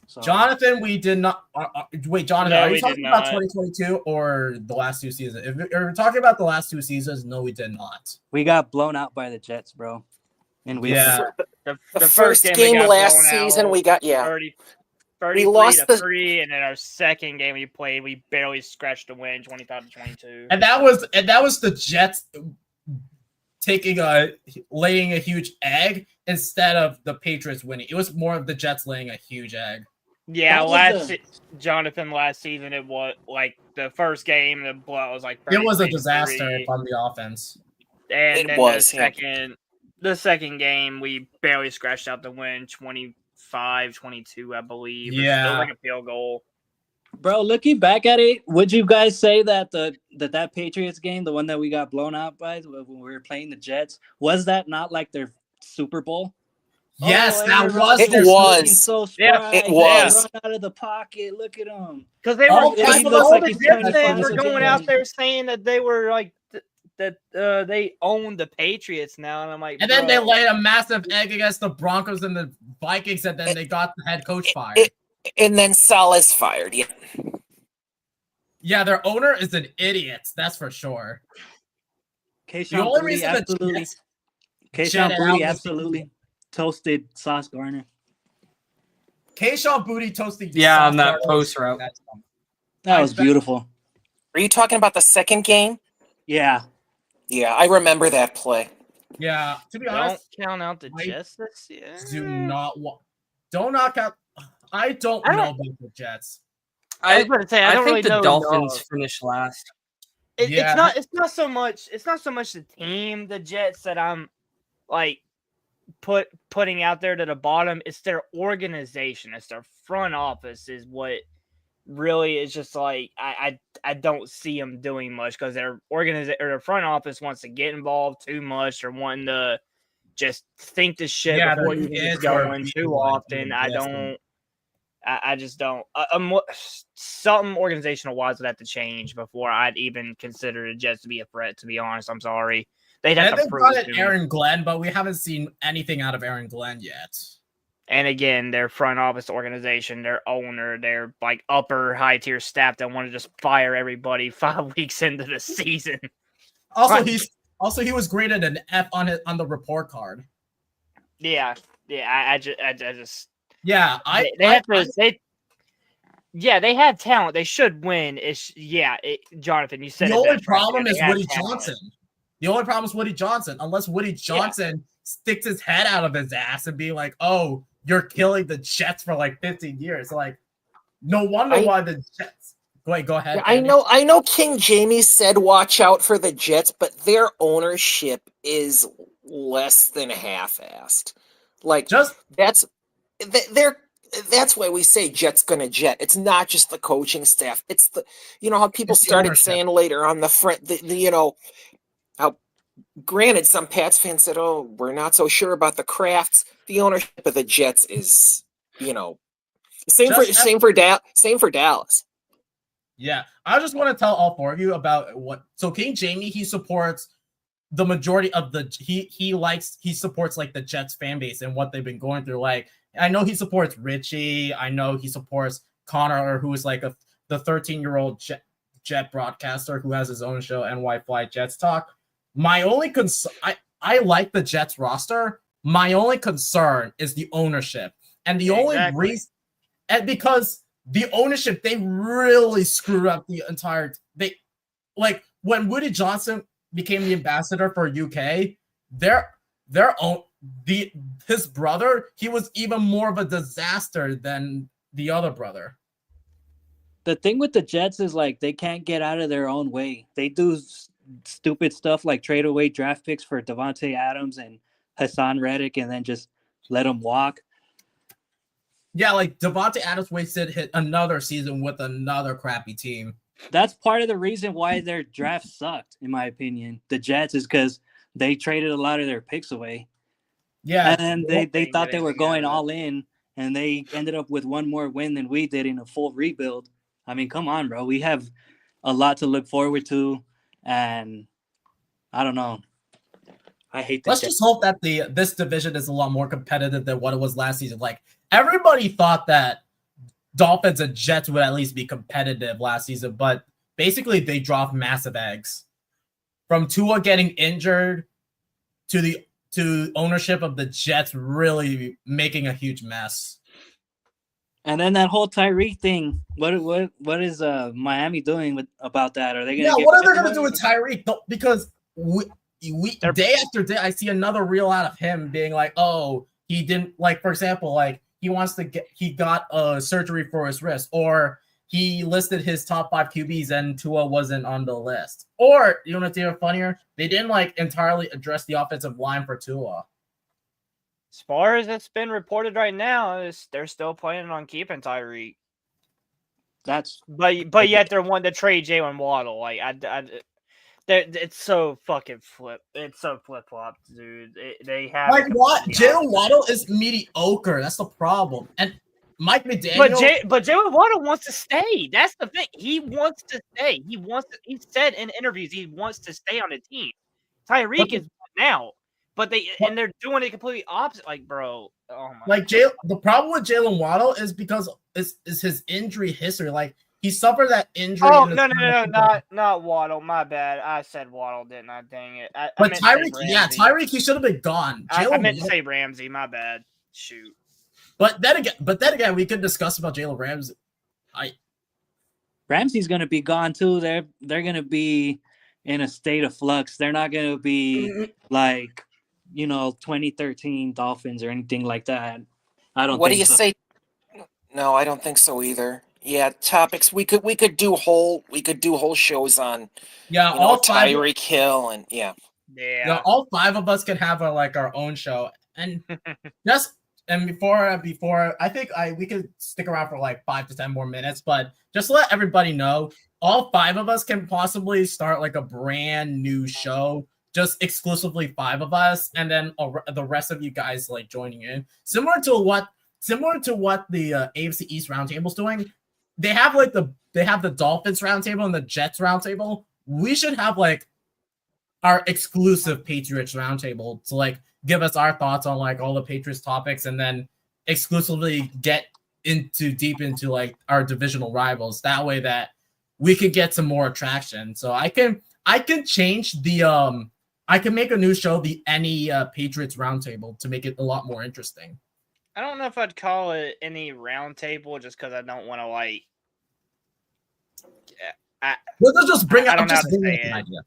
So. Jonathan, we did not. Wait, Jonathan, No, are you we talking did about not. 2022 or the last 2 seasons? If you're talking about the last 2 seasons, no, we did not. We got blown out by the Jets, bro. And we The first game last season, we got 33 lost to 3, and then our second game we played, we barely scratched the win, 25-22. And that was the Jets laying a huge egg instead of the Patriots winning. It was more of the Jets laying a huge egg. Yeah, Jonathan, last season it was like the first game, the blowout was like It was a 33-3. disaster from the offense. And It then was, the second game we barely scratched out the win, 25-22, I believe. Yeah. It was like a field goal. Bro, looking back at it, would you guys say that that Patriots game, the one that we got blown out by when we were playing the Jets, was that not like their Super Bowl? Yes, that was. It their was. So Yeah, it was. Run out of the pocket. Look at him. Because they Oh, were, he looks all like the he's Jets trying to fans were find going something. out there saying that they were like they own the Patriots now, and I'm like, And then they bro. laid a massive egg against the Broncos and the Vikings, and then they got the head coach fired. And then Saleh's fired. Yeah. Yeah, their owner is an idiot. That's for sure. Keyshawn only Boutte reason the absolutely, Jets Keyshawn jetted out Boutte was- absolutely toasted Sauce Gardner. Keyshawn Boutte toasting. Yeah, Sauce on that Gardner. post route. That was beautiful. Are you talking about the second game? Yeah. Yeah, I remember that play. Yeah, to be Don't honest, count out the I Jets this year. don't knock out. I don't I don't- know about the Jets. I was about to say I I don't think really the know Dolphins finished last. Yeah. It's not so much the team, the Jets, that I'm like putting out there to the bottom. It's their organization. It's their front office is what really is just like I don't see them doing much because their their front office wants to get involved too much or wanting to just think the shit Yeah, before their you get kids are going being too like often. I invested. don't. I just don't. Something organizational wise would have to change before I'd even consider the Jets to be a threat. To be honest, I'm sorry. They'd have And to they prove brought it in to me. Aaron Glenn, but we haven't seen anything out of Aaron Glenn yet. And again, their front office organization, their owner, their like upper high tier staff that want to just fire everybody 5 weeks into the season. Also, Right. Also, he was graded an F on the report card. Yeah. I just Yeah, they have to. They had talent. They should win. Jonathan, you said the it only best right problem there. is They had Woody talent. Johnson. The only problem is Woody Johnson. Unless Woody Johnson sticks his head out of his ass and be like, "Oh, you're killing the Jets for like 15 years." Like, no wonder why the Jets. Wait, go ahead. I know King Jamie said watch out for the Jets, but their ownership is less than half-assed. Like that's why we say Jet's gonna jet. It's not just the coaching staff. It's the how people started saying later on the front how granted some Pats fans said, "Oh, we're not so sure about the Crafts." The ownership of the Jets is same for Dallas. Yeah, I just want to tell all four of you about what. So King Jamie, he supports the majority of the he supports like the Jets fan base and what they've been going through. Like I know he supports Richie. I know he supports Connor, who is like the 13-year-old Jet broadcaster who has his own show, NY Fly Jets Talk. My only concern, I like the Jets roster. My only concern is the ownership, and the only reason, and because the ownership, they really screwed up the entire. They like when Woody Johnson became the ambassador for UK. His brother, he was even more of a disaster than the other brother. The thing with the Jets is like they can't get out of their own way. They do stupid stuff like trade away draft picks for Devontae Adams and Hassan Reddick, and then just let them walk. Yeah, like Devontae Adams wasted another season with another crappy team. That's part of the reason why their draft sucked, in my opinion. The Jets is because they traded a lot of their picks away. Yeah, and they thought they were going all in, and they ended up with one more win than we did in a full rebuild. I mean, come on, bro. We have a lot to look forward to, and I don't know. I hate this. Let's just hope that this division is a lot more competitive than what it was last season. Like everybody thought that Dolphins and Jets would at least be competitive last season, but basically they dropped massive eggs. From Tua getting injured to ownership of the Jets really making a huge mess. And then that whole Tyreek thing. What is Miami doing about that? Are they gonna? Yeah, what are they gonna do with Tyreek? Because we day after day, I see another reel out of him being like, "Oh, he didn't like." For example, like he got a surgery for his wrist, or he listed his top 5 QBs and Tua wasn't on the list. Or you know what's even funnier? They didn't like entirely address the offensive line for Tua. As far as it's been reported right now, they're still planning on keeping Tyreek. But yet they're wanting to trade Jalen Waddle. Like it's so fucking flip. It's so flip flop, dude. They have like what? Jalen Waddle is mediocre. That's the problem. And Mike McDaniel, but Jalen Waddle wants to stay. That's the thing. He wants to stay. He said in interviews he wants to stay on the team. Tyreek is now. But they're doing it completely opposite. Like, bro, oh my. Like the problem with Jalen Waddle is because is his injury history. Like he suffered that injury. Oh no, not Waddle. My bad. I said Waddle, didn't I? Dang it. But Tyreek, Tyreek, he should have been gone. I meant to say Ramsey. My bad. Shoot. But then again, we could discuss about Jalen Ramsey. Ramsey's gonna be gone too. They're gonna be in a state of flux. They're not gonna be like 2013 Dolphins or anything like that. I don't. What do you say? No, I don't think so either. Yeah, topics we could do whole shows on. Yeah, all Tyreek Hill and yeah. All 5 of us can have our own show, and before I think we could stick around for like 5 to 10 more minutes, but just to let everybody know, all 5 of us can possibly start like a brand new show. Just exclusively 5 of us, and then the rest of you guys like joining in, similar to what the AFC East roundtable's doing. They have the Dolphins roundtable and the Jets roundtable. We should have like our exclusive Patriots roundtable to like give us our thoughts on like all the Patriots topics, and then exclusively get deep into like our divisional rivals. That way that we could get some more attraction. So I can change the I can make a new show, the any Patriots Roundtable, to make it a lot more interesting. I don't know if I'd call it any roundtable, just because I don't want to like. Let's just bring I up don't know just how to bring say up an it. idea.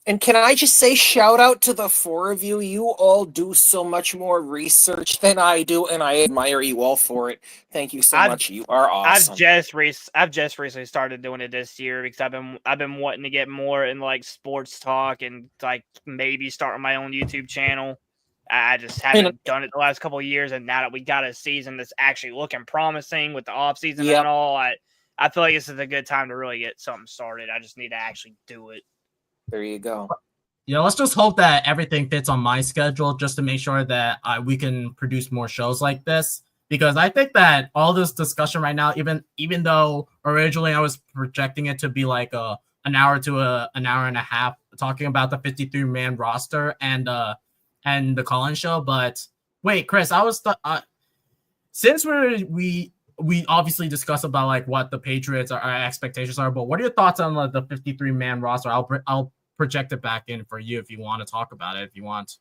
And can I just say, shout out to the four of you. You all do so much more research than I do, and I admire you all for it. Thank you so much. You are awesome. I've just recently started doing it this year because I've been wanting to get more in like sports talk and like maybe starting my own YouTube channel. I just haven't done it the last couple of years, and now that we got a season that's actually looking promising with the off season Yep. and all, I feel like this is a good time to really get something started. I just need to actually do it. There you go. Yeah, let's just hope that everything fits on my schedule, just to make sure that we can produce more shows like this. Because I think that all this discussion right now, even though originally I was projecting it to be like an hour to an hour and a half, talking about the 53-man roster and the call-in show. But wait, Chris, I was since we obviously discussed about like what the Patriots our expectations are, but what are your thoughts on the 53-man roster? I'll project it back in for you if you want to talk about it. If you want,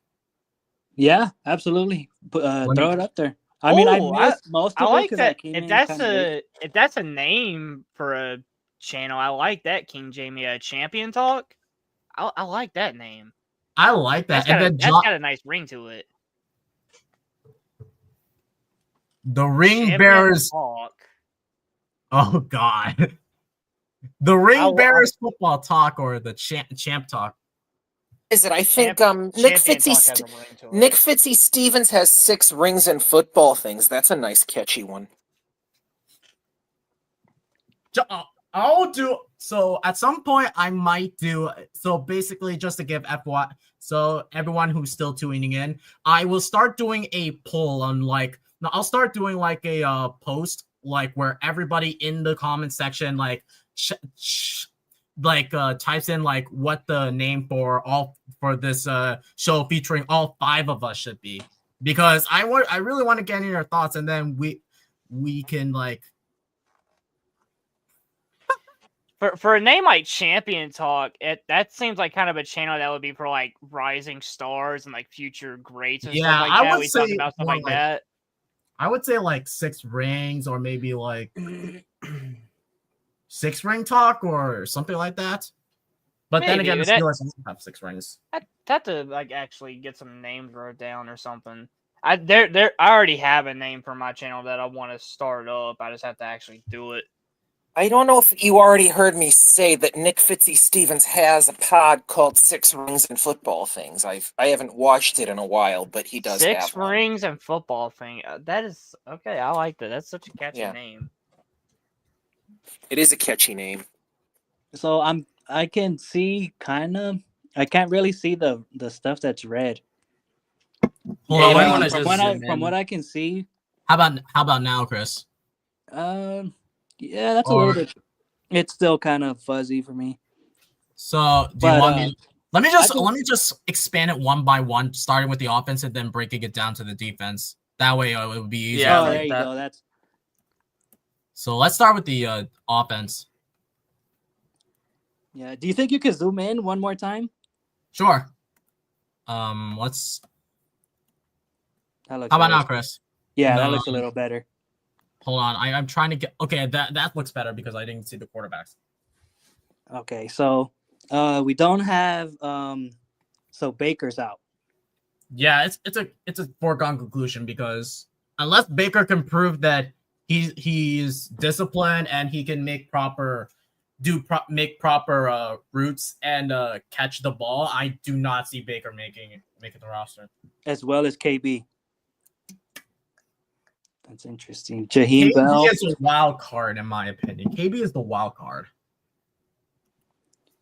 Yeah, absolutely. Let Throw me- it up there. I mean, I Oh, missed most I of it like because I that. came If in that's kinda late. a name for a channel, I like that, King Jamie. Champion Talk. I like that name. I like that. And then That's got a nice ring to it. the Ring Champion Bears. Talk. Oh God, the Ring I- Bears football talk or the champ talk. Is it? I think Champion Nick Talk has a ring to it. Nick Fitzy Stevens has 6 rings in football things. That's a nice catchy one. I'll do so at some point. I might do so. Basically, just to give FY, so everyone who's still tuning in, I will start doing a poll on like. No, I'll start doing like a post like where everybody in the comment section like types in like what the name for this show featuring all 5 of us should be, because I really want to get in your thoughts, and then we can like. For a name like Champion Talk, that seems like kind of a channel that would be for like rising stars and like future greats and Yeah, stuff like I that. would We talked say about stuff more like like- that. I would say like 6 rings, or maybe like 6 ring talk or something like that. But then Maybe, again, the but that- Steelers don't have 6 rings. I'd have to like actually get some names wrote down or something. I already have a name for my channel that I want to start up. I just have to actually do it. I don't know if you already heard me say that Nick Fitzy Stevens has a pod called 6 Rings and Football Things. I haven't watched it in a while, but he does have 6 one. rings and football thing. That is okay. I like that. That's such a catchy Yeah. name. It is a catchy name. So I can see I can't really see the stuff that's red. Hold Yeah, on, you might wait, wanna From just zoom from in. what I can see, how about now, Chris? yeah, that's a Or- little bit. It's still kind of fuzzy for me. So do you But, want me? Let me I just expand it one by one, starting with the offense and then breaking it down to the defense. That way, it would be easier. Yeah, I Oh, like there you that. go. That's So let's start with the offense. yeah. Do you think you could zoom in one more time? Sure. Let's. That looks How about better. now, Chris? Yeah, that No. looks a little better. Hold on. I'm trying to get. Okay, that looks better because I didn't see the quarterbacks. Okay, so we don't have so Baker's out. Yeah, it's a foregone conclusion, because unless Baker can prove that he's disciplined and he can make proper routes and catch the ball, I do not see Baker making the roster. As well as KB. That's interesting. Jaheim Bell. KB is a wild card in my opinion. KB is the wild card.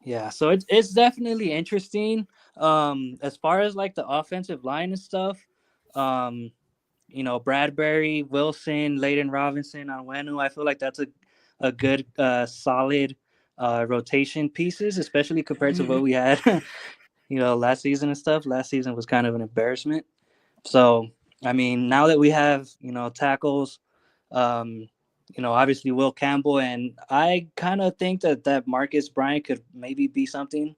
Yeah, so it's definitely interesting. As far as like the offensive line and stuff, Bradbury, Wilson, Layden Robinson, Onwenu, I feel like that's a good solid rotation pieces, especially compared to what we had last season and stuff. Last season was kind of an embarrassment. So I mean, now that we have tackles, obviously Will Campbell, and I kind of think that Marcus Bryant could maybe be something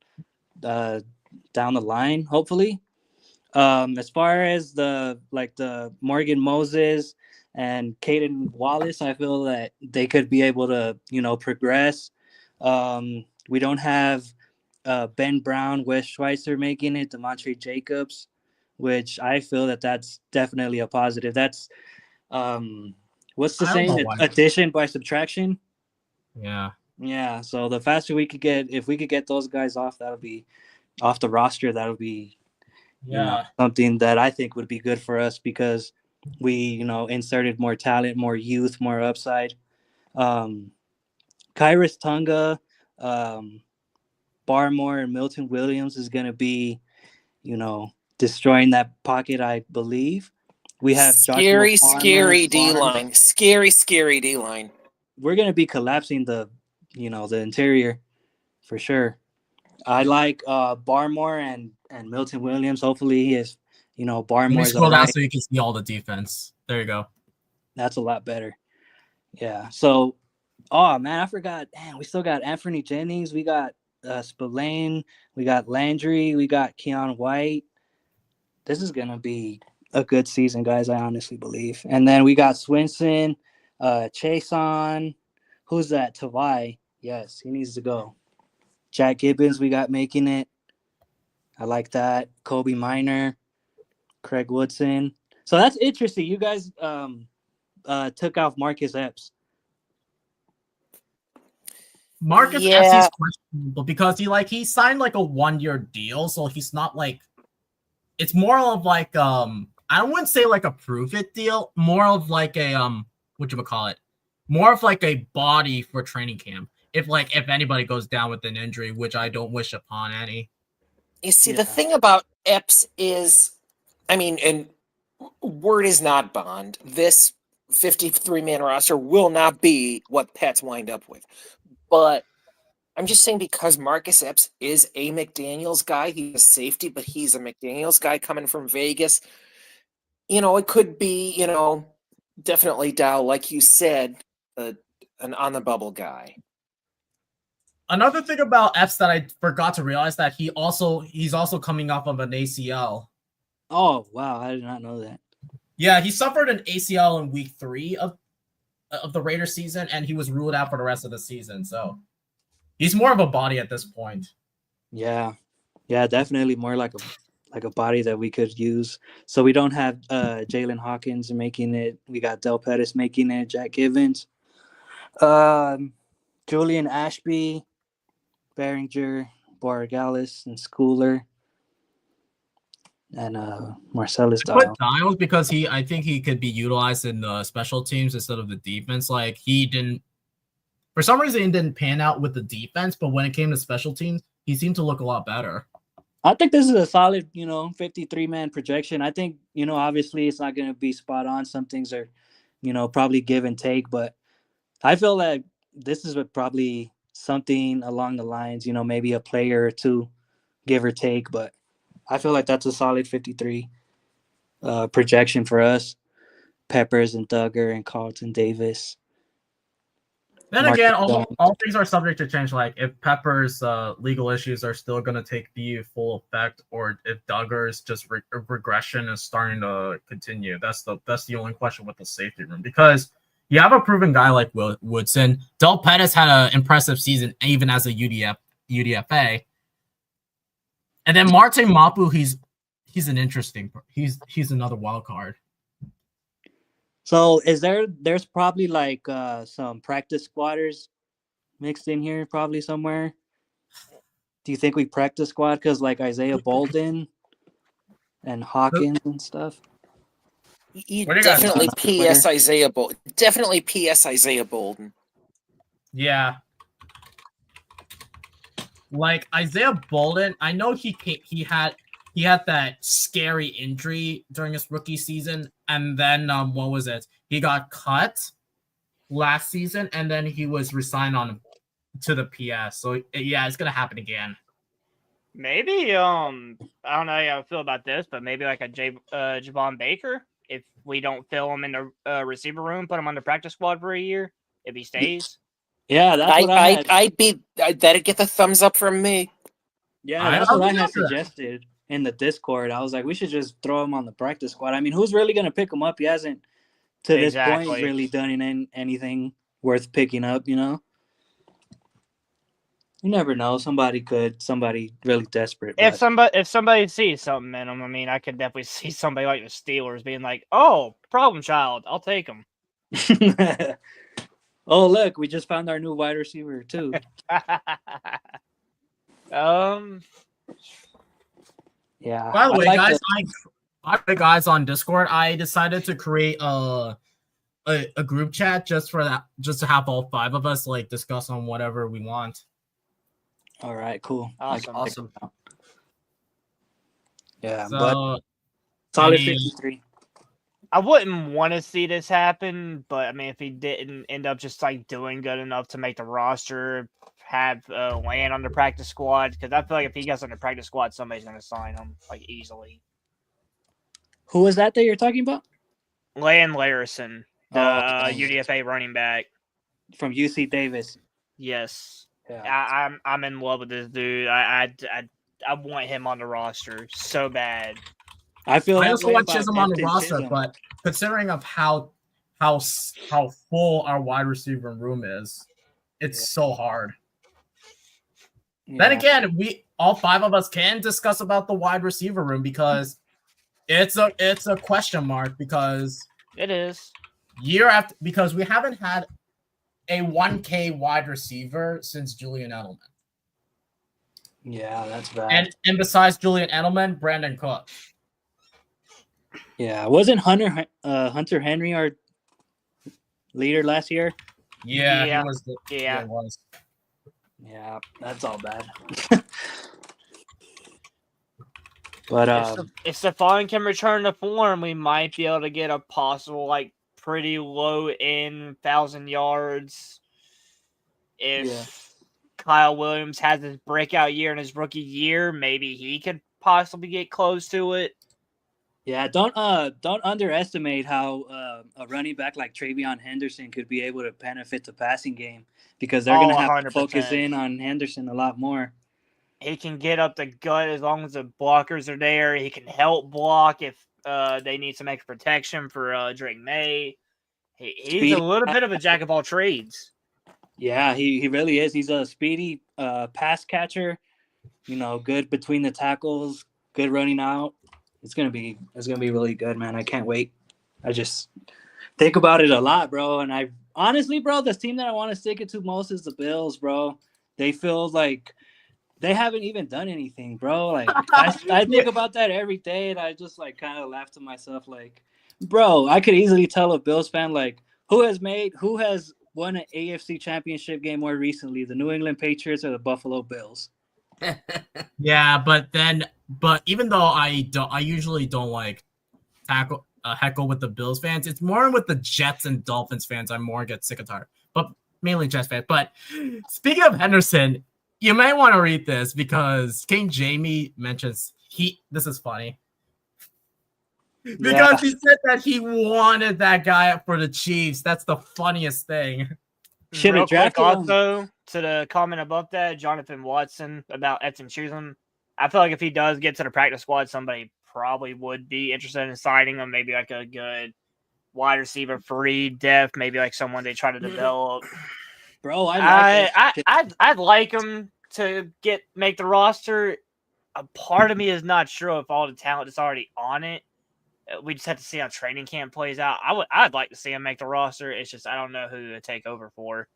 down the line, hopefully. As far as the Morgan Moses and Caden Wallace, I feel that they could be able to, progress. We don't have Ben Brown, Wes Schweitzer making it, Demontre Jacobs, which I feel that that's definitely a positive. That's what's the I don't know saying? why. Addition by subtraction. Yeah. Yeah. So the faster we could get, if we could get those guys off, that'll be off the roster. That'll be Yeah. something that I think would be good for us because we, inserted more talent, more youth, more upside. Kyrus Tunga, Barmore, and Milton Williams is going to be, destroying that pocket, I believe. We have Joshua Farmer, Scary D Barnes. line. Scary D line. We're going to be collapsing the interior for sure. I like Barmore and Milton Williams. Hopefully he is, Let me Barmore's scroll all down right. so you can see all the defense. There you go. That's a lot better. Yeah. So, oh man, I forgot. Damn, we still got Anthony Jennings. We got Spillane. We got Landry. We got Keon White. This is gonna be a good season, guys. I honestly believe. And then we got Swinson, Chason. Who's that? Tavai. Yes, he needs to go. Jack Gibbons, we got making it. I like that. Kobe Minor, Craig Woodson. So that's interesting. You guys took off Marcus Epps. Marcus Yeah. Epps questionable because he signed like a 1-year deal, so he's not like it's more of like I wouldn't say like a prove it deal, more of like a whatchamacallit, more of like a body for training camp. If anybody goes down with an injury, which I don't wish upon any. You see, Yeah. the thing about Epps is, I mean, and word is not bond. This 53-man roster will not be what Pats wind up with. But I'm just saying because Marcus Epps is a McDaniels guy, he's a safety, but he's a McDaniels guy coming from Vegas. It could be, definitely Dow, like you said, an on the bubble guy. Another thing about Epps that I forgot to realize that he's also coming off of an ACL. Oh wow, I did not know that. Yeah, he suffered an ACL in week 3 of the Raiders season, and he was ruled out for the rest of the season. So he's more of a body at this point. Yeah, definitely more like a body that we could use. So we don't have Jalen Hawkins making it. We got Del Pettis making it. Jack Givens, Julian Ashby, Behringer, Borregales, and Schooler, and Marcellus Dial. Put Dials because I think he could be utilized in the special teams instead of the defense. Like he didn't, for some reason, he didn't pan out with the defense, but when it came to special teams, he seemed to look a lot better. I think this is a solid, 53-man projection. I think, obviously it's not going to be spot on. Some things are, probably give and take, but I feel like this is probably something along the lines, maybe a player or two, give or take, but I feel like that's a solid 53 projection for us. Peppers and Duggar and Carlton Davis. Then Marcus again, Jones. all things are subject to change. Like if Pepper's legal issues are still going to take the full effect, or if Duggar's just regression is starting to continue. That's the only question with the safety room, because you have a proven guy like Woodson. Del Pettis had an impressive season even as a UDFA, and then Marte Mapu, he's an interesting. He's another wild card. So there's probably like some practice squatters mixed in here probably somewhere. Do you think we practice squad because like Isaiah Bolden and Hawkins and stuff? You What do you guys definitely got? PS Isaiah Bolden. Definitely PS Isaiah Bolden. Yeah. Like Isaiah Bolden, I know he had that scary injury during his rookie season, and then what was it? He got cut last season, and then he was resigned to the PS. So yeah, it's gonna happen again. Maybe I don't know how I feel about this, but maybe like a Javon Baker. If we don't fill him in the receiver room, put him on the practice squad for a year, if he stays. Yeah, that's what That'd get the thumbs up from me. Yeah, that's what I would had love that. suggested in the Discord. I was like, we should just throw him on the practice squad. I mean, who's really going to pick him up? He hasn't, to this point, Exactly. really done anything worth picking up, you know? You never know. Somebody really desperate. If But somebody sees something in him, I mean, I could definitely see somebody like the Steelers being like, "Oh, problem child, I'll take him." oh, look, we just found our new wide receiver, too. Yeah. By the way, like guys, the- by the guys on Discord, I decided to create a group chat just for that, just to have all 5 of us like discuss on whatever we want. All right, cool. Awesome. Yeah, So, but solid any- 53. I wouldn't want to see this happen, but I mean, if he didn't end up just like doing good enough to make the roster, have land on the practice squad, because I feel like if he gets on the practice squad, somebody's going to sign him like easily. Who was that you're talking about? Land Larison, the Oh, UDFA running back. from UC Davis. Yes, Yeah. I'm in love with this dude. I want him on the roster so bad. I feel I that also way want about Chisholm on the Hampton roster, Chisholm. but considering of how full our wide receiver room is, it's so hard. Then Yeah. again, we all 5 of us can discuss about the wide receiver room because it's a question mark because It is. because we haven't had a 1K wide receiver since Julian Edelman. Yeah, that's bad. And besides Julian Edelman, Brandon Cook. Yeah, wasn't Hunter Henry our leader last year? Yeah, Yeah. he was. Yeah. He was. Yeah, that's all bad. But If Stephon can return to form, we might be able to get a possible like pretty low end 1,000 yards. If Kyle Williams has his breakout year in his rookie year, maybe he could possibly get close to it. yeah, don't underestimate how a running back like Travion Henderson could be able to benefit the passing game because they're gonna have to 100%. focus in on Henderson a lot more. He can get up the gut as long as the blockers are there. He can help block if they need some extra protection for Drake May. He's Speedy. a little bit of a jack of all trades. Yeah, he really is. He's a speedy pass catcher. You know, good between the tackles, good running out. It's gonna be really good, man. I can't wait. I just think about it a lot, bro. And I honestly, bro, the team that I want to stick it to most is the Bills, bro. They feel like they haven't even done anything, bro. Like I think about that every day, and I just like kind of laugh to myself, like, bro, I could easily tell a Bills fan like who has won an AFC championship game more recently, the New England Patriots or the Buffalo Bills. Yeah, but even though I usually don't like heckle with the Bills fans. It's more with the Jets and Dolphins fans. I more get sick and tired, but mainly Jets fans. But speaking of Henderson, you might want to read this because King Jamie mentions this is funny. Because he said that he wanted that guy for the Chiefs. That's the funniest thing. Should Real have quick, drafted him. also to the comment above that, Jonathan Watson about Edson Chisholm. I feel like if he does get to the practice squad, somebody probably would be interested in signing him. Maybe like a good wide receiver, free depth, maybe like someone they try to develop. Bro, I'd like him to make the roster. A part of me is not sure if all the talent is already on it. We just have to see how training camp plays out. I'd like to see him make the roster. It's just I don't know who to take over for.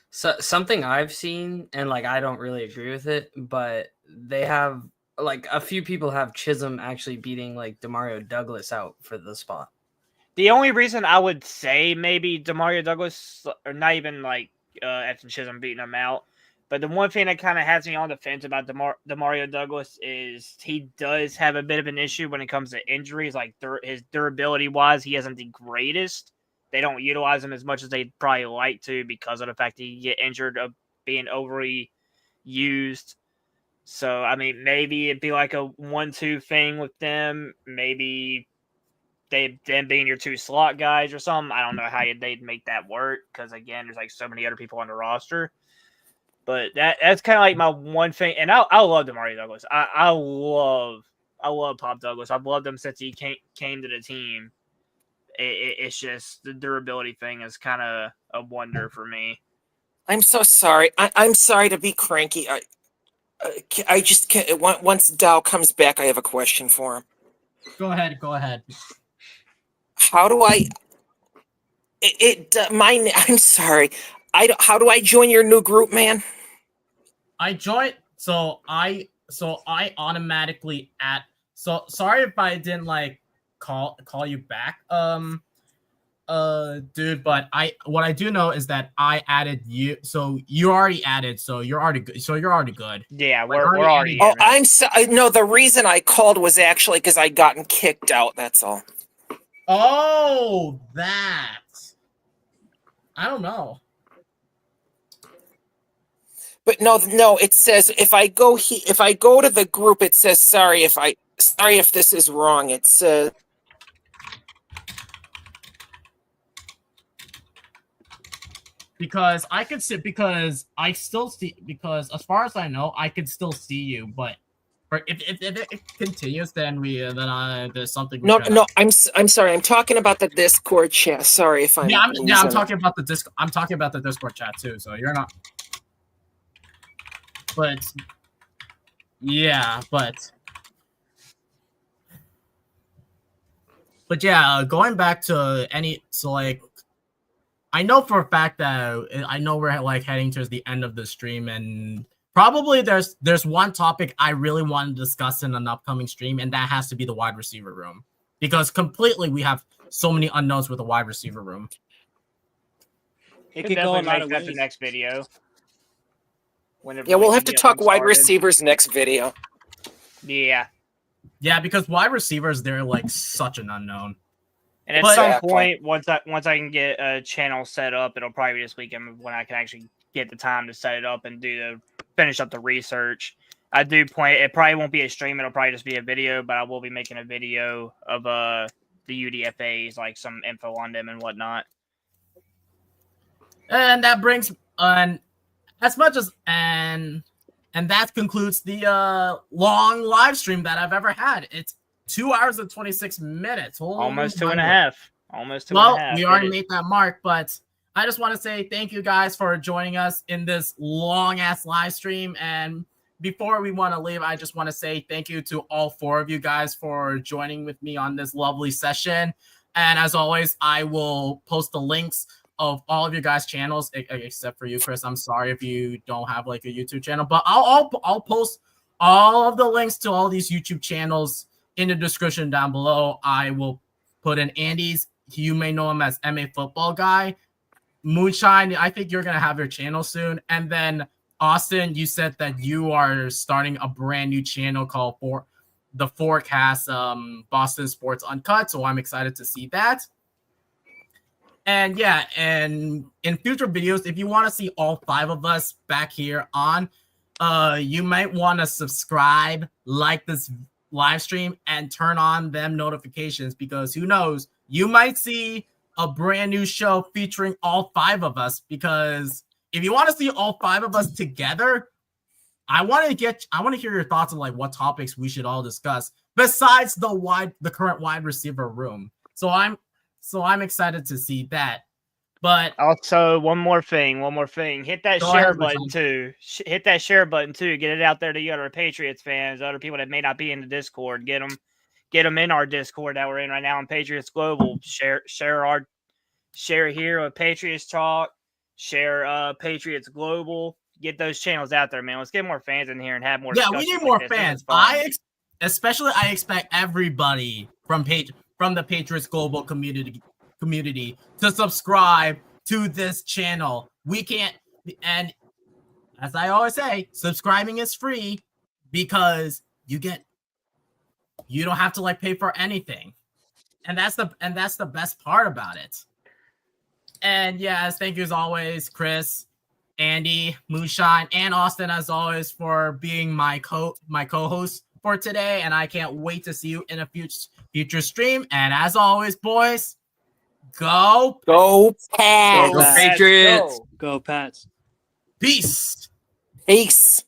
So something I've seen, and like I don't really agree with it, but they have like a few people have Chisholm actually beating like Demario Douglas out for the spot. The only reason I would say maybe Demario Douglas, or not even like Edson Chisholm beating him out, but the one thing that kind of has me on the fence about Demario Douglas is he does have a bit of an issue when it comes to injuries. Like his durability wise, he isn't the greatest. They don't utilize him as much as they'd probably like to because of the fact that he get injured of being overly used. So, I mean, maybe it'd be like a 1-2 thing with them. Maybe them being your 2 slot guys or something. I don't know how they'd make that work because, again, there's like so many other people on the roster. But that's kind of like my one thing. And I love Demario Douglas. I love Pop Douglas. I've loved him since he came to the team. It's just the durability thing is kind of a wonder for me. I'm so sorry. I'm sorry to be cranky. I just can't. Once Dow comes back, I have a question for him. Go ahead. How do I? I'm sorry. How do I join your new group, man? I joined, so I automatically at. So sorry if I didn't like call you back, dude. But what I do know is that I added you, so you already added, so you're already good. So you're already good. Yeah, Like, we're already. Oh, I'm so no. The reason I called was actually because I'd gotten kicked out. That's all. Oh, that. I don't know. But no. It says if I go to the group, it says sorry if this is wrong. It says. Because I could sit, because I still see, because as far as I know, I could still see you, but if it continues, then there's something. No. I'm sorry. I'm talking about the Discord chat. Sorry if I'm. I'm talking about the Discord. I'm talking about the Discord chat too. So you're not. But yeah, but yeah, going back to I know for a fact that I know we're like heading towards the end of the stream, and probably there's one topic I really want to discuss in an upcoming stream, and that has to be the wide receiver room, because completely we have so many unknowns with the wide receiver room. It could go a lot of That's the ways. next video. Yeah, we'll have to talk wide receivers next video. Yeah. Yeah, because wide receivers, they're like such an unknown. And at some point, once I can get a channel set up, it'll probably be this weekend when I can actually get the time to set it up and finish up the research. I do plan. It probably won't be a stream. It'll probably just be a video, but I will be making a video of the UDFAs, like some info on them and whatnot. And that brings as much as and that concludes the long live stream that I've ever had. It's 2 hours and 26 minutes. Almost 2.5. Almost 2.5. Well, we already made that mark, but I just want to say thank you guys for joining us in this long ass live stream. And before we want to leave, I just want to say thank you to all 4 of you guys for joining with me on this lovely session. And as always, I will post the links of all of your guys' channels, except for you, Chris. I'm sorry if you don't have like a YouTube channel, but I'll post all of the links to all these YouTube channels in the description down below. I will put in Andy's. You may know him as MA Football Guy. Moonshine, I think you're gonna have your channel soon. And then Austin, you said that you are starting a brand new channel called The Forecast, Boston Sports Uncut. So I'm excited to see that. And yeah, and in future videos, if you want to see all 5 of us back here on, you might want to subscribe, like this live stream, and turn on them notifications, because who knows, you might see a brand new show featuring all 5 of us. Because if you want to see all 5 of us together, I want to hear your thoughts on like what topics we should all discuss besides the current wide receiver room. So I'm excited to see that. But also, one more thing. Hit that share button too. Hit that share button too. Get it out there to the other Patriots fans, other people that may not be in the Discord. Get them in our Discord that we're in right now on Patriots Global. Share here with Patriots Talk. Share Patriots Global. Get those channels out there, man. Let's get more fans in here and have more. Yeah, we need more fans. I expect everybody from the Patriots Global community to subscribe to this channel. We can't, and as I always say, subscribing is free, because you don't have to like pay for anything, and that's the best part about it. And yes, thank you as always, Chris, Andy, Moonshine, and Austin, as always, for being my co-host for today. And I can't wait to see you in a future stream. And as always, boys, go Pats. Go Patriots. Go Pats. Peace. Peace.